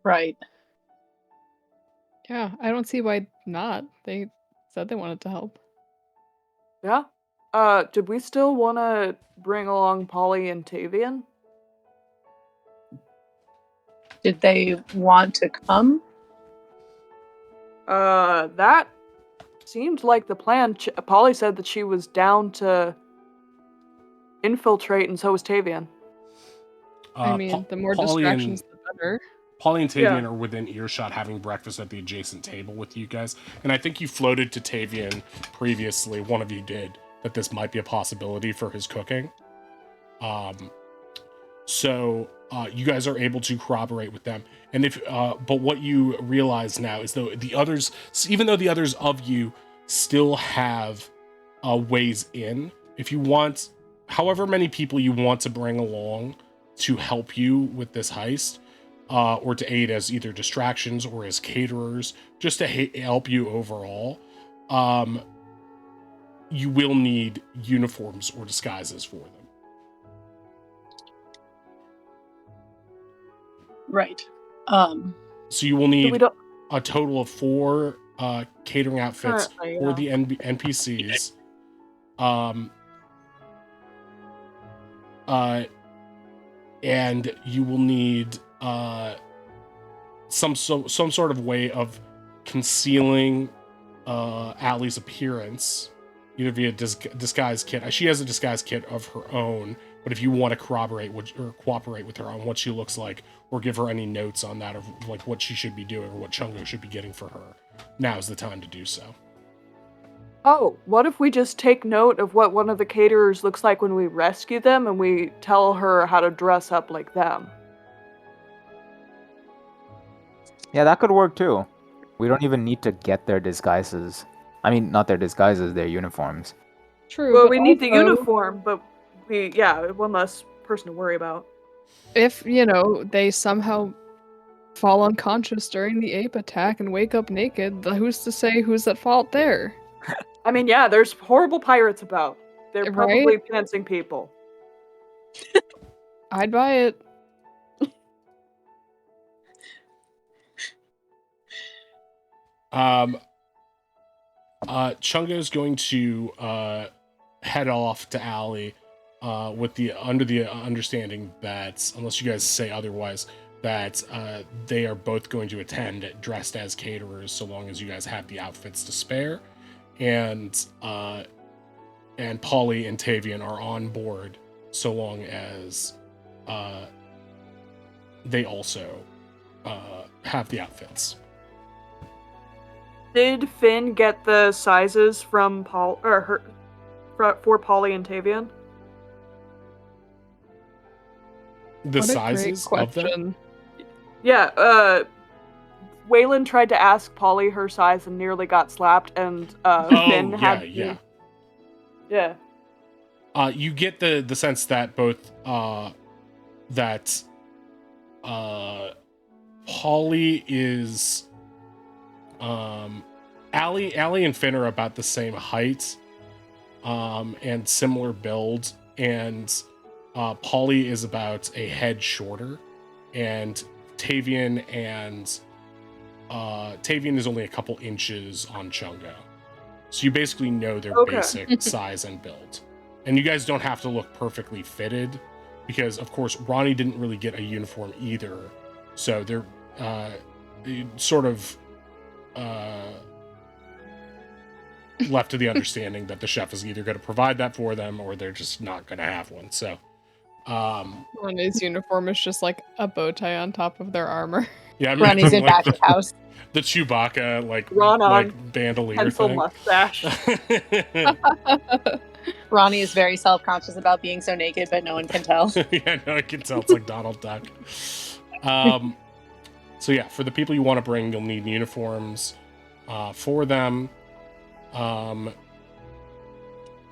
Right. Yeah, I don't see why not. They said they wanted to help. Yeah. Did we still want to bring along Polly and Tavian? Did they want to come? That seemed like the plan. Polly said that she was down to infiltrate, and so was Tavian. I mean, the more Polly distractions, the better. Polly and Tavian Yeah. are within earshot having breakfast at the adjacent table with you guys. And I think you floated to Tavian previously, one of you did, that this might be a possibility for his cooking. So you guys are able to corroborate with them. And but what you realize now is though the others, even though the others of you still have ways in, if you want, however many people you want to bring along to help you with this heist, or to aid as either distractions or as caterers, just to help you overall, you will need uniforms or disguises for them. Right. So you will need a total of 4 catering outfits for the NPCs. And you will need some sort of way of concealing Allie's appearance, either via disguise kit. She has a disguise kit of her own, but if you want to corroborate or cooperate with her on what she looks like, or give her any notes on that of like what she should be doing or what Chungo should be getting for her, now is the time to do so. Oh, what if we just take note of what one of the caterers looks like when we rescue them, and we tell her how to dress up like them? Yeah, that could work too. We don't even need to get their disguises. I mean, not their disguises, their uniforms. True. Well, but we need the also, uniform, but one less person to worry about. If, they somehow fall unconscious during the ape attack and wake up naked, who's to say who's at fault there? I mean, yeah, there's horrible pirates about. They're probably Right? pantsing people. I'd buy it. Chungo's going to head off to Allie with the understanding that, unless you guys say otherwise, that they are both going to attend dressed as caterers, so long as you guys have the outfits to spare, and Polly and Tavian are on board, so long as they also have the outfits. Did Finn get the sizes from for Polly and Tavian? The What sizes a great of them? question. Yeah, Waylon tried to ask Polly her size and nearly got slapped, and Finn had to... Yeah. You get the sense that both Polly is Allie and Finn are about the same height and similar build, and Polly is about a head shorter, and Tavian is only a couple inches on Chungo. So you basically know their basic size and build. And you guys don't have to look perfectly fitted, because of course Ronnie didn't really get a uniform either. So they're sort of left to the understanding that the chef is either going to provide that for them or they're just not going to have one. So Ronnie's uniform is just like a bow tie on top of their armor. Yeah, I'm Ronnie's in like back house. the Chewbacca like bandolier pencil thing. mustache. Ronnie is very self-conscious about being so naked, but no one can tell. Yeah, no, I can tell it's like Donald Duck. So yeah, for the people you want to bring, you'll need uniforms. for them.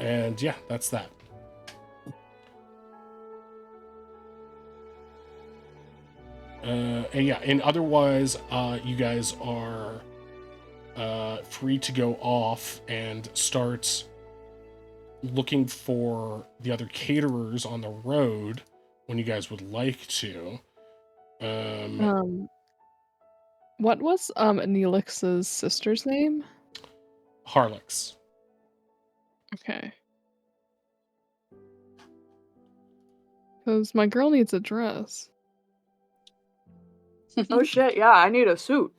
And yeah, that's that. And yeah, and otherwise, you guys are free to go off and start looking for the other caterers on the road when you guys would like to. What was Neelix's sister's name? Harlix. Okay. Because my girl needs a dress. Oh shit, yeah, I need a suit.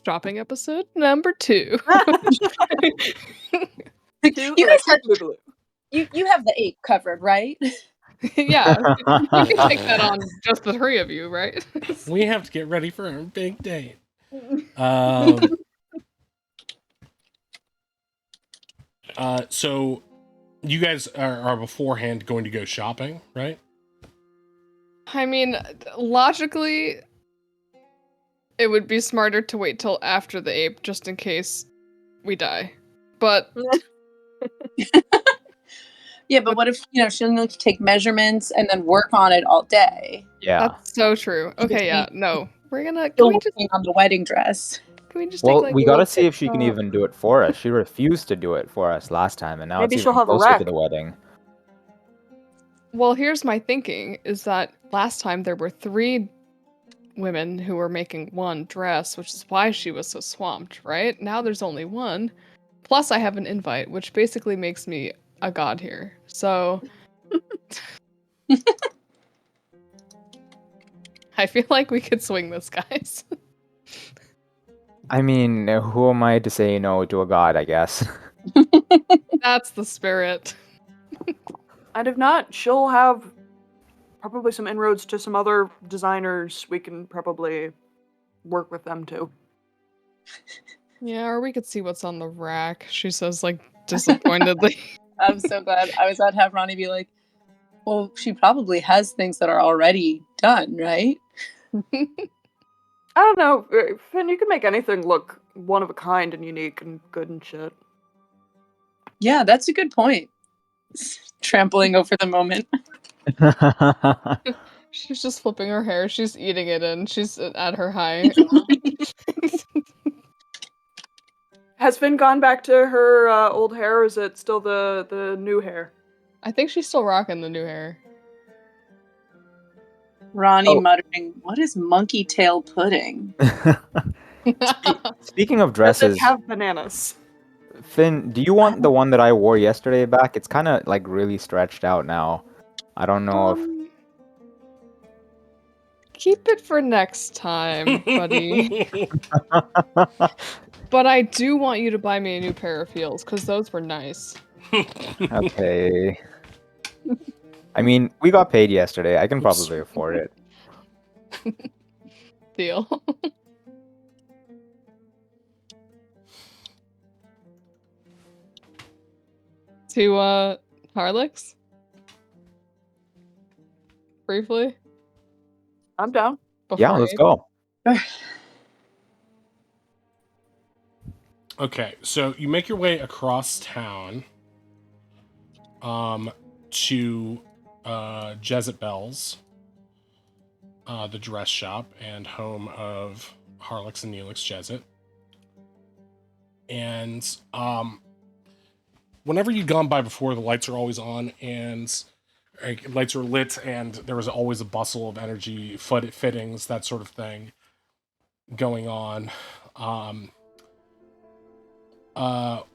Shopping episode number 2. Two, You guys have Boogaloo. you have the ape covered, right? Yeah, you can take that on just the 3 of you, right? We have to get ready for our big date. So you guys are beforehand going to go shopping, right? I mean, logically, it would be smarter to wait till after the ape, just in case we die. But Yeah, but what if she'll need to take measurements and then work on it all day? Yeah. that's so true. Okay, yeah, no. We're gonna, Still working on the wedding dress. can we just Well, take like we a gotta little see if she can pit stop? even do it for us. She refused to do it for us last time, and now Maybe it's she'll even have a closer to wreck. the wedding. Well, here's my thinking, is that last time there were 3 women who were making one dress, which is why she was so swamped, right? Now there's only one. Plus I have an invite, which basically makes me a god here. So I feel like we could swing this, guys. I mean, who am I to say no to a god, I guess? That's the spirit. And if not, she'll have probably some inroads to some other designers. We can probably work with them too. Yeah, or we could see what's on the rack, she says, like, disappointedly. I'm so glad. I was about to have Ronnie be like, well, she probably has things that are already done, right? I don't know, Finn, you can make anything look one of a kind and unique and good and shit. Yeah, that's a good point. Trampling over the moment. She's just flipping her hair, she's eating it in, she's at her high. Has Finn gone back to her old hair, or is it still the new hair? I think she's still rocking the new hair. Ronnie Oh. muttering, what is monkey tail pudding? Speaking of Does dresses, it have bananas? Finn, do you want the one that I wore yesterday back? It's kind of like really stretched out now. I don't know if. Keep it for next time, buddy. But I do want you to buy me a new pair of heels, because those were nice. Okay. I mean, we got paid yesterday. I can probably afford it. Deal. To Harlix? Briefly? I'm down. Yeah, Before let's Abe? go. Okay, so you make your way across town to Jezebel's, the dress shop and home of Harlix and Neelix Jezet. And whenever you'd gone by before, the lights are always on and lights are lit, and there was always a bustle of energy, fittings, that sort of thing going on.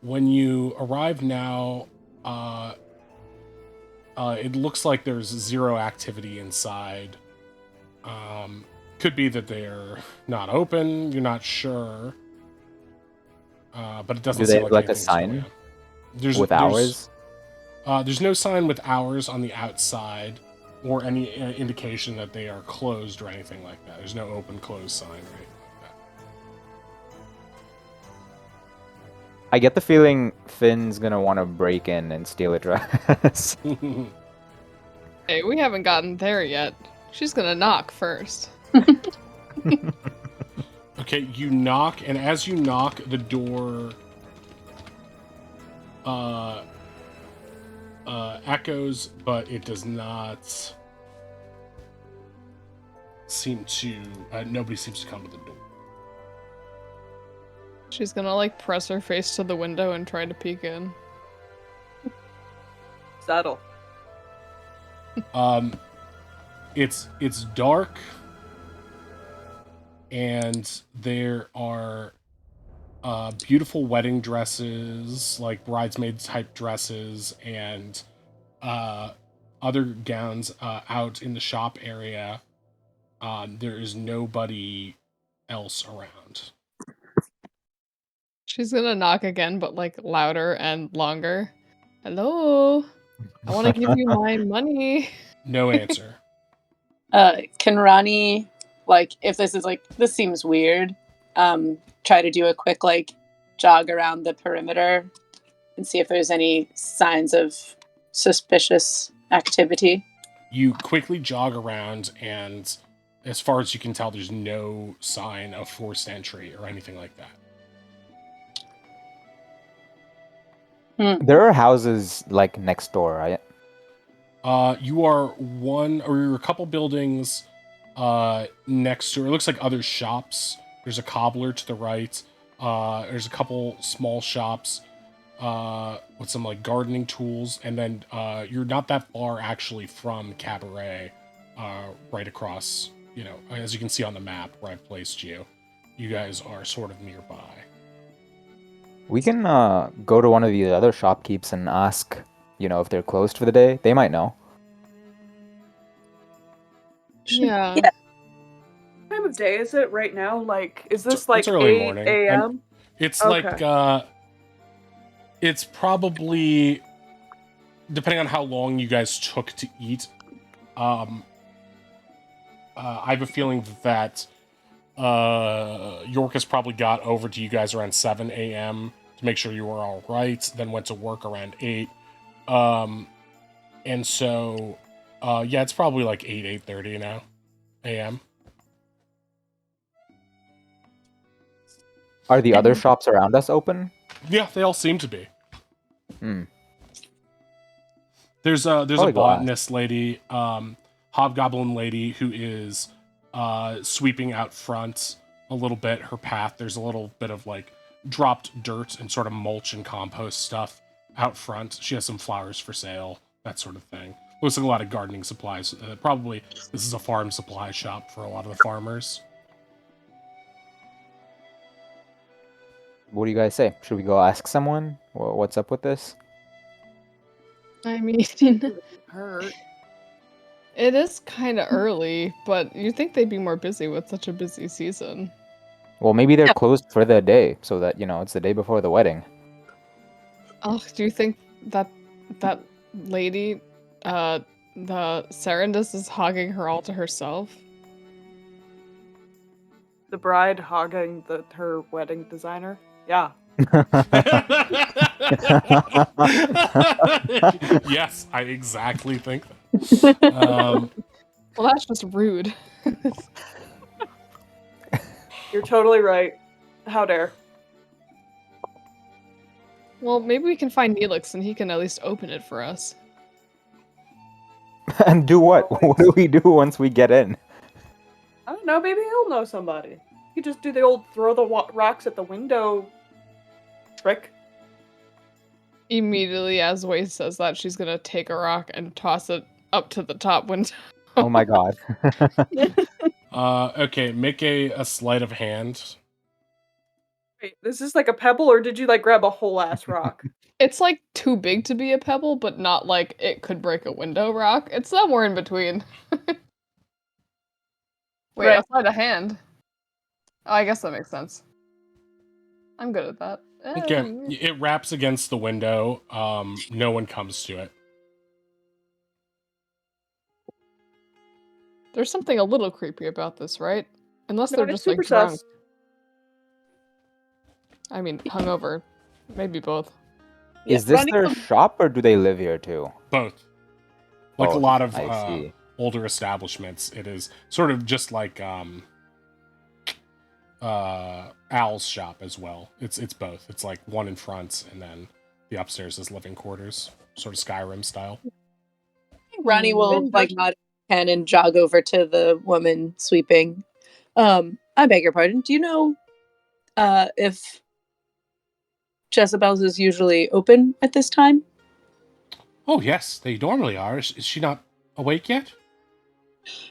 When you arrive now, it looks like there's zero activity inside. Could be that they're not open, you're not sure. But it doesn't Do they seem have, like like, a anything's going sign on. with hours? There's no sign with hours on the outside, or any indication that they are closed or anything like that. There's no open close sign or anything like that. I get the feeling Finn's gonna want to break in and steal a dress. Hey, we haven't gotten there yet. She's gonna knock first. Okay, Okay, you knock, and as you knock, the door echoes, but it does not seem to. Nobody seems to come to the door. She's gonna like press her face to the window and try to peek in. Subtle. It's dark, and there are beautiful wedding dresses, like bridesmaid type dresses, and other gowns out in the shop area. There is nobody else around. She's gonna knock again, but like louder and longer. Hello? I want to give you my money. No answer. Can Ronnie, like, if this is like, this seems weird, try to do a quick, like, jog around the perimeter and see if there's any signs of suspicious activity? You quickly jog around, and as far as you can tell, there's no sign of forced entry or anything like that. There are houses like next door, right? You are one, or you're a couple buildings next to. It looks like other shops. There's a cobbler to the right. There's a couple small shops with some like gardening tools, and then you're not that far actually from Cabaret, right across. You know, as you can see on the map where I've placed you, you guys are sort of nearby. We can go to one of the other shopkeepers and ask, if they're closed for the day. They might know. Yeah. What time of day is it right now? Like, is this like It's early 8 morning. a.m.? It's Okay. like it's probably, depending on how long you guys took to eat. I have a feeling that York has probably got over to you guys around 7 a.m. to make sure you were all right. Then went to work around 8. And so, yeah, it's probably like 8:30 now, a.m. Are the other shops around us open? Yeah, they all seem to be. Hmm. There's a Probably go ask. botanist lady, hobgoblin lady who is sweeping out front a little bit. Her path, there's a little bit of like dropped dirt and sort of mulch and compost stuff out front. She has some flowers for sale, that sort of thing. Looks like a lot of gardening supplies. Probably this is a farm supply shop for a lot of the farmers. What do you guys say? Should we go ask someone? What's up with this? I mean, Hurt. it is kind of early, but you'd think they'd be more busy with such a busy season. Well, maybe they're closed for the day, so that, it's the day before the wedding. Oh, do you think that lady, the Serendis, is hogging her all to herself? The bride hogging her wedding designer. Yeah. Yes, I exactly think that. Well, that's just rude. You're totally right. How dare. Well, maybe we can find Neelix and he can at least open it for us. And do what? What do we do once we get in? I don't know, maybe he'll know somebody. You just do the old throw the rocks at the window trick. Immediately as Wei says that, she's gonna take a rock and toss it up to the top window. Oh my god. Okay, make a sleight of hand. Wait, is this like a pebble, or did you like grab a whole ass rock? It's like too big to be a pebble, but not like it could break a window rock. It's somewhere in between. Wait, Right. outside a hand. Oh, I guess that makes sense. I'm good at that. Okay, it wraps against the window. No one comes to it. There's something a little creepy about this, right? Unless No, they're it's just like super drunk. sus. I mean, hungover. Maybe both. Is this Ronnie their comes- shop, or do they live here too? Both. Like a Both, lot of I see. older establishments, it is sort of just like Al's shop as well. It's both. It's like one in front, and then the upstairs is living quarters, sort of Skyrim style. Ronnie will And like nod his head and jog over to the woman sweeping. I beg your pardon. Do you know if Jezebel's is usually open at this time? Oh yes, they normally are. Is she not awake yet?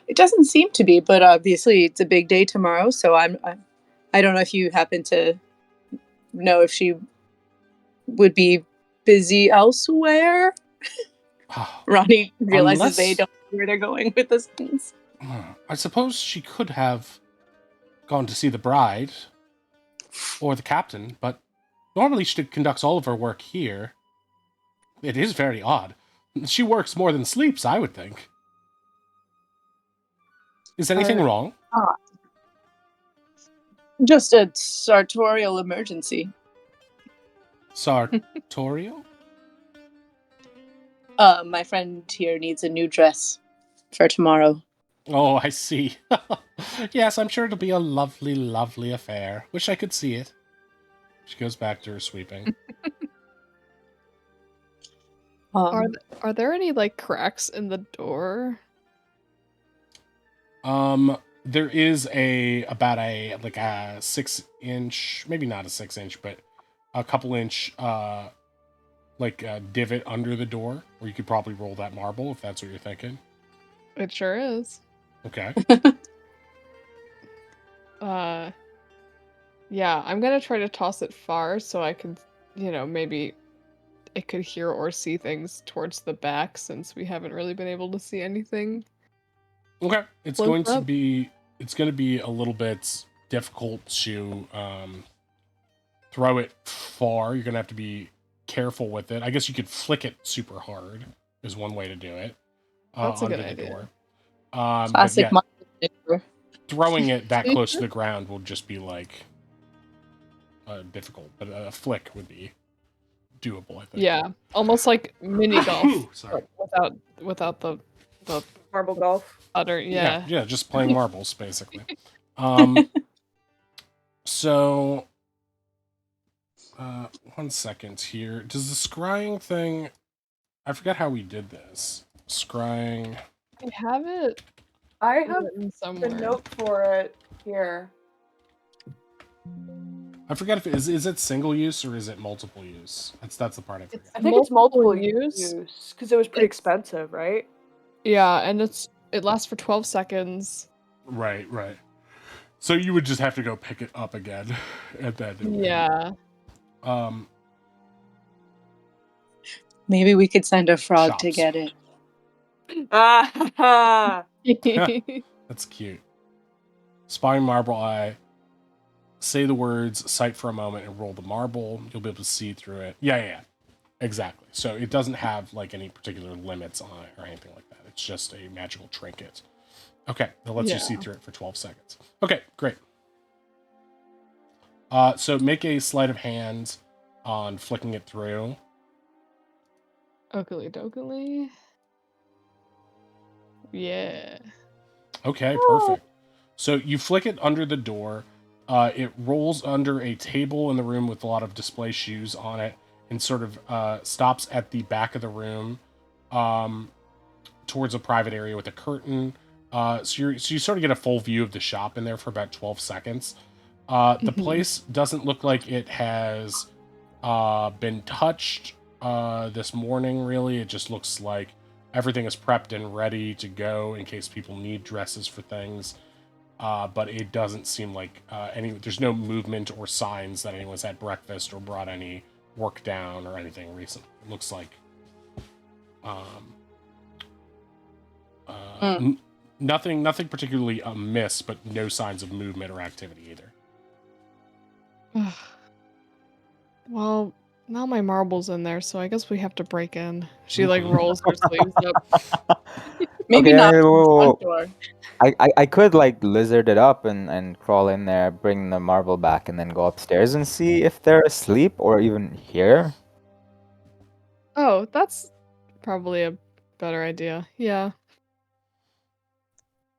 It doesn't seem to be, but obviously it's a big day tomorrow, so I don't know if you happen to know if she would be busy elsewhere. Ronnie realizes they Unless, don't know where they're going with this sentence. I suppose she could have gone to see the bride or the captain, but normally she conducts all of her work here. It is very odd. She works more than sleeps, I would think. Is anything wrong? Just a sartorial emergency. Sartorial? My friend here needs a new dress for tomorrow. Oh, I see. Yes, I'm sure it'll be a lovely, lovely affair. Wish I could see it. She goes back to her sweeping. Are there any like cracks in the door? There is about a 6-inch, maybe not a 6-inch, but a couple inch divot under the door where you could probably roll that marble if that's what you're thinking. It sure is. Okay. Yeah, I'm gonna try to toss it far so I can, maybe it could hear or see things towards the back since we haven't really been able to see anything. Okay. It's Close going to up. be a little bit difficult to throw it far. You're gonna have to be careful with it. I guess you could flick it super hard is one way to do it. That's a under good the idea. door. But Classic yeah, monster. throwing it that close to the ground will just be difficult, but a flick would be doable, I think. Yeah, almost like mini golf, Sorry. but without the marble golf. utter. Yeah. Yeah, just playing marbles basically. So 1 second here. Does the scrying thing? I forget how we did this. Scrying. I have it I have written the somewhere. note for it here. I forget if is it single use or is it multiple use? That's the part I forget. I think it's multiple use. use because it was pretty expensive, right? Yeah, and it lasts for 12 seconds. Right. So you would just have to go pick it up again at that. Yeah. Maybe we could send a frog to Shops. get it. Ah, That's cute. Spying marble eye. Say the words, sight for a moment, and roll the marble. You'll be able to see through it. Yeah. Exactly. So it doesn't have any particular limits on it or anything like that. It's just a magical trinket. Okay, that lets you see through it for 12 seconds. Okay, great. So make a sleight of hand on flicking it through. Oakley dokley. Yeah. Okay, perfect. So you flick it under the door. It rolls under a table in the room with a lot of display shoes on it and sort of stops at the back of the room towards a private area with a curtain. So you sort of get a full view of the shop in there for about 12 seconds. The place doesn't look like it has been touched this morning, really. It just looks like everything is prepped and ready to go in case people need dresses for things. But it doesn't seem like there's no movement or signs that anyone's had breakfast or brought any work down or anything recently. It looks like nothing particularly amiss, but no signs of movement or activity either. Well, now my marble's in there, so I guess we have to break in. She rolls her sleeves up. Maybe Okay, not the well, front door. I could lizard it up and crawl in there, bring the marble back, and then go upstairs and see if they're asleep or even here. Oh, that's probably a better idea. Yeah.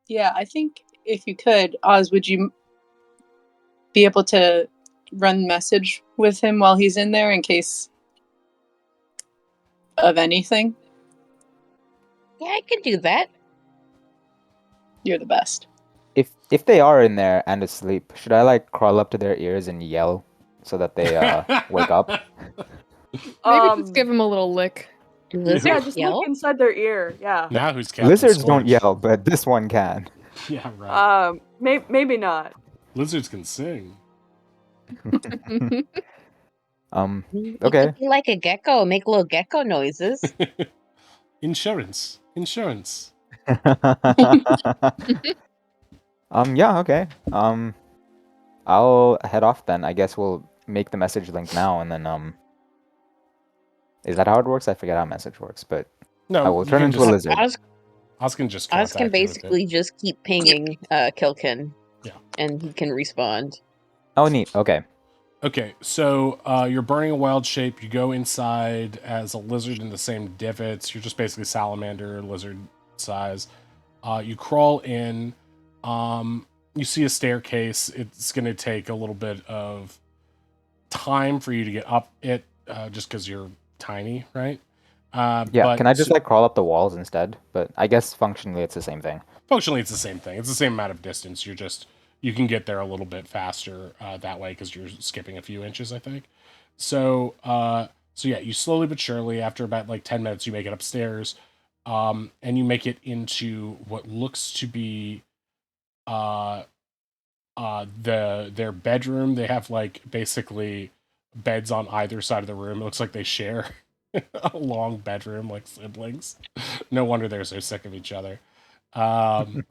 Yeah, I think if you could, Oz, would you be able to run message with him while he's in there in case of anything? Yeah, I can do that. You're the best. If they are in there and asleep, should I like crawl up to their ears and yell so that they wake up? Maybe just give him a little lick. Do Yeah, lizards just yell? look inside their ear. Yeah. Now who's Captain Lizards don't Scorch? yell, but this one can. Yeah, right. Maybe not. Lizards can sing. You Okay. could be like a gecko, make little gecko noises. Insurance. Yeah, okay. I'll head off then. I guess we'll make the message link now and then is that how it works? I forget how message works, but No, I will you turn can into a just- lizard. Oz can just Oz contact can you with it. basically just keep pinging Kilkin. Yeah. And he can respond. Oh, neat. Okay. Okay, so you're burning a wild shape. You go inside as a lizard in the same divots. You're just basically salamander, lizard size. You crawl in. You see a staircase. It's going to take a little bit of time for you to get up it, just because you're tiny, right? Yeah, but can I just like crawl up the walls instead? But I guess functionally it's the same thing. functionally, it's the same thing. It's the same amount of distance. You can get there a little bit faster that way because you're skipping a few inches, I think. So yeah, you slowly but surely, after about like 10 minutes, you make it upstairs, and you make it into what looks to be their bedroom. They have like basically beds on either side of the room. It looks like they share a long bedroom like siblings. No wonder they're so sick of each other. And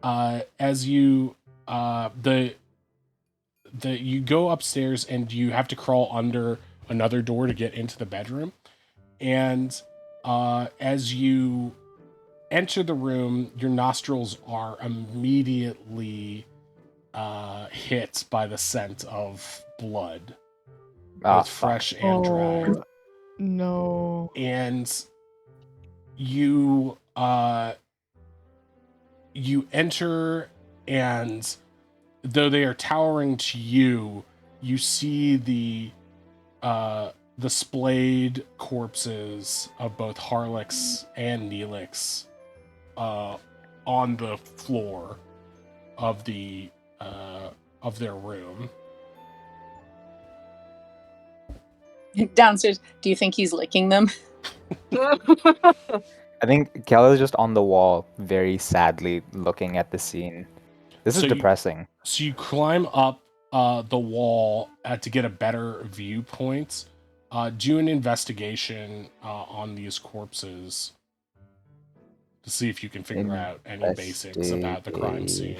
as you you go upstairs and you have to crawl under another door to get into the bedroom, and as you enter the room, your nostrils are immediately hit by the scent of blood, both fresh and dried. Oh, no. And you you enter, and though they are towering to you, you see the splayed corpses of both Harlix and Neelix on the floor of their room. Downstairs, do you think he's licking them? I think Kel is just on the wall, very sadly looking at the scene. This is So depressing. So you climb up the wall to get a better viewpoint. Do an investigation on these corpses to see if you can figure out any basics about the crime scene.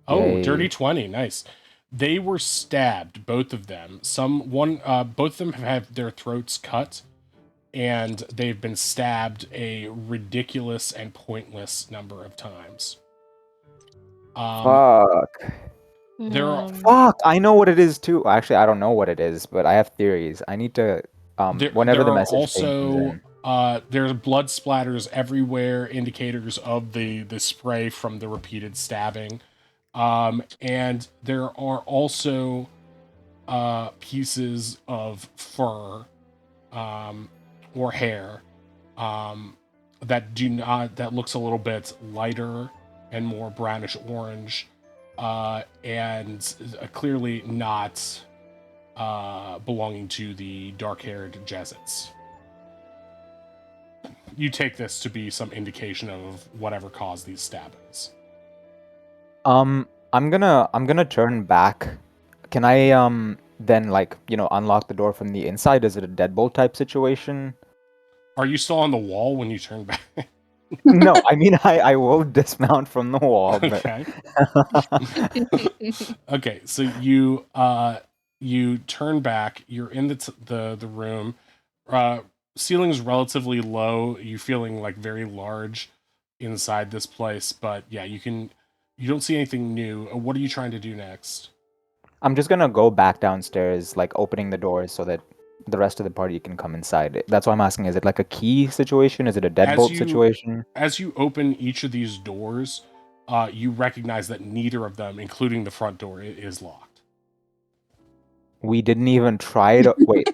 Oh, Yay. dirty 20, nice. They were stabbed, both of them. Both of them have had their throats cut, and they've been stabbed a ridiculous and pointless number of times. Fuck. There are Fuck! I know what it is too. Actually, I don't know what it is, but I have theories. I need to whenever the are message thing comes also in. there's blood splatters everywhere, indicators of the spray from the repeated stabbing. And there are also pieces of fur or hair that looks a little bit lighter and more brownish orange, and clearly not belonging to the dark-haired Jesuits. You take this to be some indication of whatever caused these stabbings. I'm gonna turn back. Can I then unlock the door from the inside? Is it a deadbolt type situation? Are you still on the wall when you turn back? No, I mean I will dismount from the wall. Okay. Okay, so you turn back. You're in the room. Ceiling's relatively low. You're feeling like very large inside this place, but yeah, you don't see anything new. What are you trying to do next? I'm just gonna go back downstairs, like opening the doors so that the rest of the party can come inside. That's why I'm asking, is it like a key situation? Is it a deadbolt situation? As you open each of these doors, you recognize that neither of them, including the front door, is locked. We didn't even try to... Wait.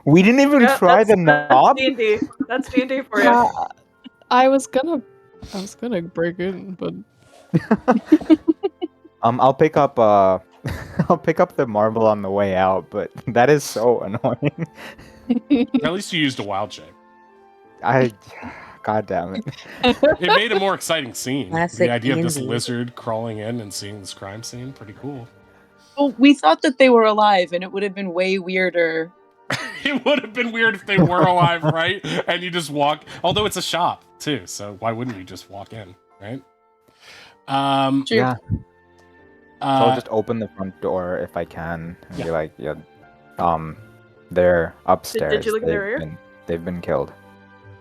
We didn't even Yeah, try the knob? That's D&D. That's D&D for you. I was gonna break in, but I'll pick up I'll pick up the marble on the way out, but that is so annoying. At least you used a wild shape. God damn it. It made a more exciting scene. Classic The idea of this D&D. lizard crawling in and seeing this crime scene, pretty cool. Well, we thought that they were alive, and it would have been way weirder. It would have been weird if they were alive, right? And you just walk. Although it's a shop too, so why wouldn't you just walk in, right? True. Yeah. So I'll just open the front door if I can and be like, yeah, they're upstairs. Did you look in their ear? They've been killed.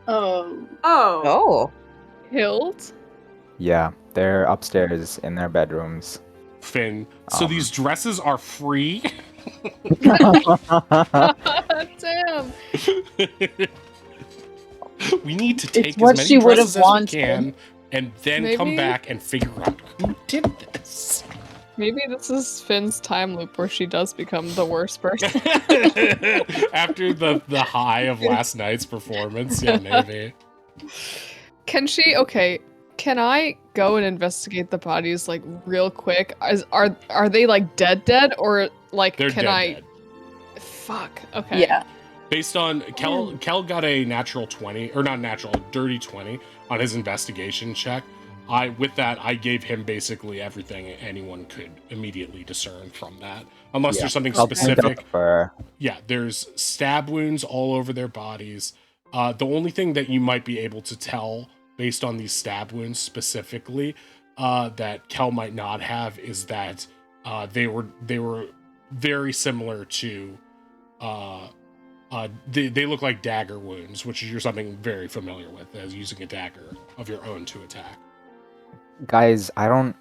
Oh. Oh. killed. Yeah, they're upstairs in their bedrooms. Finn. So these dresses are free. Damn. We need to take It's what as she many would dresses have as we wanted. can, and then come Maybe- back and figure out who did this. Maybe this is Finn's time loop where she does become the worst person. After the high of last night's performance, yeah, maybe. Can she? Okay. Can I go and investigate the bodies like real quick? Are they like dead or like They're can dead, I? dead. Fuck. Okay. Yeah. Based on Kel got a natural 20, or not natural, a dirty 20 on his investigation check. With that, I gave him basically everything anyone could immediately discern from that. Unless there's something I'll point specific. out for- Yeah, there's stab wounds all over their bodies. The only thing that you might be able to tell based on these stab wounds specifically that Kel might not have is that they were very similar to they look like dagger wounds, which you're something very familiar with as using a dagger of your own to attack. Guys, I don't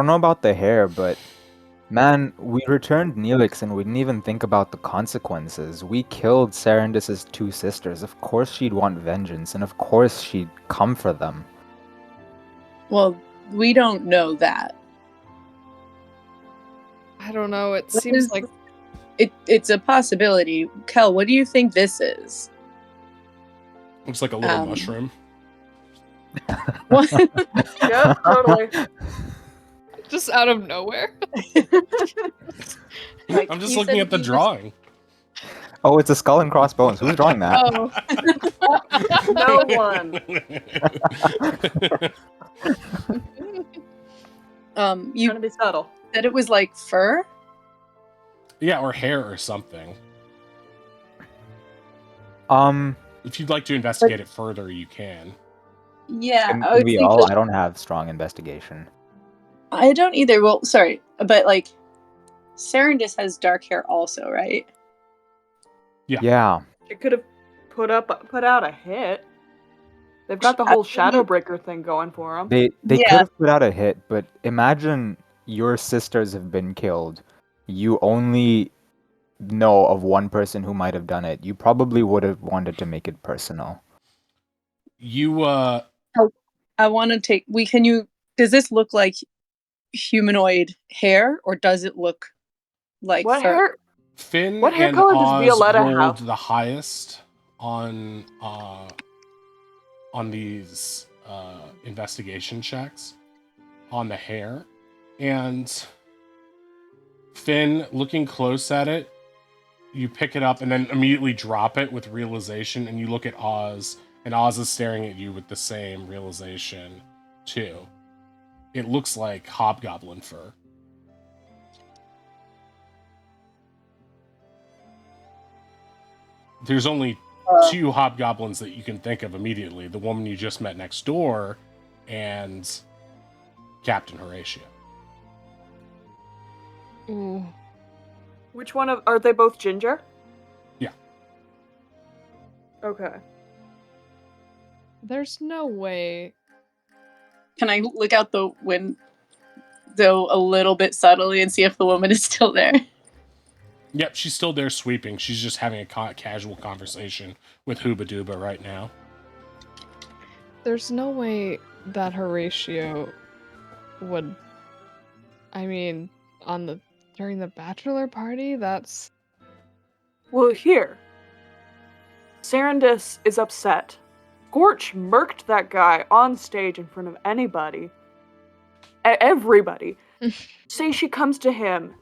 know about the hair, but man, we returned Neelix and we didn't even think about the consequences. We killed Serendis's two sisters. Of course she'd want vengeance, and of course she'd come for them. Well, we don't know that. I don't know. It What seems is- like It's a possibility. Kel, what do you think this is? Looks like a little mushroom. What? Yeah, totally. just out of nowhere. Like, I'm just he looking said at the he was- drawing. Oh, it's a skull and crossbones. Who's drawing that? No one. You Trying to be subtle. said it was like fur? Yeah, or hair or something. If you'd like to investigate it further, you can. Yeah. Can I would we think all? that- I don't have strong investigation. I don't either. Well, sorry, but like, Serendis has dark hair also, right? Yeah. It could have put out a hit. They've got the whole Shadowbreaker thing going for them. They Yeah. could have put out a hit, but imagine your sisters have been killed. You only know of one person who might have done it. You probably would have wanted to make it personal. You I want to take. Does this look like humanoid hair, or does it look like What fur? hair? Finn What hair and color does Oz Violetta rolled have? the highest on these investigation checks on the hair, and Finn, looking close at it, you pick it up and then immediately drop it with realization, and you look at Oz, and Oz is staring at you with the same realization too. It looks like hobgoblin fur. There's only two hobgoblins that you can think of immediately. The woman you just met next door and Captain Horatio. Ooh. Which one are they both ginger? Yeah. Okay. There's no way. Can I look out the window a little bit subtly and see if the woman is still there? Yep, she's still there sweeping. She's just having a casual conversation with Hooba Dooba right now. There's no way that Horatio would. I mean, during the bachelor party, that's. Well, here. Sarandis is upset. Scorch murked that guy on stage in front of anybody. Everybody. Say she comes to him,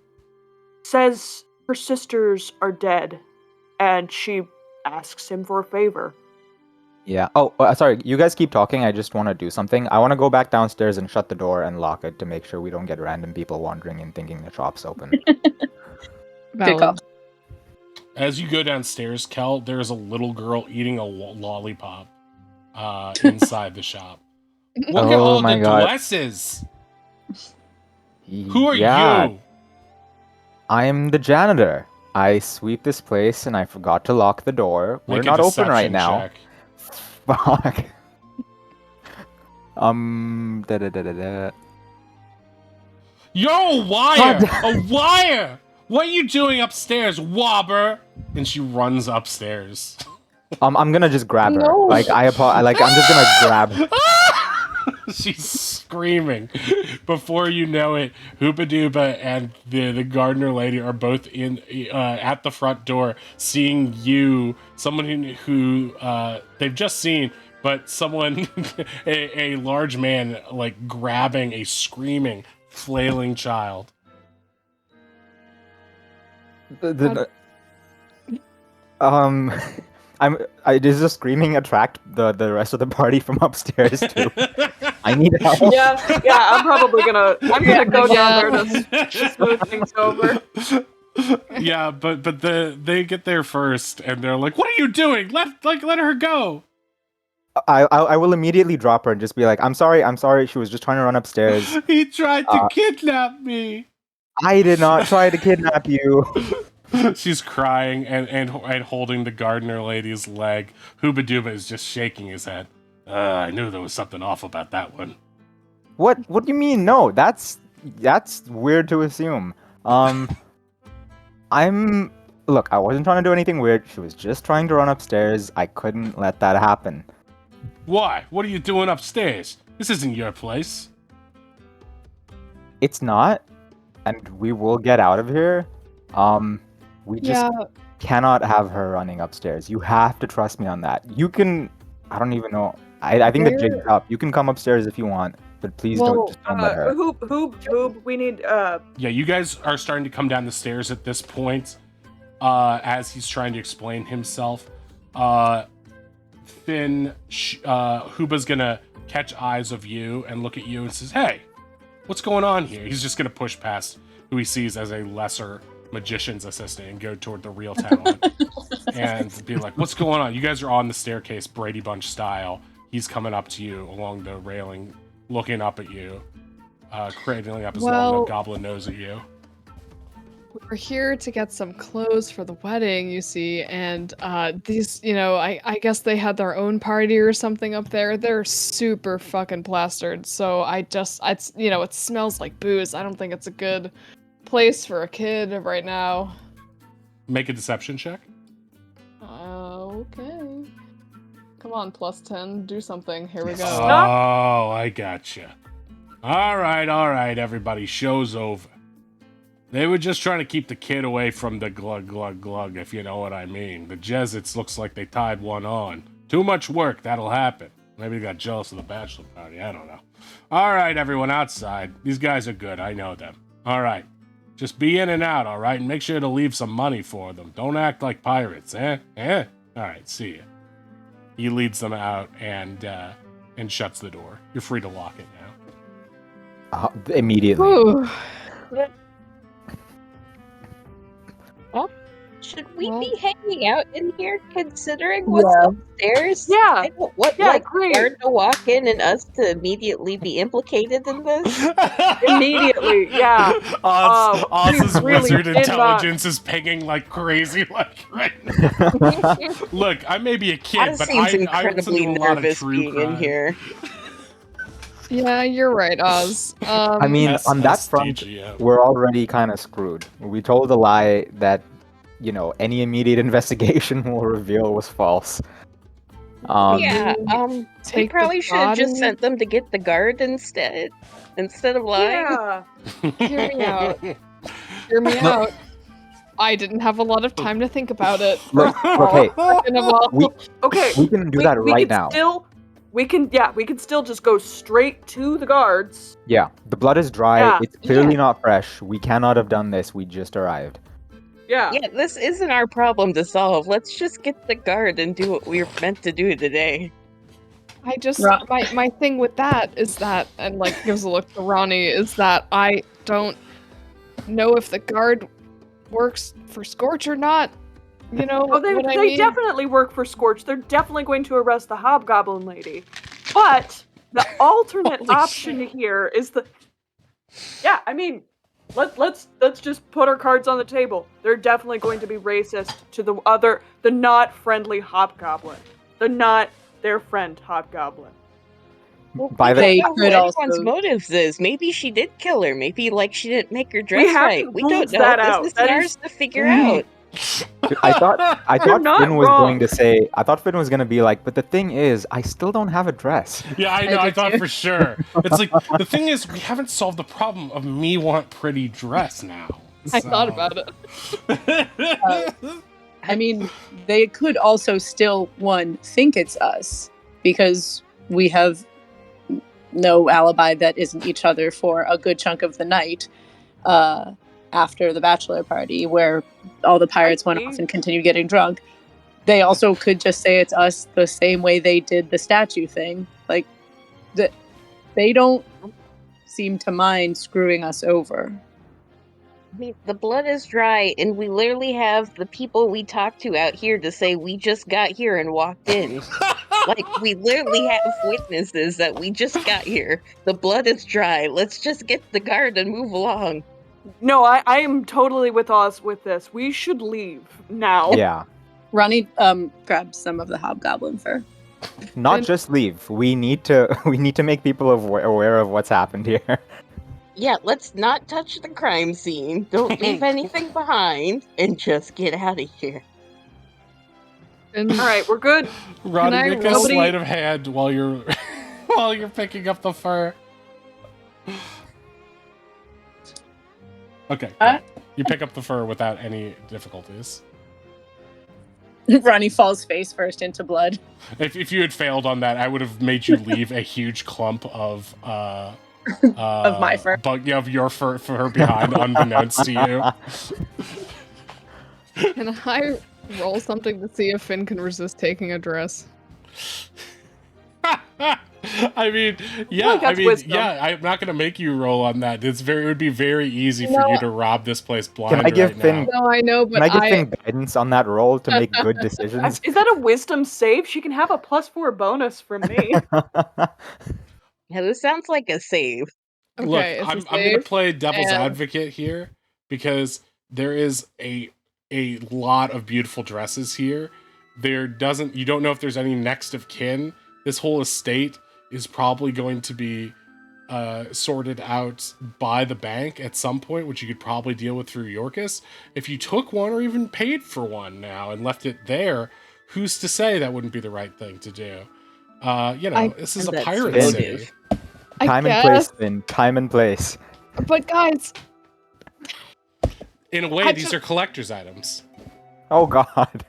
says her sisters are dead, and she asks him for a favor. Yeah. Oh, sorry. You guys keep talking. I just want to do something. I want to go back downstairs and shut the door and lock it to make sure we don't get random people wandering and thinking the shop's open. Good call. As you go downstairs, Kel, there's a little girl eating a lollipop inside the shop. Look at all my the God. dresses. Who are Yeah, you? I'm the janitor. I sweep this place and I forgot to lock the door. We're Make a not open right deception now. check. Fuck. Da-da-da-da-da. You're a wire! A wire! What are you doing upstairs, wobber? And she runs upstairs. I'm gonna just grab her. No. Like I'm just gonna grab. She's screaming. Before you know it, Hoopa Dooba and the gardener lady are both in at the front door, seeing you, someone who they've just seen, but someone, a large man, like grabbing a screaming, flailing child. Does the screaming attract the rest of the party from upstairs too? I need help. Yeah, I'm gonna go down there to smooth things over. Yeah, but they get there first, and they're like, "What are you doing? Let her go." I will immediately drop her and just be like, I'm sorry. She was just trying to run upstairs. He tried to kidnap me. I did not try to kidnap you. She's crying and holding the gardener lady's leg. Hooba Dooba is just shaking his head. I knew there was something off about that one. What do you mean? No, that's weird to assume. Look, I wasn't trying to do anything weird. She was just trying to run upstairs. I couldn't let that happen. Why? What are you doing upstairs? This isn't your place. It's not, and we will get out of here. We just cannot have her running upstairs. You have to trust me on that. You can. I don't even know. I think the jig's up. You can come upstairs if you want, but please don't let her. Hoob, we need Yeah, you guys are starting to come down the stairs at this point. As he's trying to explain himself. Finn, Hooba's gonna catch eyes of you and look at you and says, "Hey, what's going on here?" He's just gonna push past who he sees as a lesser magician's assistant and go toward the real talent and be like, "What's going on? You guys are on the staircase, Brady Bunch style." He's coming up to you along the railing, looking up at you, cradling up his long goblin nose at you. We're here to get some clothes for the wedding, you see, and these, I guess they had their own party or something up there. They're super fucking plastered, so it smells like booze. I don't think it's a good place for a kid right now. Make a deception check. Okay. Come on, +10, do something. Here we go. Oh, I gotcha. All right, everybody, show's over. They were just trying to keep the kid away from the glug, glug, glug, if you know what I mean. The Jesuits looks like they tied one on. Too much work, that'll happen. Maybe they got jealous of the bachelor party, I don't know. All right, everyone outside. These guys are good, I know them. All right, just be in and out, all right? And make sure to leave some money for them. Don't act like pirates, eh? Eh? All right, see ya. He leads them out and shuts the door. You're free to lock it now. Immediately. Ooh. Should we be hanging out in here considering what's upstairs? Yeah. I don't want Great. Aaron to walk in and us to immediately be implicated in this. Immediately, yeah. Oz's really wizard did not- intelligence is pinging like crazy, right now. Look, I may be a kid, Oz but seems I incredibly listen to a lot of nervous true being in crime. here. Yeah, you're right, Oz. I mean, on that front, SDGM. we're already kind of screwed. We told a lie that any immediate investigation will reveal was false. Yeah, we Take the probably should have just body? sent them to get the guard instead of lying. Yeah. Hear me out. Hear me No. out. I didn't have a lot of time to think about it. Look, hey, Second of all, Okay. we can do that right now. We can still just go straight to the guards. Yeah, the blood is dry. Yeah. It's clearly not fresh. We cannot have done this. We just arrived. Yeah. Yeah, this isn't our problem to solve. Let's just get the guard and do what we're meant to do today. I just Ro- my thing with that is that, and like gives a look to Ronnie, is that I don't know if the guard works for Scorch or not. You know Oh, they what I they mean? definitely work for Scorch. They're definitely going to arrest the Hobgoblin lady. But the alternate Holy option shit. here is yeah, I mean, let's just put our cards on the table. They're definitely going to be racist to the not friendly Hobgoblin. The not their friend Hobgoblin. Well, By we the- don't They know could who anyone's also- motives is. Maybe she did kill her. Maybe she didn't make her dress haven't right. We don't ruled know. that This out. is That ours is- to figure out. I thought not Finn was wrong. going to say. I thought Finn was going to be like, but the thing is, I still don't have a dress. Yeah, I know. I I did thought too. for sure. It's like the thing is, we haven't solved the problem of me want pretty dress now. I thought about it. it. I mean, they could also still, think it's us because we have no alibi that isn't each other for a good chunk of the night after the bachelor party where all the pirates went off and continued getting drunk. They also could just say it's us the same way they did the statue thing. Like, they don't seem to mind screwing us over. I mean, the blood is dry, and we literally have the people we talked to out here to say we just got here and walked in. Like, we literally have witnesses that we just got here. The blood is dry. Let's just get the guard and move along. No, I am totally with Oz with this. We should leave now. Yeah, Ronnie grabbed some of the hobgoblin fur. not And- just leave. We need to make people aware of what's happened here. Yeah, let's not touch the crime scene. Don't leave anything behind, and just get out of here. And All right, we're good. Roddy, I make a nobody- sleight of hand while you're while you're picking up the fur. Okay, you pick up the fur without any difficulties. Ronnie falls face first into blood. If you had failed on that, I would have made you leave a huge clump of Of my fur. of your fur behind, unbeknownst to you. can I roll something to see if Finn can resist taking a dress? I mean, yeah, Well, that's wisdom. I'm not gonna make you roll on that. It would be very easy for No. you to rob this place blind Can I give right Finn- now. No, I know, but Can I give Finn guidance on that roll to make good decisions? Is that a wisdom save? She can have a +4 bonus from me. Yeah, this sounds like a save. Okay, Look, it's a I'm gonna save, play devil's and- advocate here because there is a lot of beautiful dresses here. You don't know if there's any next of kin. This whole estate is probably going to be sorted out by the bank at some point, which you could probably deal with through Yorkus. If you took one or even paid for one now and left it there, who's to say that wouldn't be the right thing to do? This is a That's pirate motive. city. I Time and guess, place, Finn. Time and place. but guys, In a way, these are collector's items. Oh God.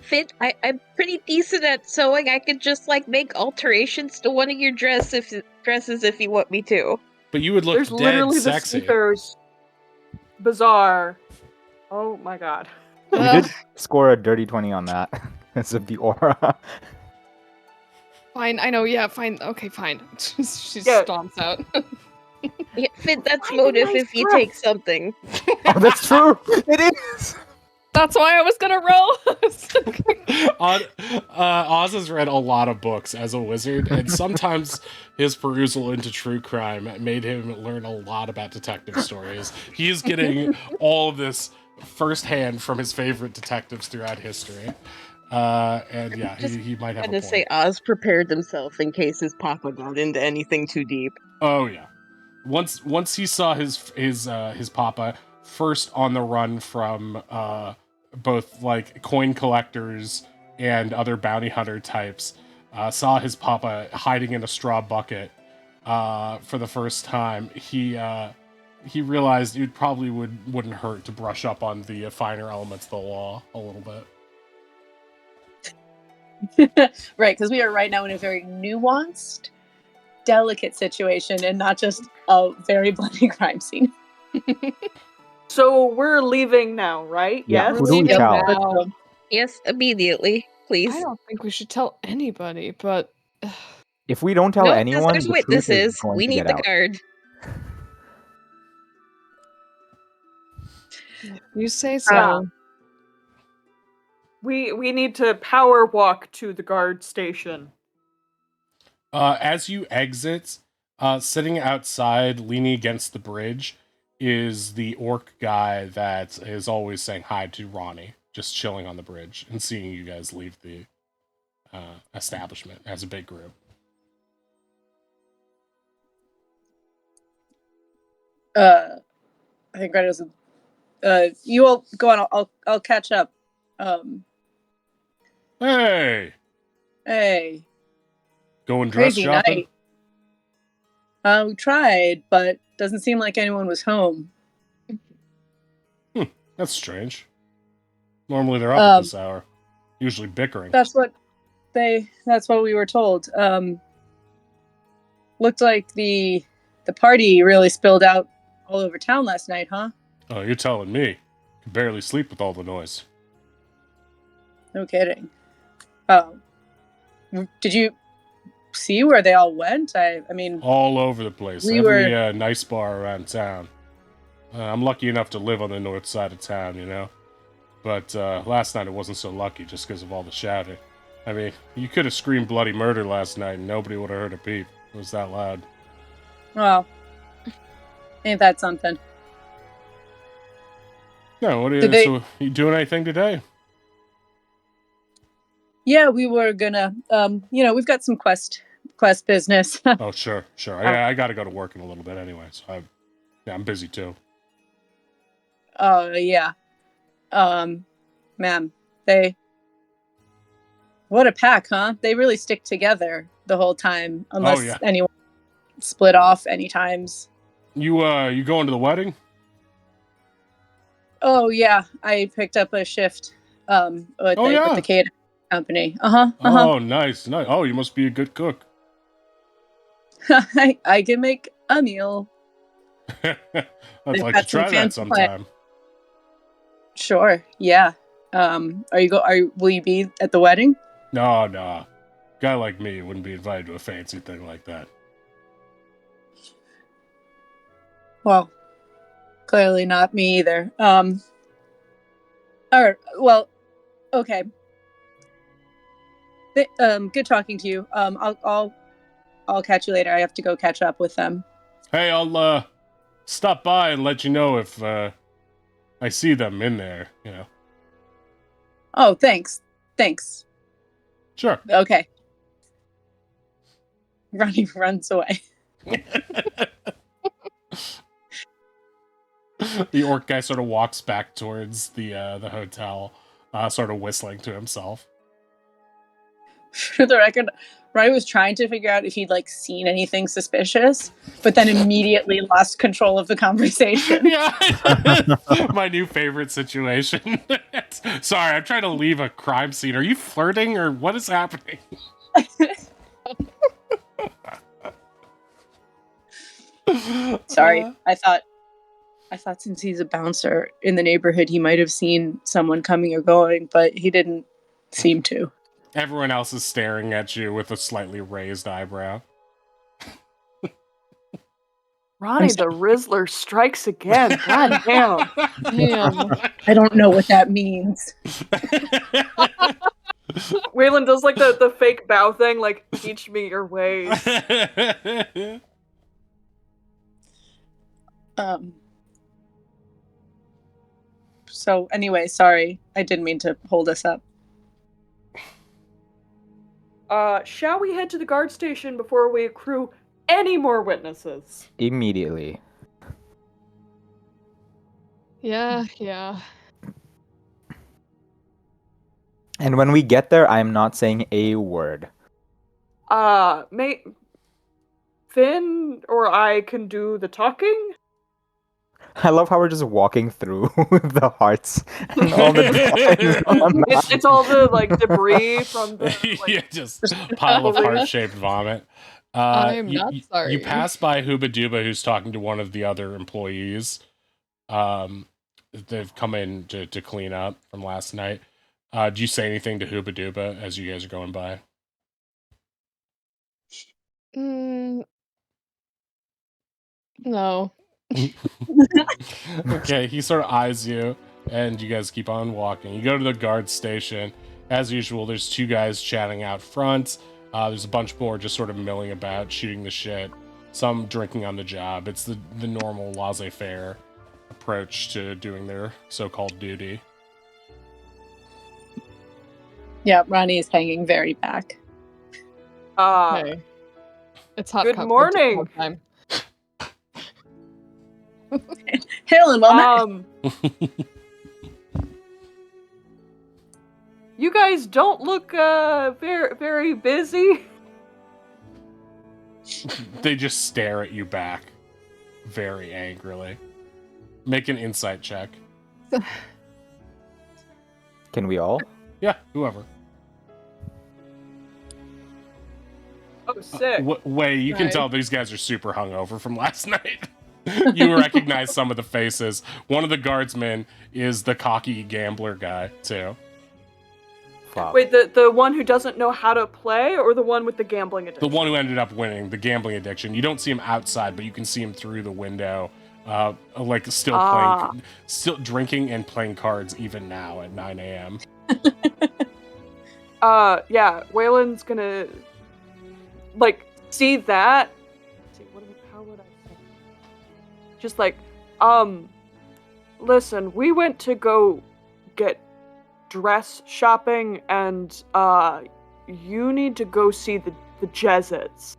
Fit, I'm pretty decent at sewing. I could just make alterations to one of your dresses if you want me to. But you would look There's dead literally the sexy. sneakers. Bizarre. Oh my god. You did score a dirty 20 on that because of the aura. fine. I know. Yeah, fine. Okay, fine. She Yeah. stomps out. Yeah, Fit, that's Find a motive nice if you dress. take something. Oh, that's true. It is. That's why I was gonna roll. Oz has read a lot of books as a wizard, and sometimes his perusal into true crime made him learn a lot about detective stories. He is getting all of this firsthand from his favorite detectives throughout history. And yeah, he might have I'm a gonna point. say Oz prepared himself in case his papa got into anything too deep. Oh yeah. Once he saw his papa first on the run from both like coin collectors and other bounty hunter types, saw his papa hiding in a straw bucket for the first time. He realized it probably wouldn't hurt to brush up on the finer elements of the law a little bit. Right, because we are right now in a very nuanced, delicate situation and not just a very bloody crime scene. So we're leaving now, right? Yeah, Yes. who do we Leaving tell? now. Yes, immediately, please. I don't think we should tell anybody, but If we don't tell No, 'cause anyone, there's the truth is witnesses. going We to need get the out. card. you say so. We need to power walk to the guard station. As you exit, sitting outside, leaning against the bridge, is the orc guy that is always saying hi to Ronnie, just chilling on the bridge and seeing you guys leave the establishment as a big group. I think right as you all go on. I'll catch up. Hey, Hey, going dress crazy shopping? night. We tried, but doesn't seem like anyone was home. That's strange. Normally they're up at this hour, usually bickering. That's what we were told. Looked like the party really spilled out all over town last night, huh? Oh, you're telling me? Could barely sleep with all the noise. No kidding. Did you see where they all went? I mean, All over the place. We Every were- nice bar around town. I'm lucky enough to live on the north side of town, you know? But last night it wasn't so lucky just because of all the shouting. I mean, you could have screamed bloody murder last night and nobody would have heard a peep. It was that loud. well, ain't that something? No, what are Did they- so you doing anything today? Yeah, we were gonna. We've got some quest business. Oh, sure. I got to go to work in a little bit anyway, so I'm busy too. Oh yeah. Ma'am, what a pack, huh? They really stick together the whole time, unless yeah. anyone split off any times. You going to the wedding? Oh yeah, I picked up a shift with yeah. the catering company. Uh-huh. Oh, nice. Oh, you must be a good cook. I can make a meal. I'd They've like got to some try that fancy sometime. Sure, yeah. Will you be at the wedding? No. Guy like me wouldn't be invited to a fancy thing like that. Well, clearly not me either. All right. Well, okay. Good talking to you. I'll catch you later. I have to go catch up with them. Hey, I'll stop by and let you know if I see them in there, you know. Oh, thanks. Sure. Okay. Ronnie runs away. The orc guy sort of walks back towards the hotel, sort of whistling to himself. For the record, Ronnie was trying to figure out if he'd seen anything suspicious, but then immediately lost control of the conversation. Yeah, my new favorite situation. Sorry, I'm trying to leave a crime scene. Are you flirting or what is happening? Sorry, I thought since he's a bouncer in the neighborhood, he might have seen someone coming or going, but he didn't seem to. Everyone else is staring at you with a slightly raised eyebrow. Ronnie the Rizzler strikes again. God damn. Damn. I don't know what that means. Waylon does the fake bow thing, teach me your ways. So anyway, sorry. I didn't mean to hold us up. Shall we head to the guard station before we accrue any more witnesses? Immediately. Yeah. And when we get there, I'm not saying a word. May Finn or I can do the talking. I love how we're just walking through the hearts and all the drawings on the map. It's all the like debris from the like, Yeah, just pile of Rivalry. heart-shaped vomit. I am You, not you, sorry. you pass by Hooba Dooba, who's talking to one of the other employees. They've come in to clean up from last night. Do you say anything to Hooba Dooba as you guys are going by? No. Okay, he sort of eyes you, and you guys keep on walking. You go to the guard station. As usual, there's two guys chatting out front. There's a bunch more just sort of milling about, shooting the shit. Some drinking on the job. It's the normal laissez-faire approach to doing their so-called duty. Yeah, Ronnie is hanging very back. Hey. It's hot Good cup morning. time. Hail and well met. You guys don't look very very busy. They just stare at you back very angrily. Make an insight check. Can we all? Yeah, whoever. Oh, sick. Wait, you can Right. tell these guys are super hungover from last night. You recognize some of the faces. One of the guardsmen is the cocky gambler guy, too. Fuck. Wait, the one who doesn't know how to play, or the one with the gambling addiction? The one who ended up winning, the gambling addiction. You don't see him outside, but you can see him through the window, like still playing, still drinking and playing cards even now at 9 a.m. Yeah, Waylon's gonna like see that. Let's see, how would I say? Just like, listen, we went to go get dress shopping, and you need to go see the Jesuits.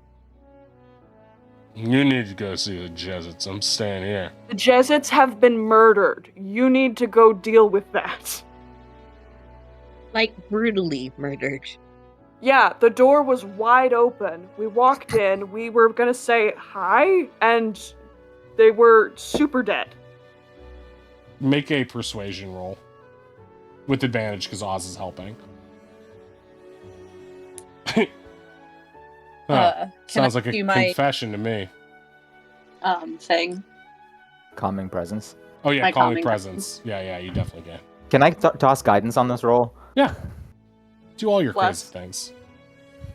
You need to go see the Jesuits. I'm staying here. The Jesuits have been murdered. You need to go deal with that. Like brutally murdered. Yeah, the door was wide open. We walked in, we were gonna say hi, and they were super dead. Make a persuasion roll. With advantage, because Oz is helping. Sounds like a confession to me. Thing. Calming presence. Oh yeah, My calming calming presence. Yeah, you definitely can. Can I toss guidance on this roll? Yeah. Do all your Bless. crazy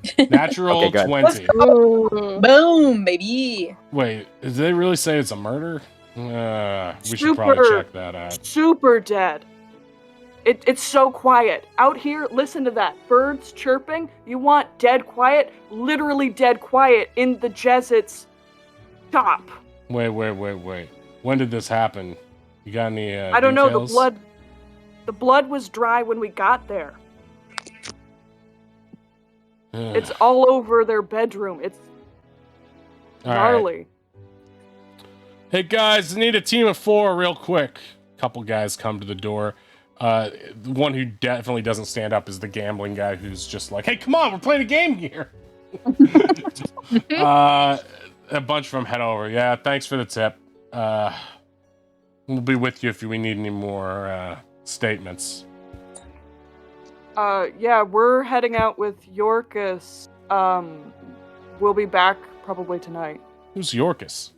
things. Natural Okay, good. 20. Ooh. Boom, baby. Wait, did they really say it's a murder? We should probably check that out. Super dead. It's so quiet. Out here, listen to that. Birds chirping. You want dead quiet? Literally dead quiet in the Jesuits' shop. Wait. When did this happen? You got any I don't know, details? the blood was dry when we got there. It's all over their bedroom. It's All right. gnarly. Hey guys, I need a team of 4 real quick. Couple guys come to the door. The one who definitely doesn't stand up is the gambling guy who's just like, hey, come on, we're playing a game here. A bunch of them head over. Yeah, thanks for the tip. We'll be with you if we need any more statements. Yeah, we're heading out with Yorkus. We'll be back probably tonight. Who's Yorkus?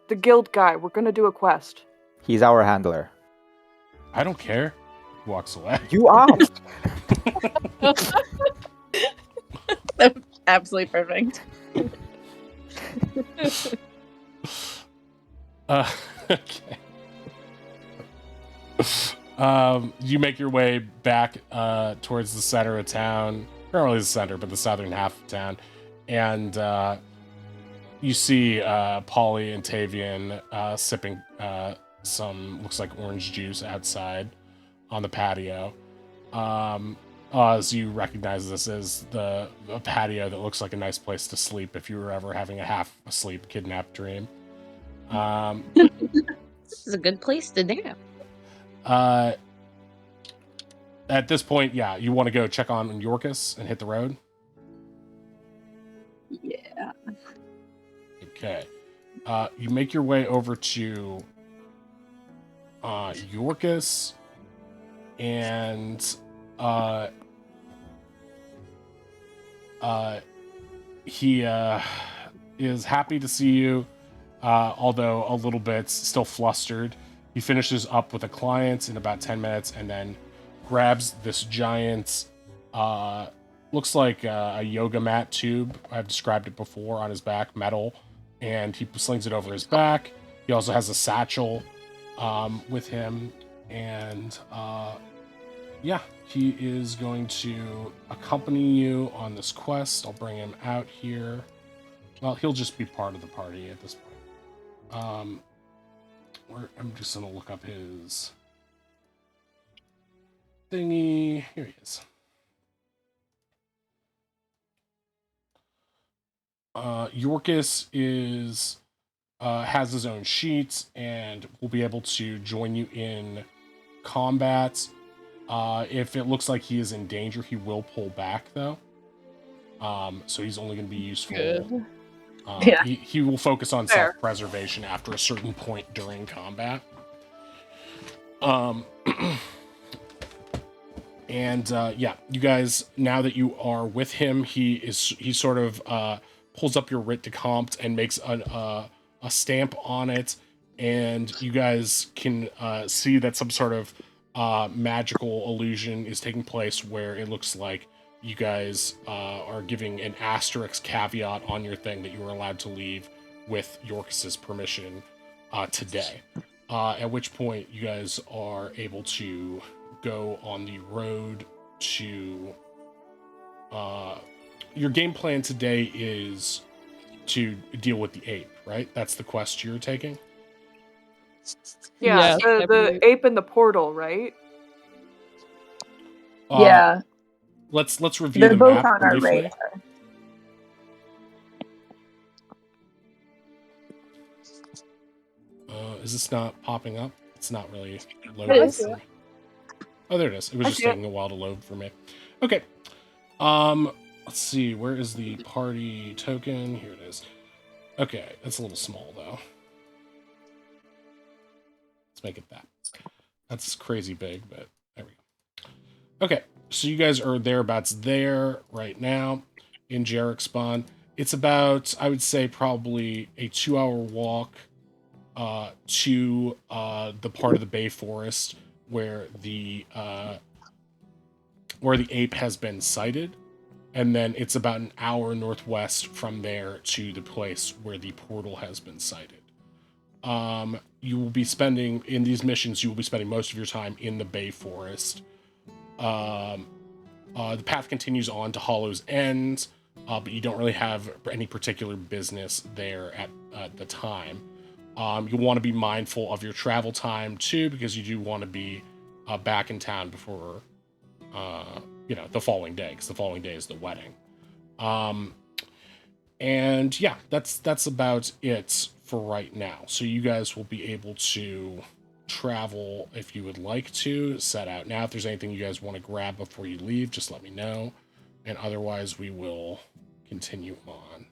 The guild guy. We're gonna do a quest. He's our handler. I don't care. Walks away. You asked. Absolutely perfect. Okay. You make your way back towards the center of town. Not really the center, but the southern half of town. And you see Polly and Tavian sipping some, looks like orange juice outside on the patio. As you recognize this as a patio that looks like a nice place to sleep if you were ever having a half-asleep kidnap dream. This is a good place to nap. At this point, yeah, you want to go check on Yorkus and hit the road? Yeah. Okay. You make your way over to Yorkus, and he is happy to see you, although a little bit still flustered. He finishes up with a client in about 10 minutes and then grabs this giant, looks like a yoga mat tube. I've described it before, on his back, metal, and he slings it over his back. He also has a satchel with him, and yeah, he is going to accompany you on this quest. I'll bring him out here. Well, he'll just be part of the party at this point. I'm just gonna look up his thingy. Here he is. Yorkus has his own sheets and will be able to join you in combat. If it looks like he is in danger, he will pull back though. So he's only going to be useful. Good. Yeah. He will focus on Fair. self-preservation after a certain point during combat. And yeah, you guys, now that you are with him, he sort of pulls up your writ de compte and makes a stamp on it, and you guys can see that some sort of magical illusion is taking place where it looks like you guys are giving an asterisk caveat on your thing that you are allowed to leave with Yorkus's permission today. At which point you guys are able to go on the road to... your game plan today is to deal with the ape, right? That's the quest you're taking? Yeah, Yes, I the believe- ape in the portal, right? Yeah. Let's review They're the both map on our briefly. radar. Is this not popping up? It's not really It loading is. for me. Oh, there it is. It was I just see it. taking a while to load for me. Okay. Let's see. Where is the party token? Here it is. Okay, that's a little small though. Let's make it that. That's crazy big, but there we go. Okay, so you guys are thereabouts there right now in Jarek Spawn. It's about, I would say, probably a 2-hour walk to the part of the Bay Forest where the ape has been sighted, and then it's about an hour northwest from there to the place where the portal has been sighted. You will be spending, in these missions, you will be spending most of your time in the Bay Forest. The path continues on to Hollow's End, but you don't really have any particular business there at the time. You want to be mindful of your travel time too, because you do want to be back in town before the following day, because the following day is the wedding. And yeah, that's about it for right now. So you guys will be able to travel if you would like to set out now. If there's anything you guys want to grab before you leave, just let me know, and otherwise we will continue on.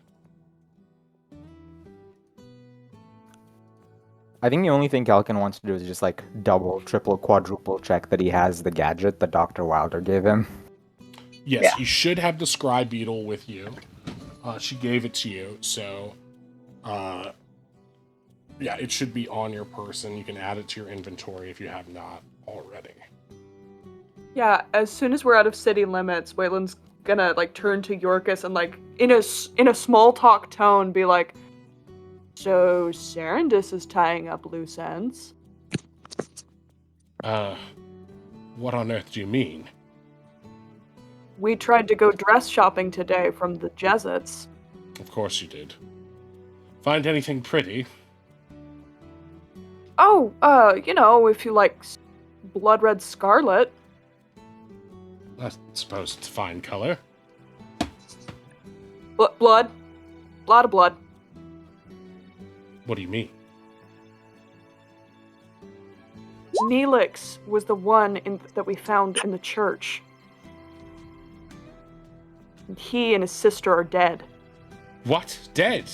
I think the only thing Calkin wants to do is just like double, triple, quadruple check that he has the gadget that Dr. Wilder gave him. Yes, Yeah. you should have the Scribe Beetle with you. She gave it to you, so yeah, it should be on your person. You can add it to your inventory if you have not already. Yeah, as soon as we're out of city limits, Waylon's gonna like turn to Yorkus and like in a small talk tone be like, "So Serendis is tying up loose ends." What on earth do you mean? We tried to go dress shopping today from the Jesuits. Of course you did. Find anything pretty? Oh, if you like blood red scarlet. I suppose it's a fine color. Blood. A lot of blood. What do you mean? Neelix was the one that we found in the church. And he and his sister are dead. What? Dead?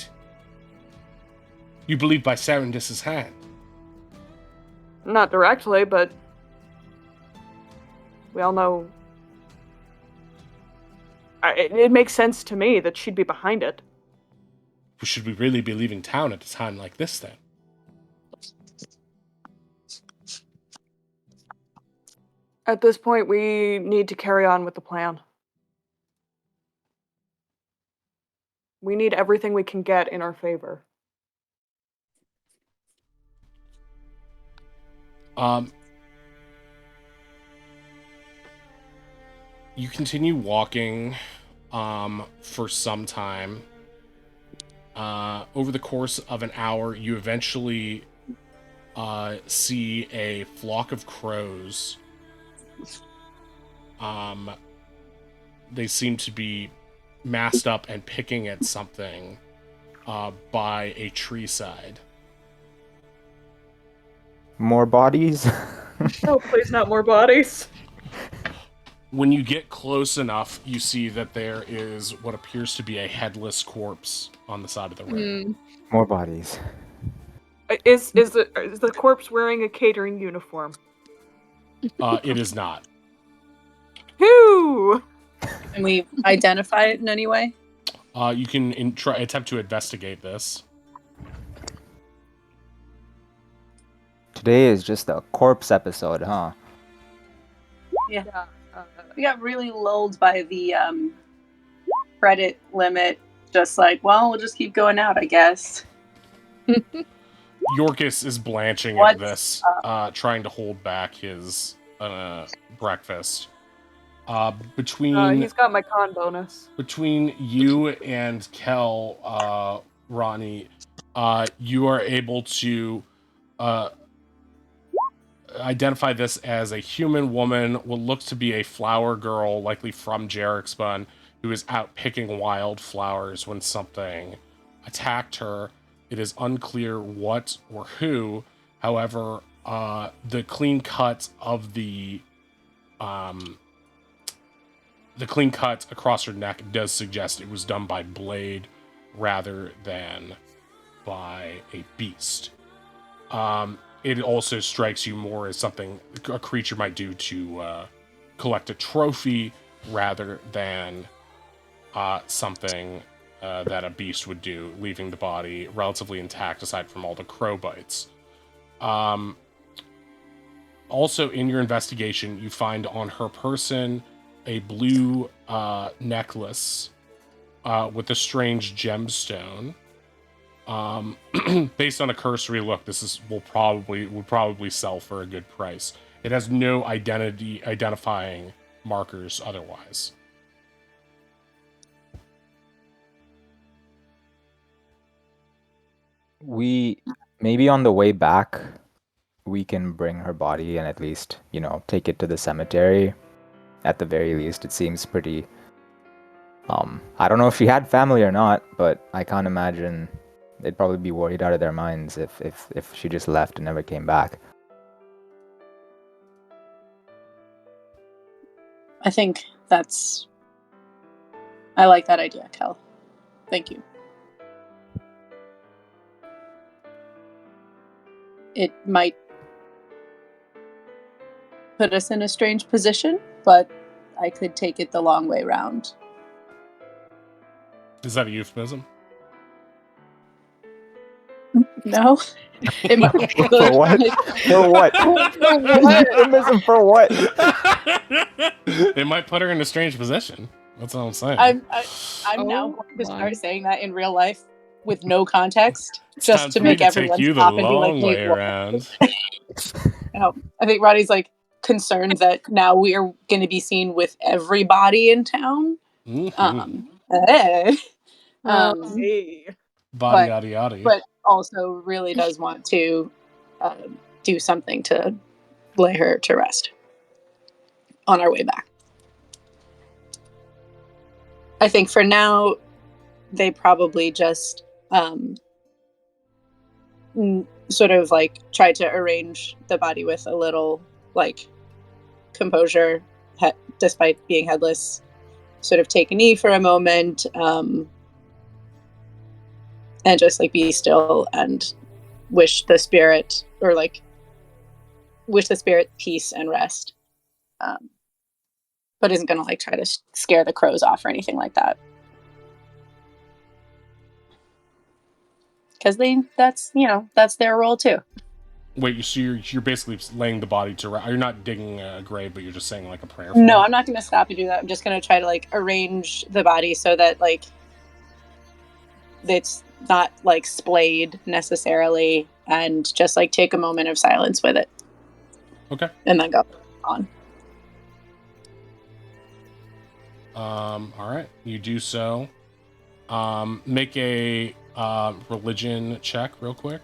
You believe by Serendis' hand? Not directly, but we all know. It makes sense to me that she'd be behind it. Should we really be leaving town at a time like this, then? At this point, we need to carry on with the plan. We need everything we can get in our favor. You continue walking for some time. Over the course of an hour, you eventually see a flock of crows. They seem to be massed up and picking at something by a tree side. More bodies? Oh, please, not more bodies. When you get close enough, you see that there is what appears to be a headless corpse on the side of the road. More bodies. Is the corpse wearing a catering uniform? It is not. Who? Can we identify it in any way? You can attempt to investigate this. Today is just a corpse episode, huh? Yeah. We got really lulled by the credit limit. Just like, well, we'll just keep going out, I guess. Yorkus is blanching What's at this, trying to hold back his breakfast. Between He's got my con bonus. between you and Kel, Ronnie, you are able to identify this as a human woman, what looks to be a flower girl, likely from Jarexbun, who is out picking wildflowers when something attacked her. It is unclear what or who. However, the clean cut across her neck does suggest it was done by blade rather than by a beast. It also strikes you more as something a creature might do to collect a trophy rather than something that a beast would do, leaving the body relatively intact aside from all the crow bites. Also, in your investigation, you find on her person a blue necklace with a strange gemstone. Based on a cursory look, this would probably sell for a good price. It has no identifying markers otherwise. Maybe on the way back, we can bring her body and at least, take it to the cemetery. At the very least, it seems pretty. I don't know if she had family or not, but I can't imagine they'd probably be worried out of their minds if she just left and never came back. I think I like that idea, Kel. Thank you. It might put us in a strange position, but I could take it the long way round. Is that a euphemism? No? It might, For what? For what? Euphemism for what? It might put her in a strange position. That's all I'm saying. I'm now Oh going to my. start saying that in real life with no context, It's time just to for me make to take everyone you the stop and be like, long "Wait, way what?" around. I think Roddy's like concerned that now we are going to be seen with everybody in town. Mhm. Eh. Hey. Body yada yada. But also really does want to do something to lay her to rest on our way back. I think for now, they probably just sort of like try to arrange the body with a little like composure, despite being headless. Sort of take a knee for a moment, and just like be still and wish the spirit peace and rest. But isn't gonna like try to scare the crows off or anything like that. Because that's their role too. Wait, so you're basically laying the body to rest. You're not digging a grave, but you're just saying like a prayer for No, it? I'm not going to stop and do that. I'm just going to try to like arrange the body so that like it's not like splayed necessarily, and just like take a moment of silence with it. Okay. And then go on. All right, you do so. Make a religion check real quick.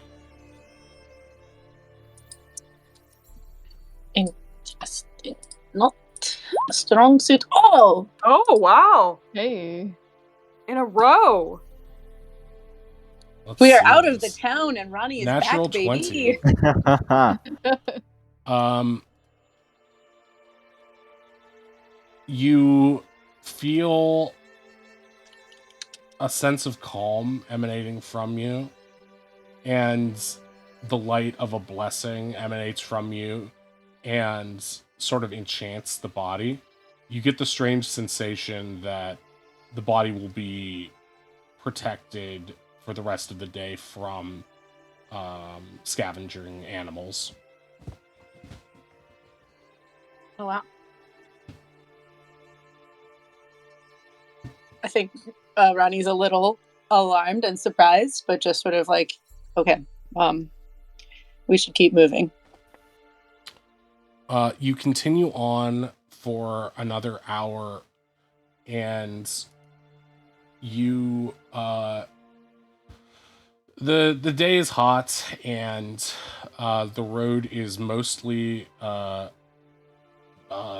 Interesting. Not a strong suit. Oh, wow. Hey. In a row. Let's we are see out of the this. town, and Ronnie is Natural back, baby. 20. You feel a sense of calm emanating from you, and the light of a blessing emanates from you and sort of enchants the body. You get the strange sensation that the body will be protected for the rest of the day from scavenging animals. Oh wow. I think Ronnie's a little alarmed and surprised, but just sort of like, okay, we should keep moving. You continue on for another hour, and you the day is hot, and the road is mostly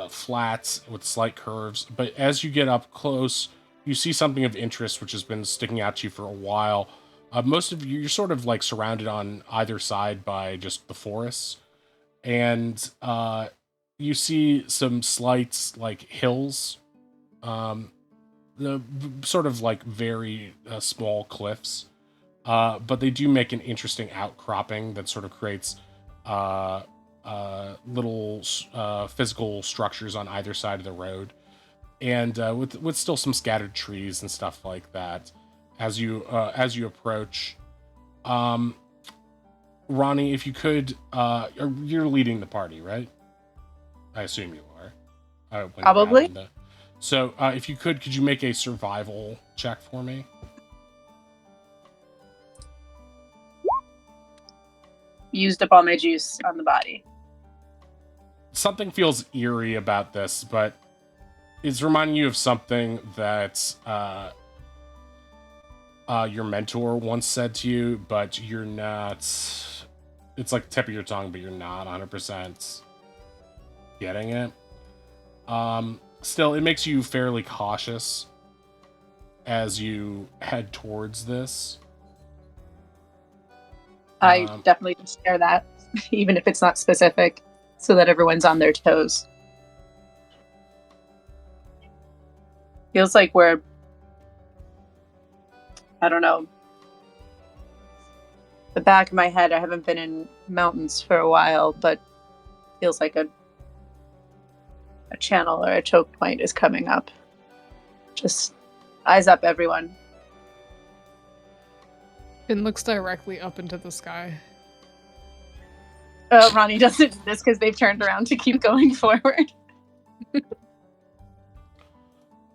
flat with slight curves. But as you get up close, you see something of interest which has been sticking out to you for a while. Most of you're sort of like surrounded on either side by just the forests, and you see some slight like hills, the sort of like very small cliffs, but they do make an interesting outcropping that sort of creates little physical structures on either side of the road, and with still some scattered trees and stuff like that. As you approach, Ronnie, if you could, you're leading the party, right? I assume you are. Probably. So, if you could you make a survival check for me? Used up all my juice on the body. Something feels eerie about this, but it's reminding you of something that your mentor once said to you, but you're not. It's like tip of your tongue, but you're not 100% getting it. Still, it makes you fairly cautious as you head towards this. I definitely just share that, even if it's not specific, so that everyone's on their toes. Feels like we're, I don't know, the back of my head, I haven't been in mountains for a while, but feels like a channel or a choke point is coming up. Just eyes up, everyone. Finn looks directly up into the sky. Ronnie doesn't do this because they've turned around to keep going forward.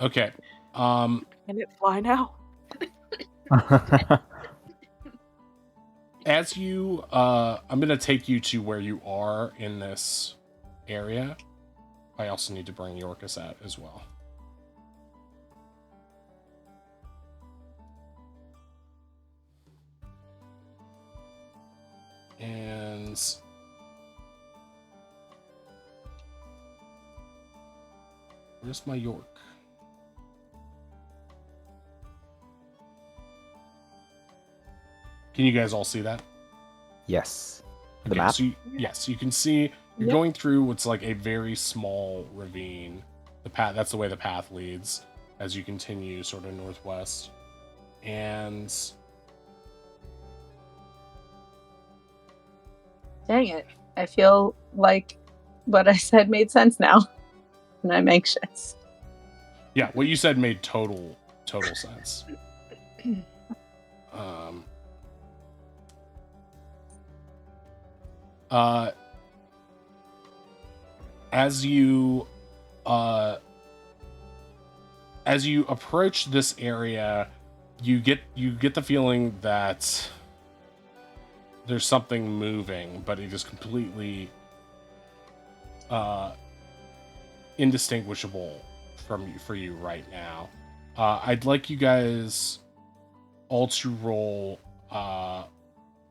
Okay. Can it fly now? As you, I'm gonna take you to where you are in this area. I also need to bring Yorkus out as well. And where's my York? Can you guys all see that? Yes. The Okay, map? so yes, you can see you're Yep. going through what's like a very small ravine. The path, that's the way the path leads as you continue sort of northwest. And Dang it. I feel like what I said made sense now. And I'm anxious. yeah, what you said made total sense. Um uh as you uh as you approach this area, you get the feeling that there's something moving, but it is completely indistinguishable for you right now. I'd like you guys all to roll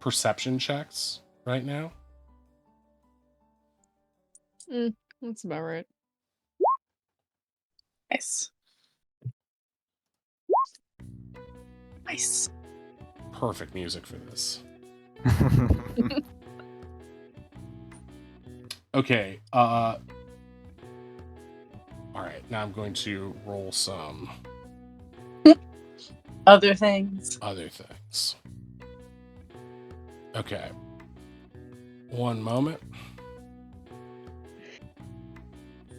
perception checks right now. That's about right. Nice. Nice. Perfect music for this. Okay. All right. Now I'm going to roll some Other things. other things. Okay. One moment.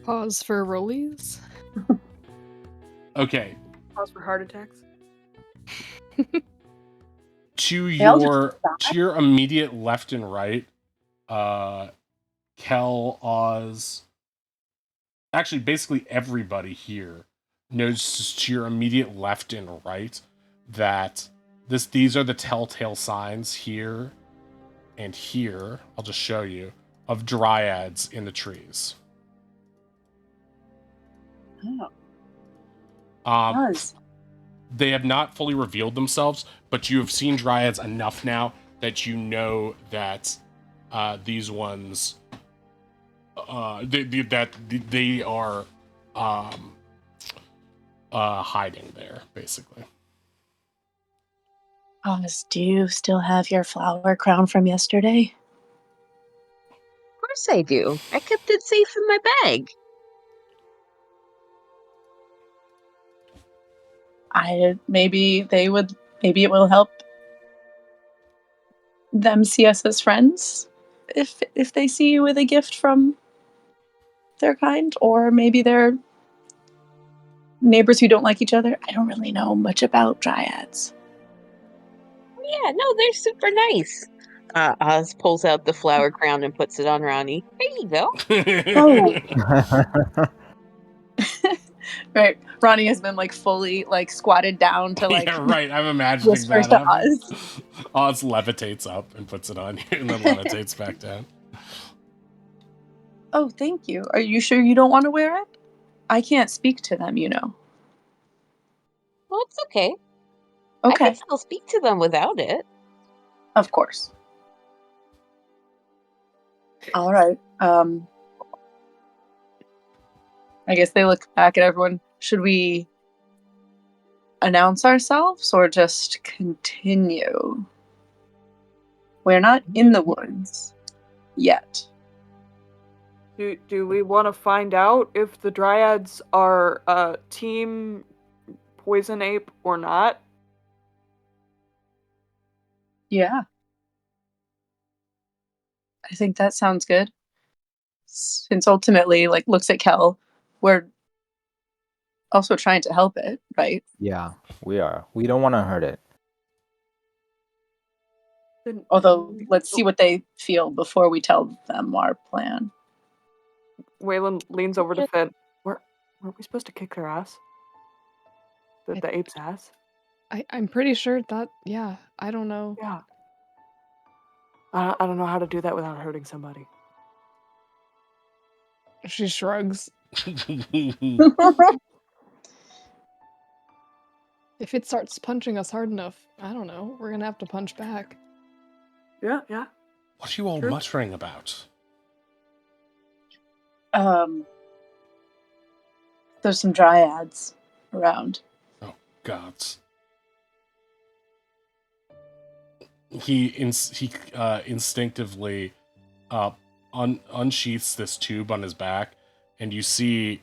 Pause for rollies. Okay. Pause for heart attacks. To They all just your immediate left and right, Kel, Oz, actually basically everybody here notices to your immediate left and right that these are the telltale signs here and here. I'll just show you of dryads in the trees. Oh, Um, Oz. they have not fully revealed themselves, but you have seen dryads enough now that you know that these ones they are hiding there basically. Oz, do you still have your flower crown from yesterday? Of course I do. I kept it safe in my bag. Maybe it will help them see us as friends if they see you with a gift from their kind, or maybe they're neighbors who don't like each other. I don't really know much about dryads. Yeah, no, they're super nice. Oz pulls out the flower crown and puts it on Ronnie. There you go. Oh, right. Ronnie has been like fully like squatted down to like Yeah, right. I'm imagining whispers that to happening. Oz. Oz levitates up and puts it on you, and then levitates back down. Oh, thank you. Are you sure you don't want to wear it? I can't speak to them, you know. Well, it's okay. I Okay, can still speak to them without it. of course. All right. I guess they look back at everyone. Should we announce ourselves or just continue? We're not in the woods yet. Do we want to find out if the dryads are team poison ape or not? Yeah. I think that sounds good. Since ultimately, like, looks at Kel, we're also trying to help it, right? Yeah, we are. We don't want to hurt it. Then Although, let's see what they feel before we tell them our plan. Waylon leans over to Okay. Finn. Weren't we supposed to kick their ass? I- The ape's ass? I'm pretty sure that, yeah, I don't know. Yeah. I don't know how to do that without hurting somebody. She shrugs. If it starts punching us hard enough, I don't know, we're gonna have to punch back. Yeah. What are you all True. muttering about? There's some dryads around. Oh, gods. he instinctively unsheaths this tube on his back, and you see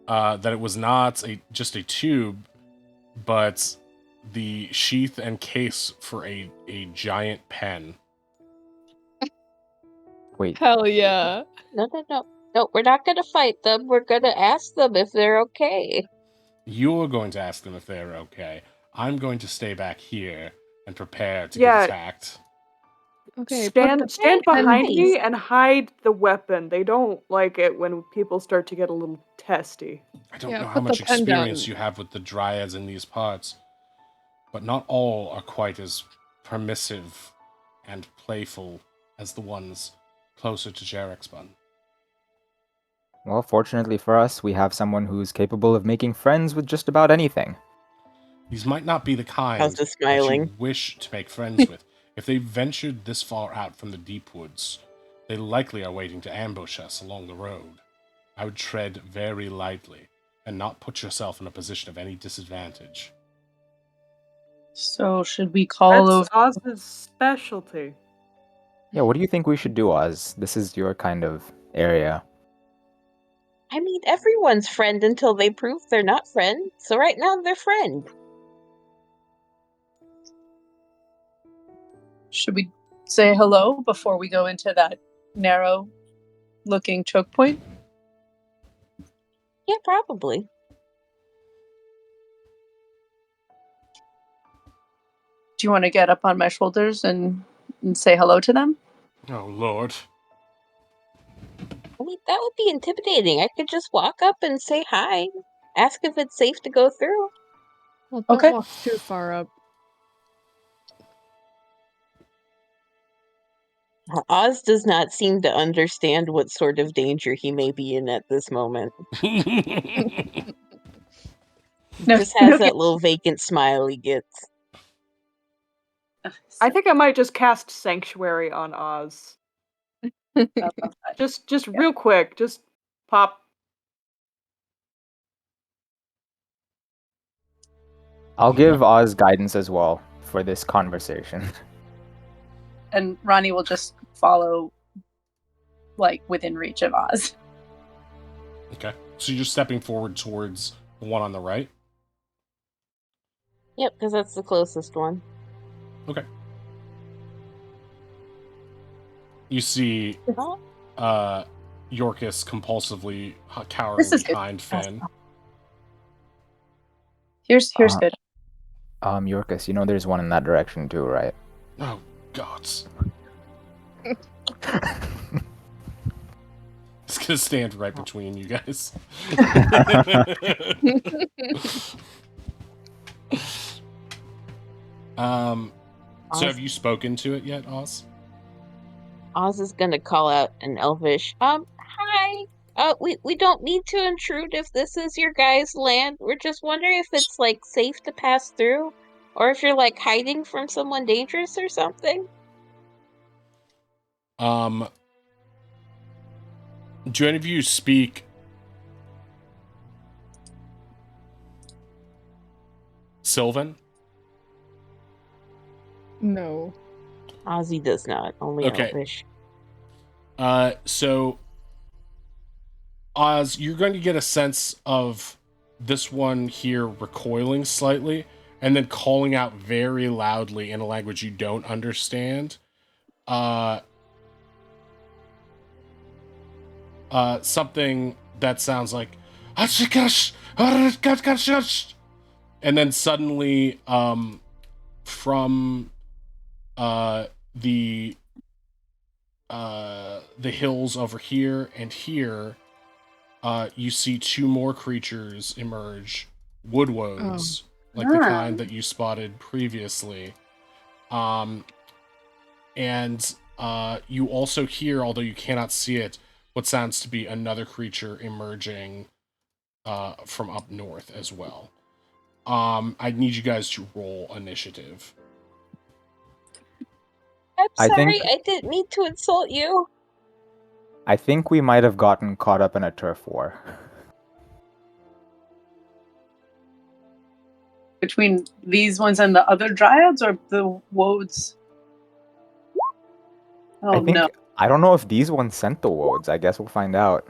that it was not just a tube, but the sheath and case for a giant pen. Wait, Hell yeah. No, no, no. No, we're not gonna fight them. We're gonna ask them if they're okay. You're going to ask them if they're okay. I'm going to stay back here and prepare to Yeah. get attacked. Okay, Stand pen behind me nice. and hide the weapon. They don't like it when people start to get a little testy. I don't Yeah, know how put the much pen down. experience you have with the dryads in these parts, but not all are quite as permissive and playful as the ones closer to Jarexbun. well, fortunately for us, we have someone who's capable of making friends with just about anything. These might not be the kind How's the that you smiling? wish to make friends with. If they ventured this far out from the deep woods, they likely are waiting to ambush us along the road. I would tread very lightly and not put yourself in a position of any disadvantage. So should we call That's over? Oz's specialty. Yeah, what do you think we should do, Oz? This is your kind of area. I mean, everyone's friend until they prove they're not friend. So right now they're friend. Should we say hello before we go into that narrow-looking choke point? Yeah, probably. Do you want to get up on my shoulders and say hello to them? Oh, Lord. I mean, that would be intimidating. I could just walk up and say hi, ask if it's safe to go through. Well, don't Okay. walk too far up. Oz does not seem to understand what sort of danger he may be in at this moment. He No, just has no. that little vacant smile he gets. I think I might just cast Sanctuary on Oz. I love that. Just real quick, just pop. I'll give Oz guidance as well for this conversation. And Ronnie will just follow, like, within reach of Oz. Okay. So you're stepping forward towards the one on the right? Yep, because that's the closest one. Okay. You see Oh, Yorkus compulsively cowering This is good. behind Finn. Here's good. Yorkus, you know there's one in that direction too, right? Oh, gods. It's gonna stand right between you guys. So have you spoken to it yet, Oz? Oz is gonna call out an elvish, hi. We don't need to intrude if this is your guys' land. We're just wondering if it's, like, safe to pass through, or if you're, like, hiding from someone dangerous or something. Do any of you speak Sylvan? No. Ozzy does not, only Okay. elvish. So Oz, you're going to get a sense of this one here recoiling slightly and then calling out very loudly in a language you don't understand. Something that sounds like and then suddenly from the hills over here and here, you see two more creatures emerge, woodwoes, like the kind that you spotted previously. And you also hear, although you cannot see it, what sounds to be another creature emerging from up north as well. I need you guys to roll initiative. I'm I sorry, think- I didn't mean to insult you. I think we might have gotten caught up in a turf war. Between these ones and the other dryads, or the woads Oh I think no. I don't know if these ones sent the woads. I guess we'll find out.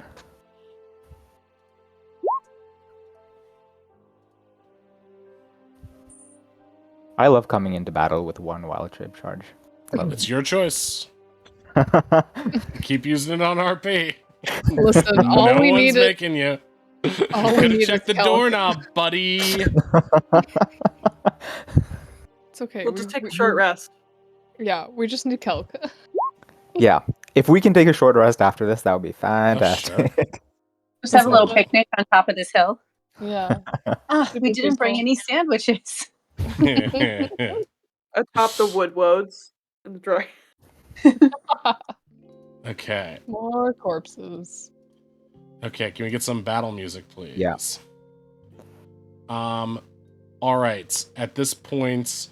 I love coming into battle with one wild shape charge. Love It's your choice. it. Keep using it on RP. Listen, all No we one's need is making you. all we Gotta need check is the Kelk. doorknob, buddy. It's okay. We'll just take a short rest. Yeah, we just need Kelk. Yeah, if we can take a short rest after this, that would be sure. fantastic. Just have a little Yeah. picnic on top of this hill. Yeah. Ah, we Super didn't bring peaceful. any sandwiches. Atop the wood woads and the dry. Okay. More corpses. Okay, can we get some battle music, please? Yeah. All right. At this point,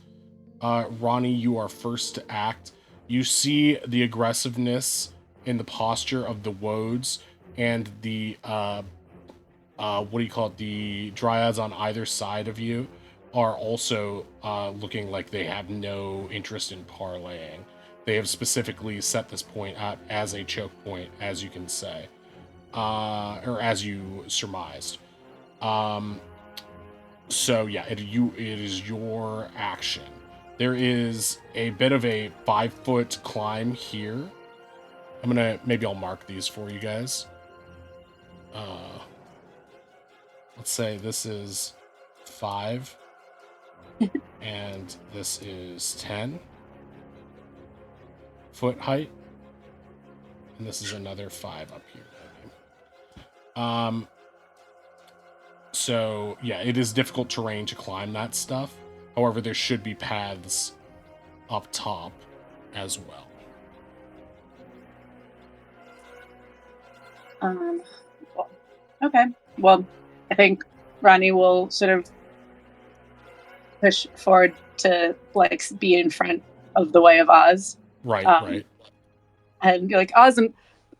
Ronnie, you are first to act. You see the aggressiveness in the posture of the woads and the what do you call it? The dryads on either side of you are also looking like they have no interest in parlaying. They have specifically set this point out as a choke point, as you can say, or as you surmised. So yeah, it is your action. There is a bit of a 5-foot climb here. Maybe I'll mark these for you guys. Let's say this is 5 and this is 10 foot height, and this is another 5 up here. So yeah, it is difficult terrain to climb that stuff. However, there should be paths up top as well. Well, okay. Well, I think Ronnie will sort of push forward to like be in front of the way of Oz. Right, Um, right. And be like, Oz, I'm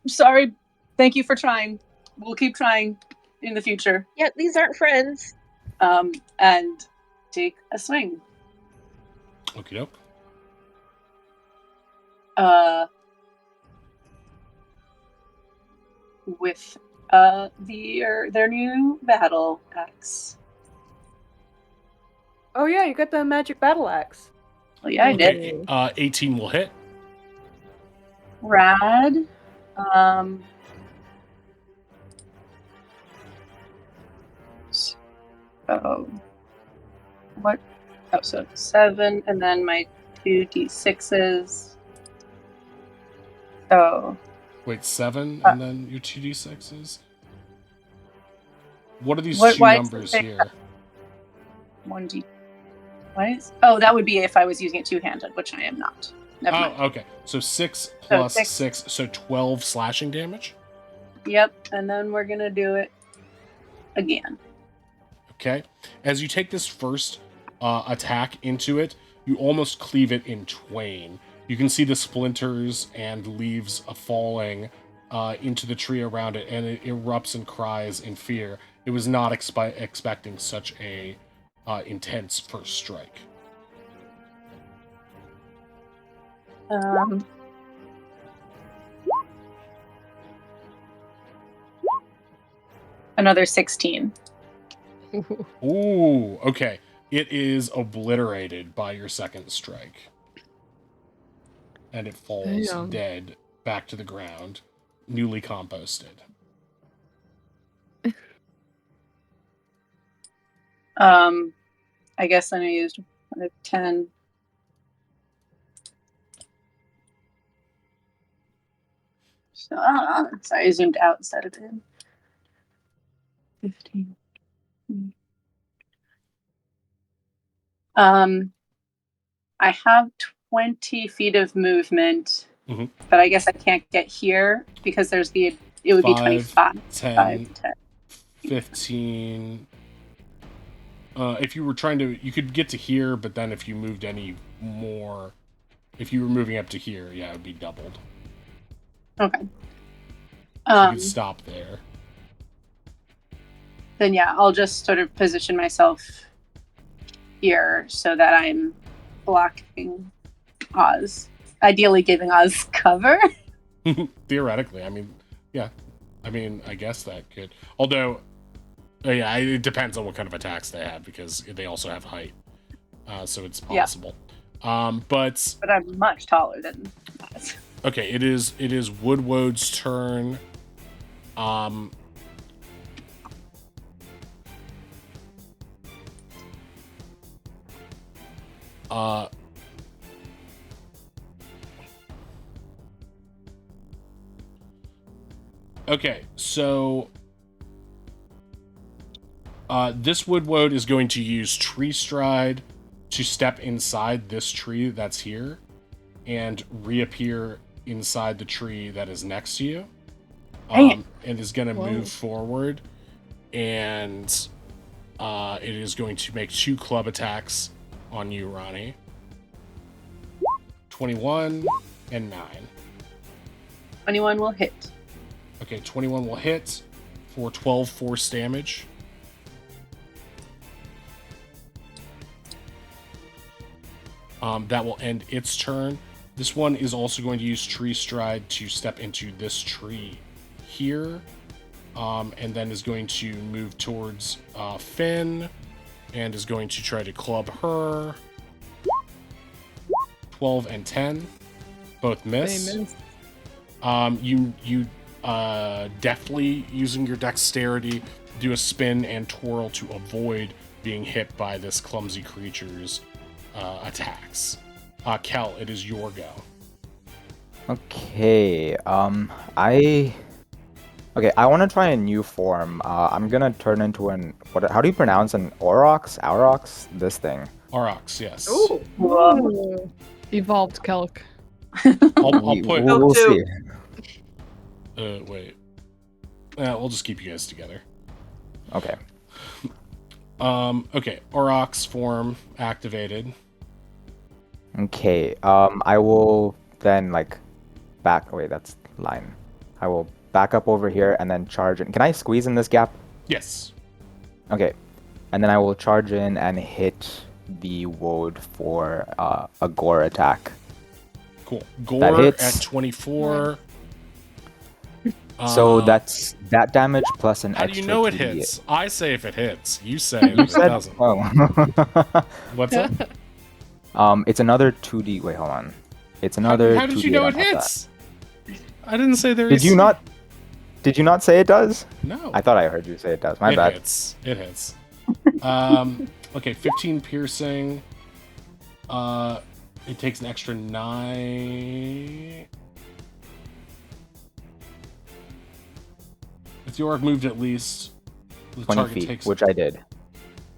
sorry. Thank you for trying. We'll keep trying in the future. Yeah, these aren't friends. And take a swing. Okie doke. With their new battle axe. Oh yeah, you got the magic battle axe. Well, yeah, I did. Okay, 18 will hit. Rad. So what? Oh, so 7, and then my 2d6s. So Wait, 7 and then your 2d6s? What are these What- two why does it numbers say here? 1d. What is? Oh, that would be if I was using it two-handed, which I am not. Never mind. Oh, okay. So 6 plus 6. 6, so 12 slashing damage. Yep, and then we're gonna do it again. Okay. As you take this first attack into it, you almost cleave it in twain. You can see the splinters and leaves falling into the tree around it, and it erupts and cries in fear. It was not expecting such a intense first strike. Another 16. Ooh, okay. It is obliterated by your second strike. And it falls Damn. dead back to the ground, newly composted. I guess then I used 10. So, sorry, I zoomed out instead of in. 15. I have 20 feet of movement, Mhm. but I guess I can't get here because there's it would be 25. 10, 5, 10. 15. If you were trying to, you could get to here, but then if you moved any more, if you were moving up to here, yeah, it would be doubled. Okay. So you could stop there. Then yeah, I'll just sort of position myself here so that I'm blocking Oz. ideally giving us cover. Theoretically, I mean, yeah. I mean, I guess that could. Although, yeah, it depends on what kind of attacks they have because they also have height, so it's possible. But I'm much taller than that. okay, it is Woodwode's turn. Okay, so this Woodwode is going to use Tree Stride to step inside this tree that's here and reappear inside the tree that is next to you. And is going to move forward, and it is going to make 2 club attacks on you, Ronnie. 21 and 9. 21 will hit. Okay, 21 will hit for 12 force damage. That will end its turn. This one is also going to use Tree Stride to step into this tree here, and then is going to move towards Finn, and is going to try to club her. 12 and 10, both miss. They miss. You deftly using your dexterity do a spin and twirl to avoid being hit by this clumsy creature's attacks. Kel, it is your go. Okay. I want to try a new form. I'm gonna turn into an how do you pronounce an Aurochs? Aurochs? This thing. Aurochs, yes. Ooh. Ooh. Evolved Kelk. I'll put. We'll see. Wait. We'll just keep you guys together. Okay. Okay. Aurochs form activated. Okay. I will then back. Wait, that's line. I will back up over here and then charge in. Can I squeeze in this gap? Yes. Okay. And then I will charge in and hit the Woad for a gore attack. Cool. Gore hits. at 24. So that's that damage plus an How extra. do you know it 2d8. hits? I say if it hits. You say if You it said. doesn't. Oh. What's that? It's another 2d. Wait, hold on. It's another. How did you know it 2d8 on top of hits? I didn't say there that. is. Did you not? Did you not say it does? No. I thought I heard you say it does. My it bad. Hits. It hits. Okay, 15 piercing. It takes an extra 9. If the orc moved at least, the 20 target feet, takes. which I did.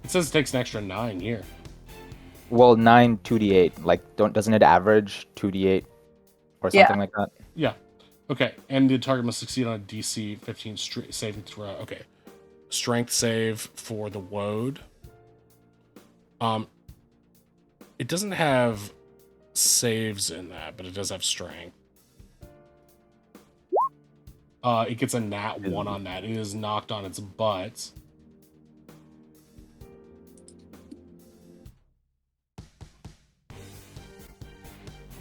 It says it takes an extra 9 here. Well, 9 2d8. Doesn't it average 2d8 or something like that? Yeah. Okay, and the target must succeed on a DC 15 saving throw. Okay, strength save for the Woad. It doesn't have saves in that, but it does have strength. It gets a nat 1 on that. It is knocked on its butt.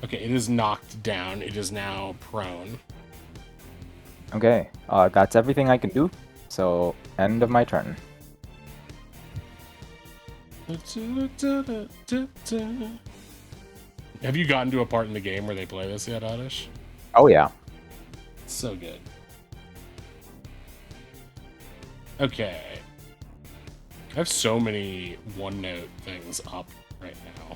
Okay, it is knocked down. It is now prone. Okay. That's everything I can do. So, end of my turn. Have you gotten to a part in the game where they play this yet, Oddish? Oh yeah. It's so good. Okay. I have so many OneNote things up right now.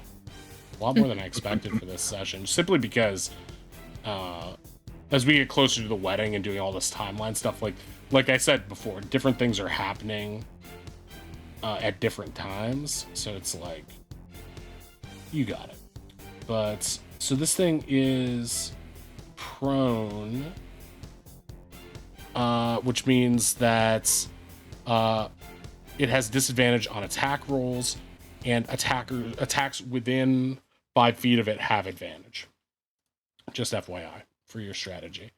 A lot more than I expected for this session, simply because as we get closer to the wedding and doing all this timeline stuff, like I said before, different things are happening at different times, so it's like, you got it. But so this thing is prone, which means that it has disadvantage on attack rolls, and attacks within 5 feet of it have advantage. Just FYI for your strategy.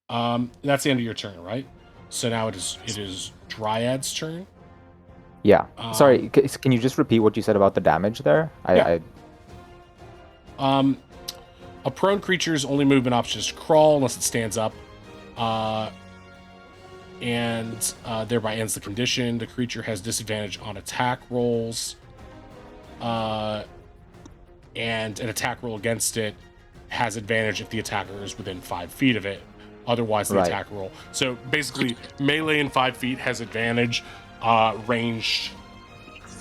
That's the end of your turn, right? So now it is Dryad's turn. Yeah. Sorry, can you just repeat what you said about the damage there? Yeah. A prone creature's only movement option is to crawl unless it stands up. And thereby ends the condition. The creature has disadvantage on attack rolls. And an attack roll against it has advantage if the attacker is within 5 feet of it. Otherwise, the attack roll. So basically, melee in 5 feet has advantage. Ranged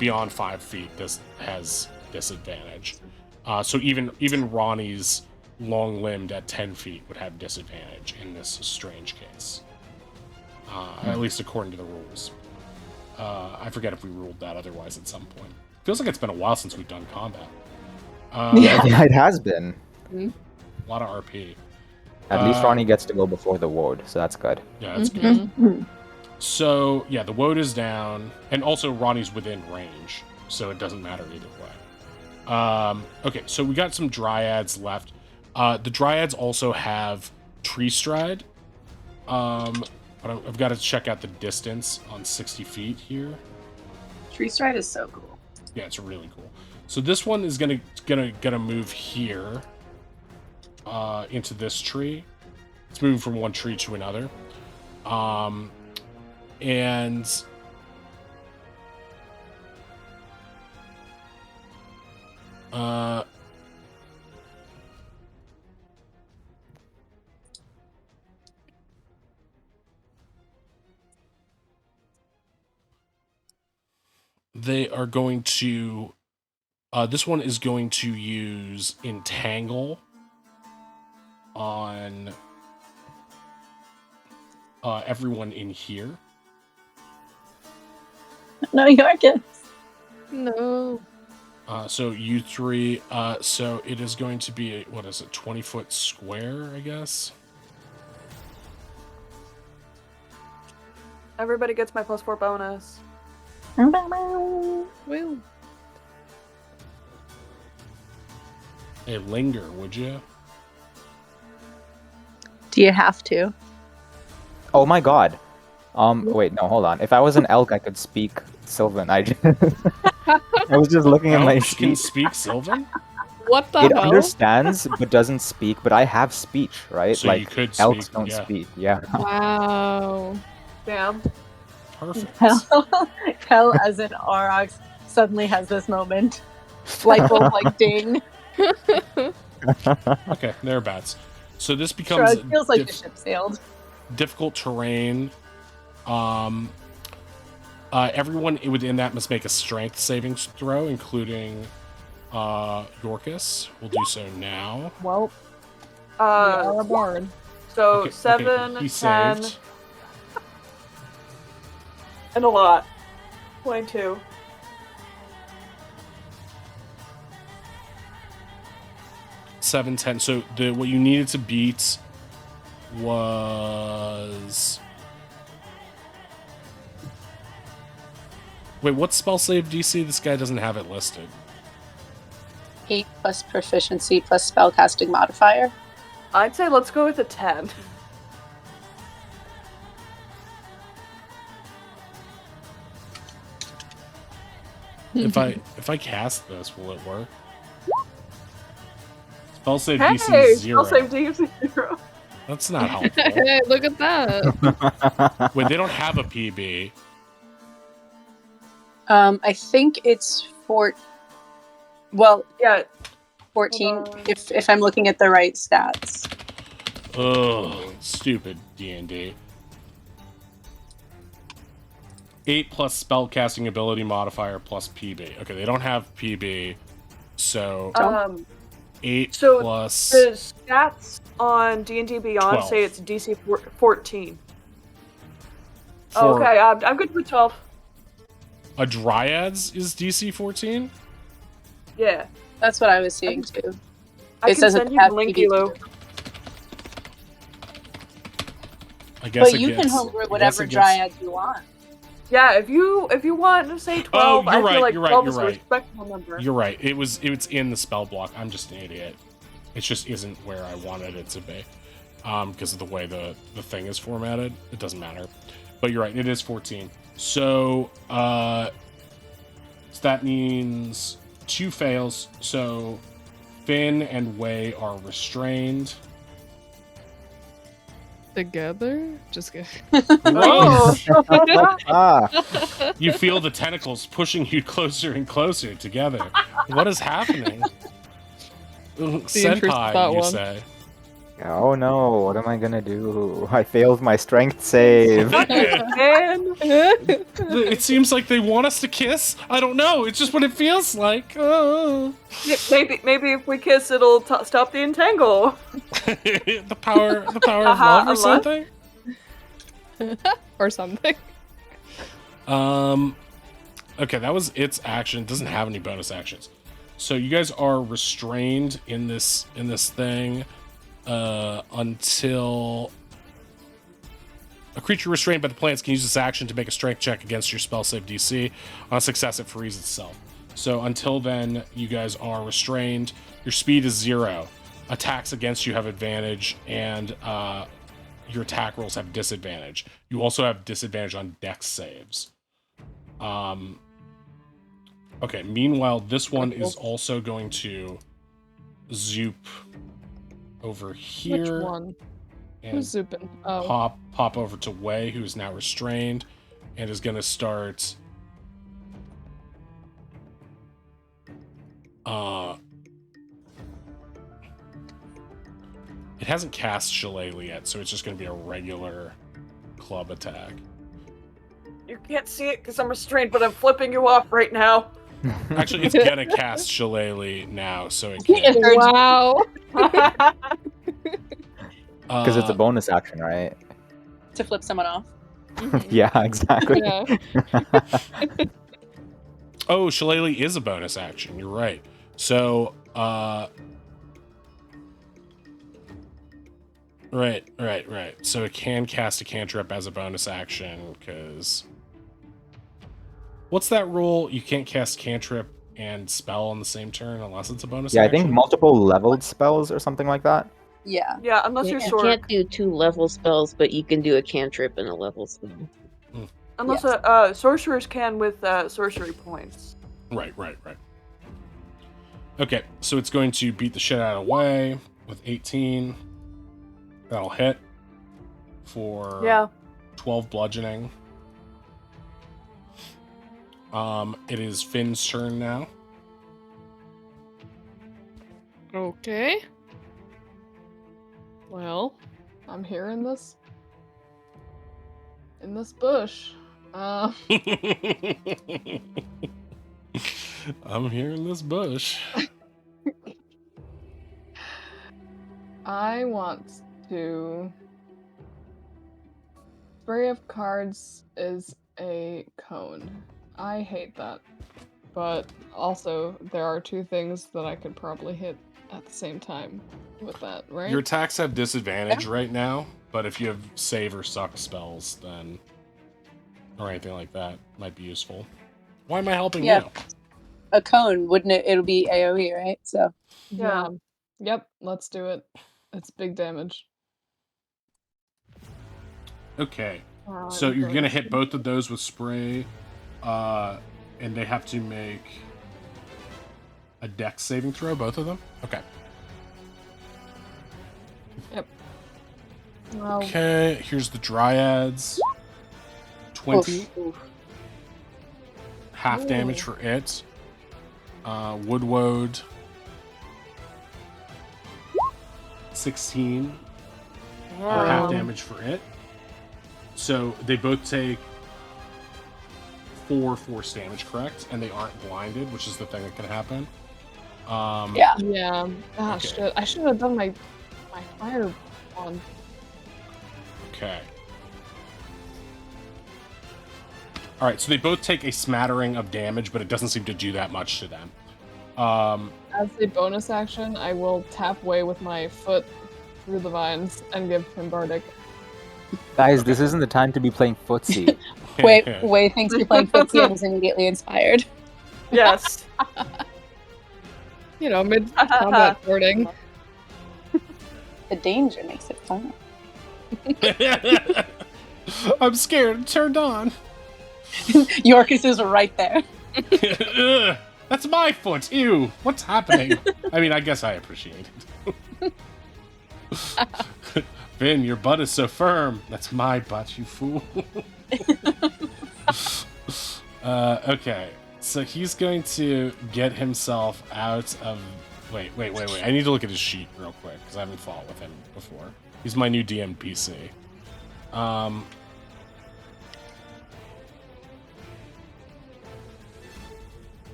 beyond 5 feet, this has disadvantage. So even Ronnie's long-limbed at 10 feet would have disadvantage in this strange case. At least according to the rules. I forget if we ruled that otherwise at some point. Feels like it's been a while since we've done combat. Yeah, it has been. A lot of RP. At least Ronnie gets to go before the ward, so that's good. Yeah, that's good. So, yeah, the woad is down, and also Ronnie's within range, so it doesn't matter either way. Okay, so we got some dryads left. The dryads also have tree stride, but I've got to check out the distance on 60 feet here. Tree stride is so cool. Yeah, it's really cool. So this one is gonna move here into this tree. It's moving from one tree to another. And they are going to this one is going to use Entangle on everyone in here. No, Yorkins. No. So you three, so it is going to be, 20-foot square, I guess? Everybody gets my +4 bonus. Woo. Hey, linger, would you? Do you have to? Oh my god. Wait, no, hold on. If I was an elk, I could speak Sylvan. I was just looking at my Elks can sheet. speak Sylvan? What the It hell? understands but doesn't speak, but I have speech, right? So you could elks speak, don't yeah. speak. Yeah. Wow. Damn. Perfect. Hell, as in Aurochs suddenly has this moment. Light bulb, like, ding. Okay, thereabouts. So this becomes Shrug, feels like the ship sailed. difficult terrain. Everyone within that must make a strength saving throw, including Yorkus. We'll do so now. Well, Uh, Barn. so Okay, 7, he 10, saved. and a lot. 22. Seven, 10. So what you needed to beat was... Wait, what spell save DC? This guy doesn't have it listed. 8 plus proficiency plus spellcasting modifier. I'd say let's go with a 10. If I cast this, will it work? Spell save Hey, DC is 0. I'll save DC 0. That's not helpful. Hey, look at that. Wait, they don't have a PB. I think it's 4. Well, Yeah. 14. Hold on. If I'm looking at the right stats. Ugh, stupid D&D. 8 plus spellcasting ability modifier plus PB. Okay, they don't have PB, so 8 so plus... the stats on D&D Beyond 12. say it's DC 14. For Okay, I'm good with 12. a Dryads is DC 14? Yeah. That's what I was seeing too. I It can doesn't send you have the link, PB. Elo. I guess But it you can gets- homebrew I guess whatever it gets- Dryads you want. Yeah, if you want to say 12, you're I right, feel like you're right, 12 you're is a right. respectable number. You're right. It's in the spell block. I'm just an idiot. It just isn't where I wanted it to be. Because of the way the thing is formatted. It doesn't matter. But you're right, it is 14. So that means 2 fails. So Finn and Wei are restrained. Together? Just kidding. Oh. You feel the tentacles pushing you closer and closer together. What is happening? intrusive Senpai, thought you one. say. Oh no, what am I gonna do? I failed my strength save. Man. It seems like they want us to kiss. I don't know. It's just what it feels like. Oh. Maybe if we kiss, it'll stop the entangle. the power of love or love? something. Or something. Okay, that was its action. It doesn't have any bonus actions. So you guys are restrained in this thing until a creature restrained by the plants can use this action to make a strength check against your spell save DC. On success, it frees itself. So until then, you guys are restrained. Your speed is 0. Attacks against you have advantage, and your attack rolls have disadvantage. You also have disadvantage on dex saves. Okay, meanwhile, this one is also going to zoop over here. Which one? And Who's zooping? Oh. pop over to Wei, who is now restrained, and is going to start... It hasn't cast Shillelagh yet, so it's just going to be a regular club attack. You can't see it because I'm restrained, but I'm flipping you off right now. Actually, it's going to cast Shillelagh now, so it can. Wow. Because it's a bonus action, right? To flip someone off. Yeah, exactly. Yeah. Oh, Shillelagh is a bonus action. You're right. So, Right. So it can cast a cantrip as a bonus action, because... What's that rule? You can't cast cantrip and spell on the same turn unless it's a bonus Yeah, I action? think multiple leveled spells or something like that. Yeah. Yeah, unless You you're short. can't do 2 level spells, but you can do a cantrip and a level spell. Unless Yes. sorcerers can with sorcery points. Right. Okay, so it's going to beat the shit out of Wei with 18. That'll hit for 12 bludgeoning. It is Finn's turn now. Okay. Well, I'm here in this bush. I'm here in this bush. I want to... Spray of cards is a cone. I hate that. But also, there are 2 things that I could probably hit at the same time with that, right? Your attacks have disadvantage right now, but if you have save or suck spells, then... Or anything like that, might be useful. Why am I helping you? A cone, wouldn't it? It'll be AoE, right? So. Yeah. Yep, let's do it. It's big damage. Okay. So you're gonna hit both of those with spray, and they have to make a dex saving throw, both of them? Okay. Yep. Well, Okay, here's the dryads. 20. Oof. Half damage for it. Woodwode. 16. Half damage for it. So they both take 4 force damage, correct? And they aren't blinded, which is the thing that can happen. Yeah. yeah. Ah, Okay. shit. I should have done my fire one. Okay. Alright, so they both take a smattering of damage, but it doesn't seem to do that much to them. As a bonus action, I will tap Wei with my foot through the vines and give him Bardic. Guys, this isn't the time to be playing footsie. Wei thinks you're playing footsie and is immediately inspired. Yes. You know, mid-combat boarding. The danger makes it fun. I'm scared. It turned on. Yorkus is right there. That's my foot. Ew. What's happening? I mean, I guess I appreciate it. Finn, your butt is so firm. That's my butt, you fool. Okay. So he's going to get himself out of... Wait. I need to look at his sheet real quick, because I haven't fought with him before. He's my new DM PC.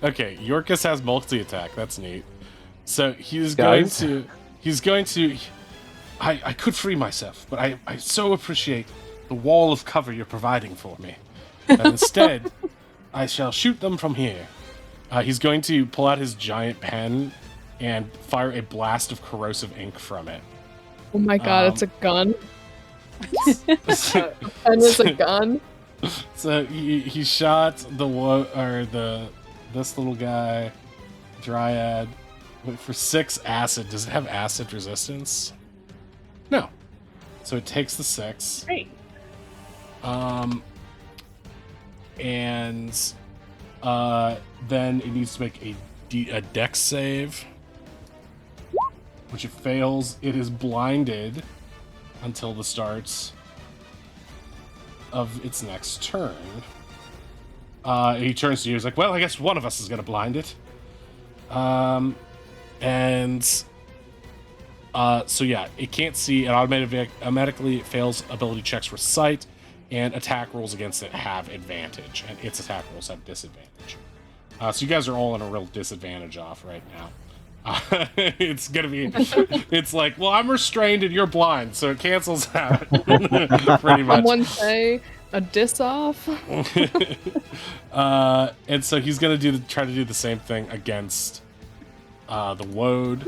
Okay, Yorkus has multi-attack. That's neat. So he's going to... I could free myself, but I so appreciate the wall of cover you're providing for me. And instead, I shall shoot them from here. He's going to pull out his giant pen and fire a blast of corrosive ink from it. Oh my god, it's a gun. Pen is a gun. So he shot this little guy, Dryad, for 6 acid. Does it have acid resistance? No. So it takes the 6. Great. And then it needs to make a dex save, which it fails. It is blinded until the start of its next turn. He turns to you. He's like, "Well, I guess one of us is gonna blind it." So yeah, it can't see. It automatically fails ability checks for sight, and attack rolls against it have advantage, and its attack rolls have disadvantage. So you guys are all in a real disadvantage off right now. It's gonna be. It's like, well, I'm restrained and you're blind, so it cancels out. Pretty much. Someone say a diss off. And so he's gonna try to do the same thing against the Woad,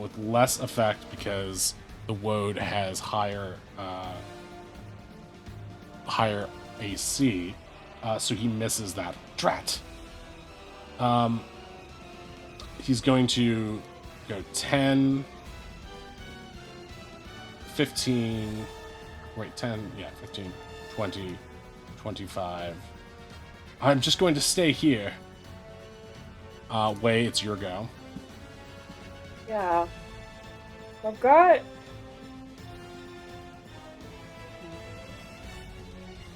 with less effect because the Woad has higher AC, so he misses that. Drat. He's going to go 10, 15, wait, 10, yeah, 15, 20, 25. I'm just going to stay here. Wei, it's your go. Yeah. I've got...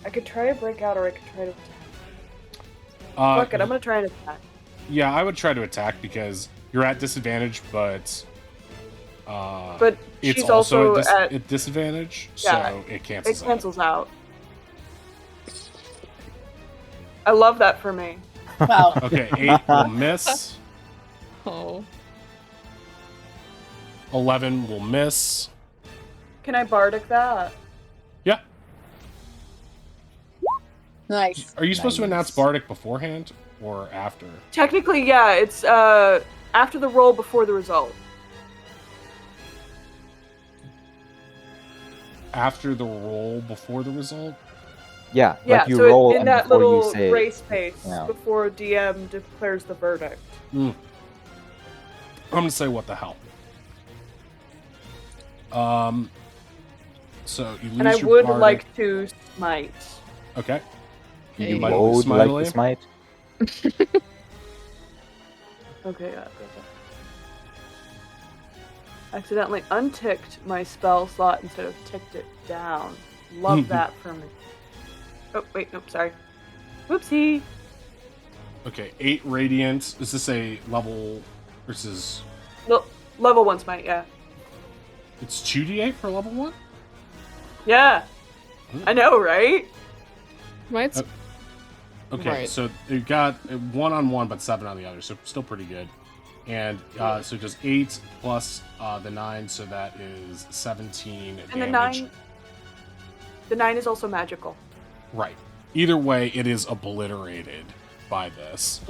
I could try to break out or I could try to attack. Fuck it, I'm gonna try and attack. Yeah, I would try to attack because you're at disadvantage, but it's she's also at disadvantage, yeah, so it cancels out. It cancels out. I love that for me. Wow. Okay, 8 will miss. Oh. 11 will miss. Can I bardic that? Yeah. Nice. Are you supposed to announce Bardic beforehand or after? Technically, yeah, it's after the roll before the result. After the roll before the result? Yeah, Yeah, like you so roll in and that before little you say gray space yeah. before DM declares the verdict. I'm gonna say what the hell. So you lose And I your would Bardic. like to smite. Okay. Hey. You you might would like to smite. Okay, yeah. Accidentally unticked my spell slot instead of ticked it down. Love that for me. Oh, wait, nope, sorry. Whoopsie. Okay, 8 radiant. Is this a level versus? No, level 1 smite, yeah. It's 2d8 for level 1. Yeah. I know, right? Might. Okay, Right. so it got 1 on one, but 7 on the other, so still pretty good. And so just 8 plus the 9, so that is 17 And damage. the 9 is also magical. Right. Either way, it is obliterated by this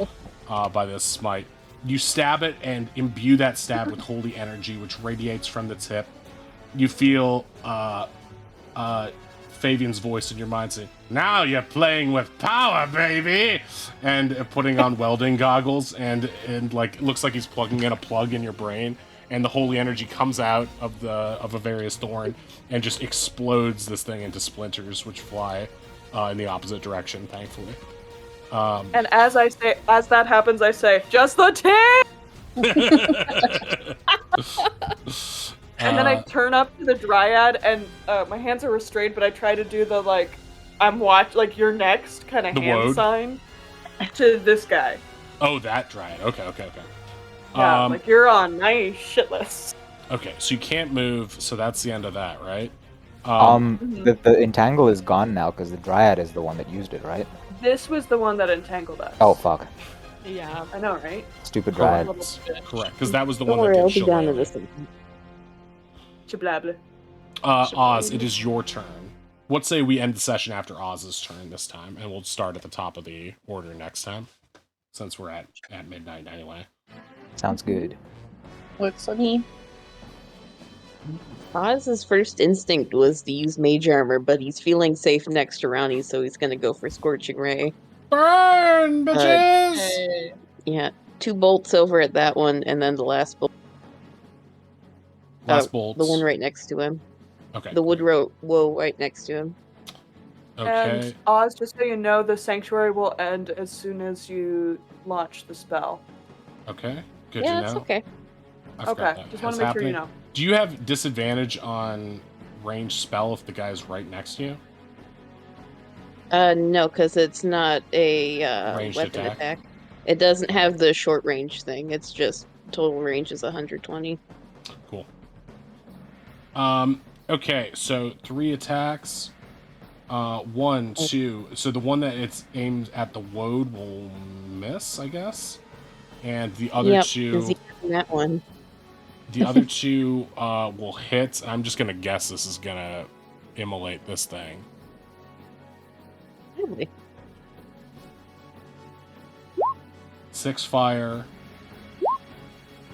smite. You stab it and imbue that stab with holy energy, which radiates from the tip. You feel Fabian's voice in your mind saying, "Now you're playing with power, baby!" And putting on welding goggles, and like it looks like he's plugging in a plug in your brain, and the holy energy comes out of a various thorn and just explodes this thing into splinters, which fly in the opposite direction, thankfully. And as that happens, I say, just the tip! And then I turn up to the dryad, and my hands are restrained, but I try to do the, like, you're next kind of The hand woad? sign to this guy. Oh, that dryad. Okay. Yeah, like, you're on my shit list. Okay, so you can't move, so that's the end of that, right? The entangle is gone now because the dryad is the one that used it, right? This was the one that entangled us. Oh fuck! Yeah. I know, right? Stupid dryad. Correct, because that was the Don't one worry, that I'll did be down in Shillelagh. this thing. Chiblabla. Oz, it is your turn. What say we end the session after Oz's turn this time, and we'll start at the top of the order next time, since we're at midnight anyway. Sounds good. Works for me. Oz's first instinct was to use mage armor, but he's feeling safe next to Ronnie, so he's gonna go for Scorching Ray. Burn, bitches! Hey. Yeah, 2 bolts over at that one, and then the last bolt. Last bolts. The one right next to him. Okay. The wood woe right next to him. Okay. And Oz, just so you know, the sanctuary will end as soon as you launch the spell. Okay. Good Yeah, to that's know. okay. I forgot Okay, that just want was to make sure you happening. know. Do you have disadvantage on ranged spell if the guy's right next to you? No, because it's not a Ranged weapon attack? attack. It doesn't have the short range thing. It's just total range is 120. Cool. Okay, so 3 attacks. 1, 2. So the one that it's aimed at the woad will miss, I guess. And the other Yep, two, that one. the other two will hit. I'm just gonna guess this is gonna immolate this thing. Really? 6 fire,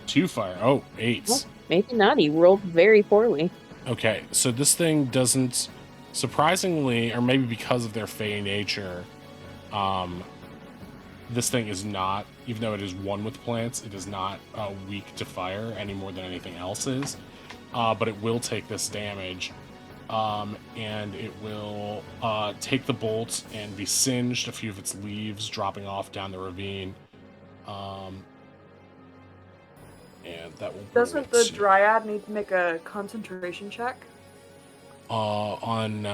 2 fire. Oh, 8s. Well, maybe not. He rolled very poorly. Okay, so this thing doesn't, surprisingly, or maybe because of their fey nature, this thing is not, even though it is one with plants, it is not weak to fire any more than anything else is. But it will take this damage, and it will take the bolt and be singed, a few of its leaves dropping off down the ravine. And that will bring Doesn't it the to- dryad need to make a concentration check? on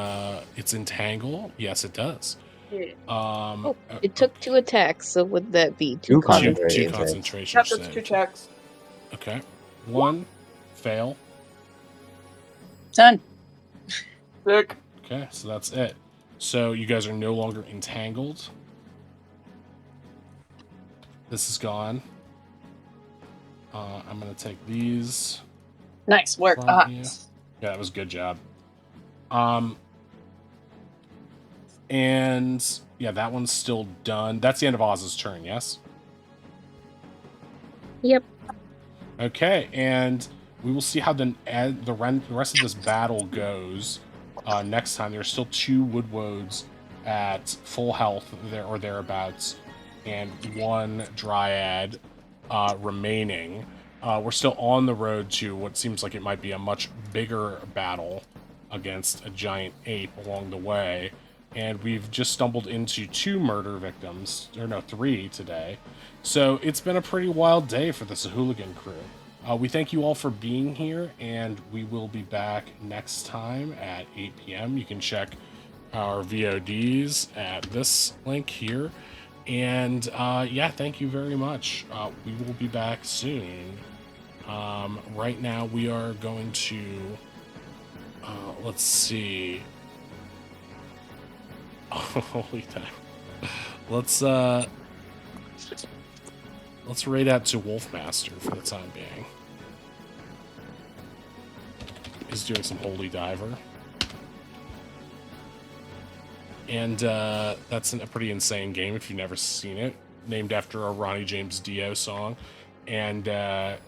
its entangle? Yes, it does. Yeah. It took 2 attacks, so would that be 2 Two two concentration concentration Yep, that's 2 saves. checks. Okay. 1 fail. Done. Sick. Okay, so that's it. So you guys are no longer entangled. This is gone. I'm gonna take these. Nice work, From you. Oz. Yeah, that was a good job. And yeah, that one's still done. That's the end of Oz's turn, yes? Yep. Okay, and we will see how the rest of this battle goes next time. There's still 2 woodwoads at full health there or thereabouts, and 1 dryad remaining. We're still on the road to what seems like it might be a much bigger battle against a giant ape along the way. And we've just stumbled into 2 murder victims, or no, 3 today. So it's been a pretty wild day for the Sahuligan crew. We thank you all for being here, and we will be back next time at 8 p.m. You can check our VODs at this link here. And yeah, thank you very much. We will be back soon. Right now we are going to, let's see. Holy time. Let's raid out to Wolfmaster for the time being. He's doing some Holy Diver. And that's a pretty insane game if you've never seen it. Named after a Ronnie James Dio song. And it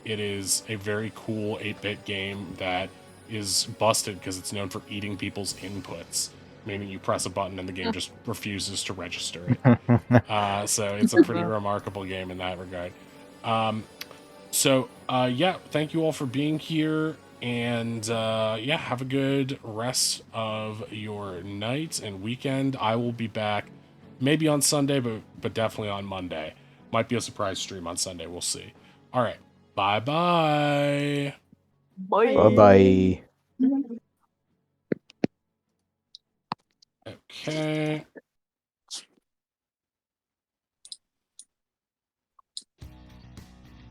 is a very cool 8-bit game that is busted because it's known for eating people's inputs. Meaning you press a button and the game just refuses to register it. So it's a pretty remarkable game in that regard. Yeah, thank you all for being here. And yeah, have a good rest of your night and weekend. I will be back maybe on Sunday, but definitely on Monday. Might be a surprise stream on Sunday. We'll see. All right. Bye-bye. Bye. Bye-bye. Okay.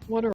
What a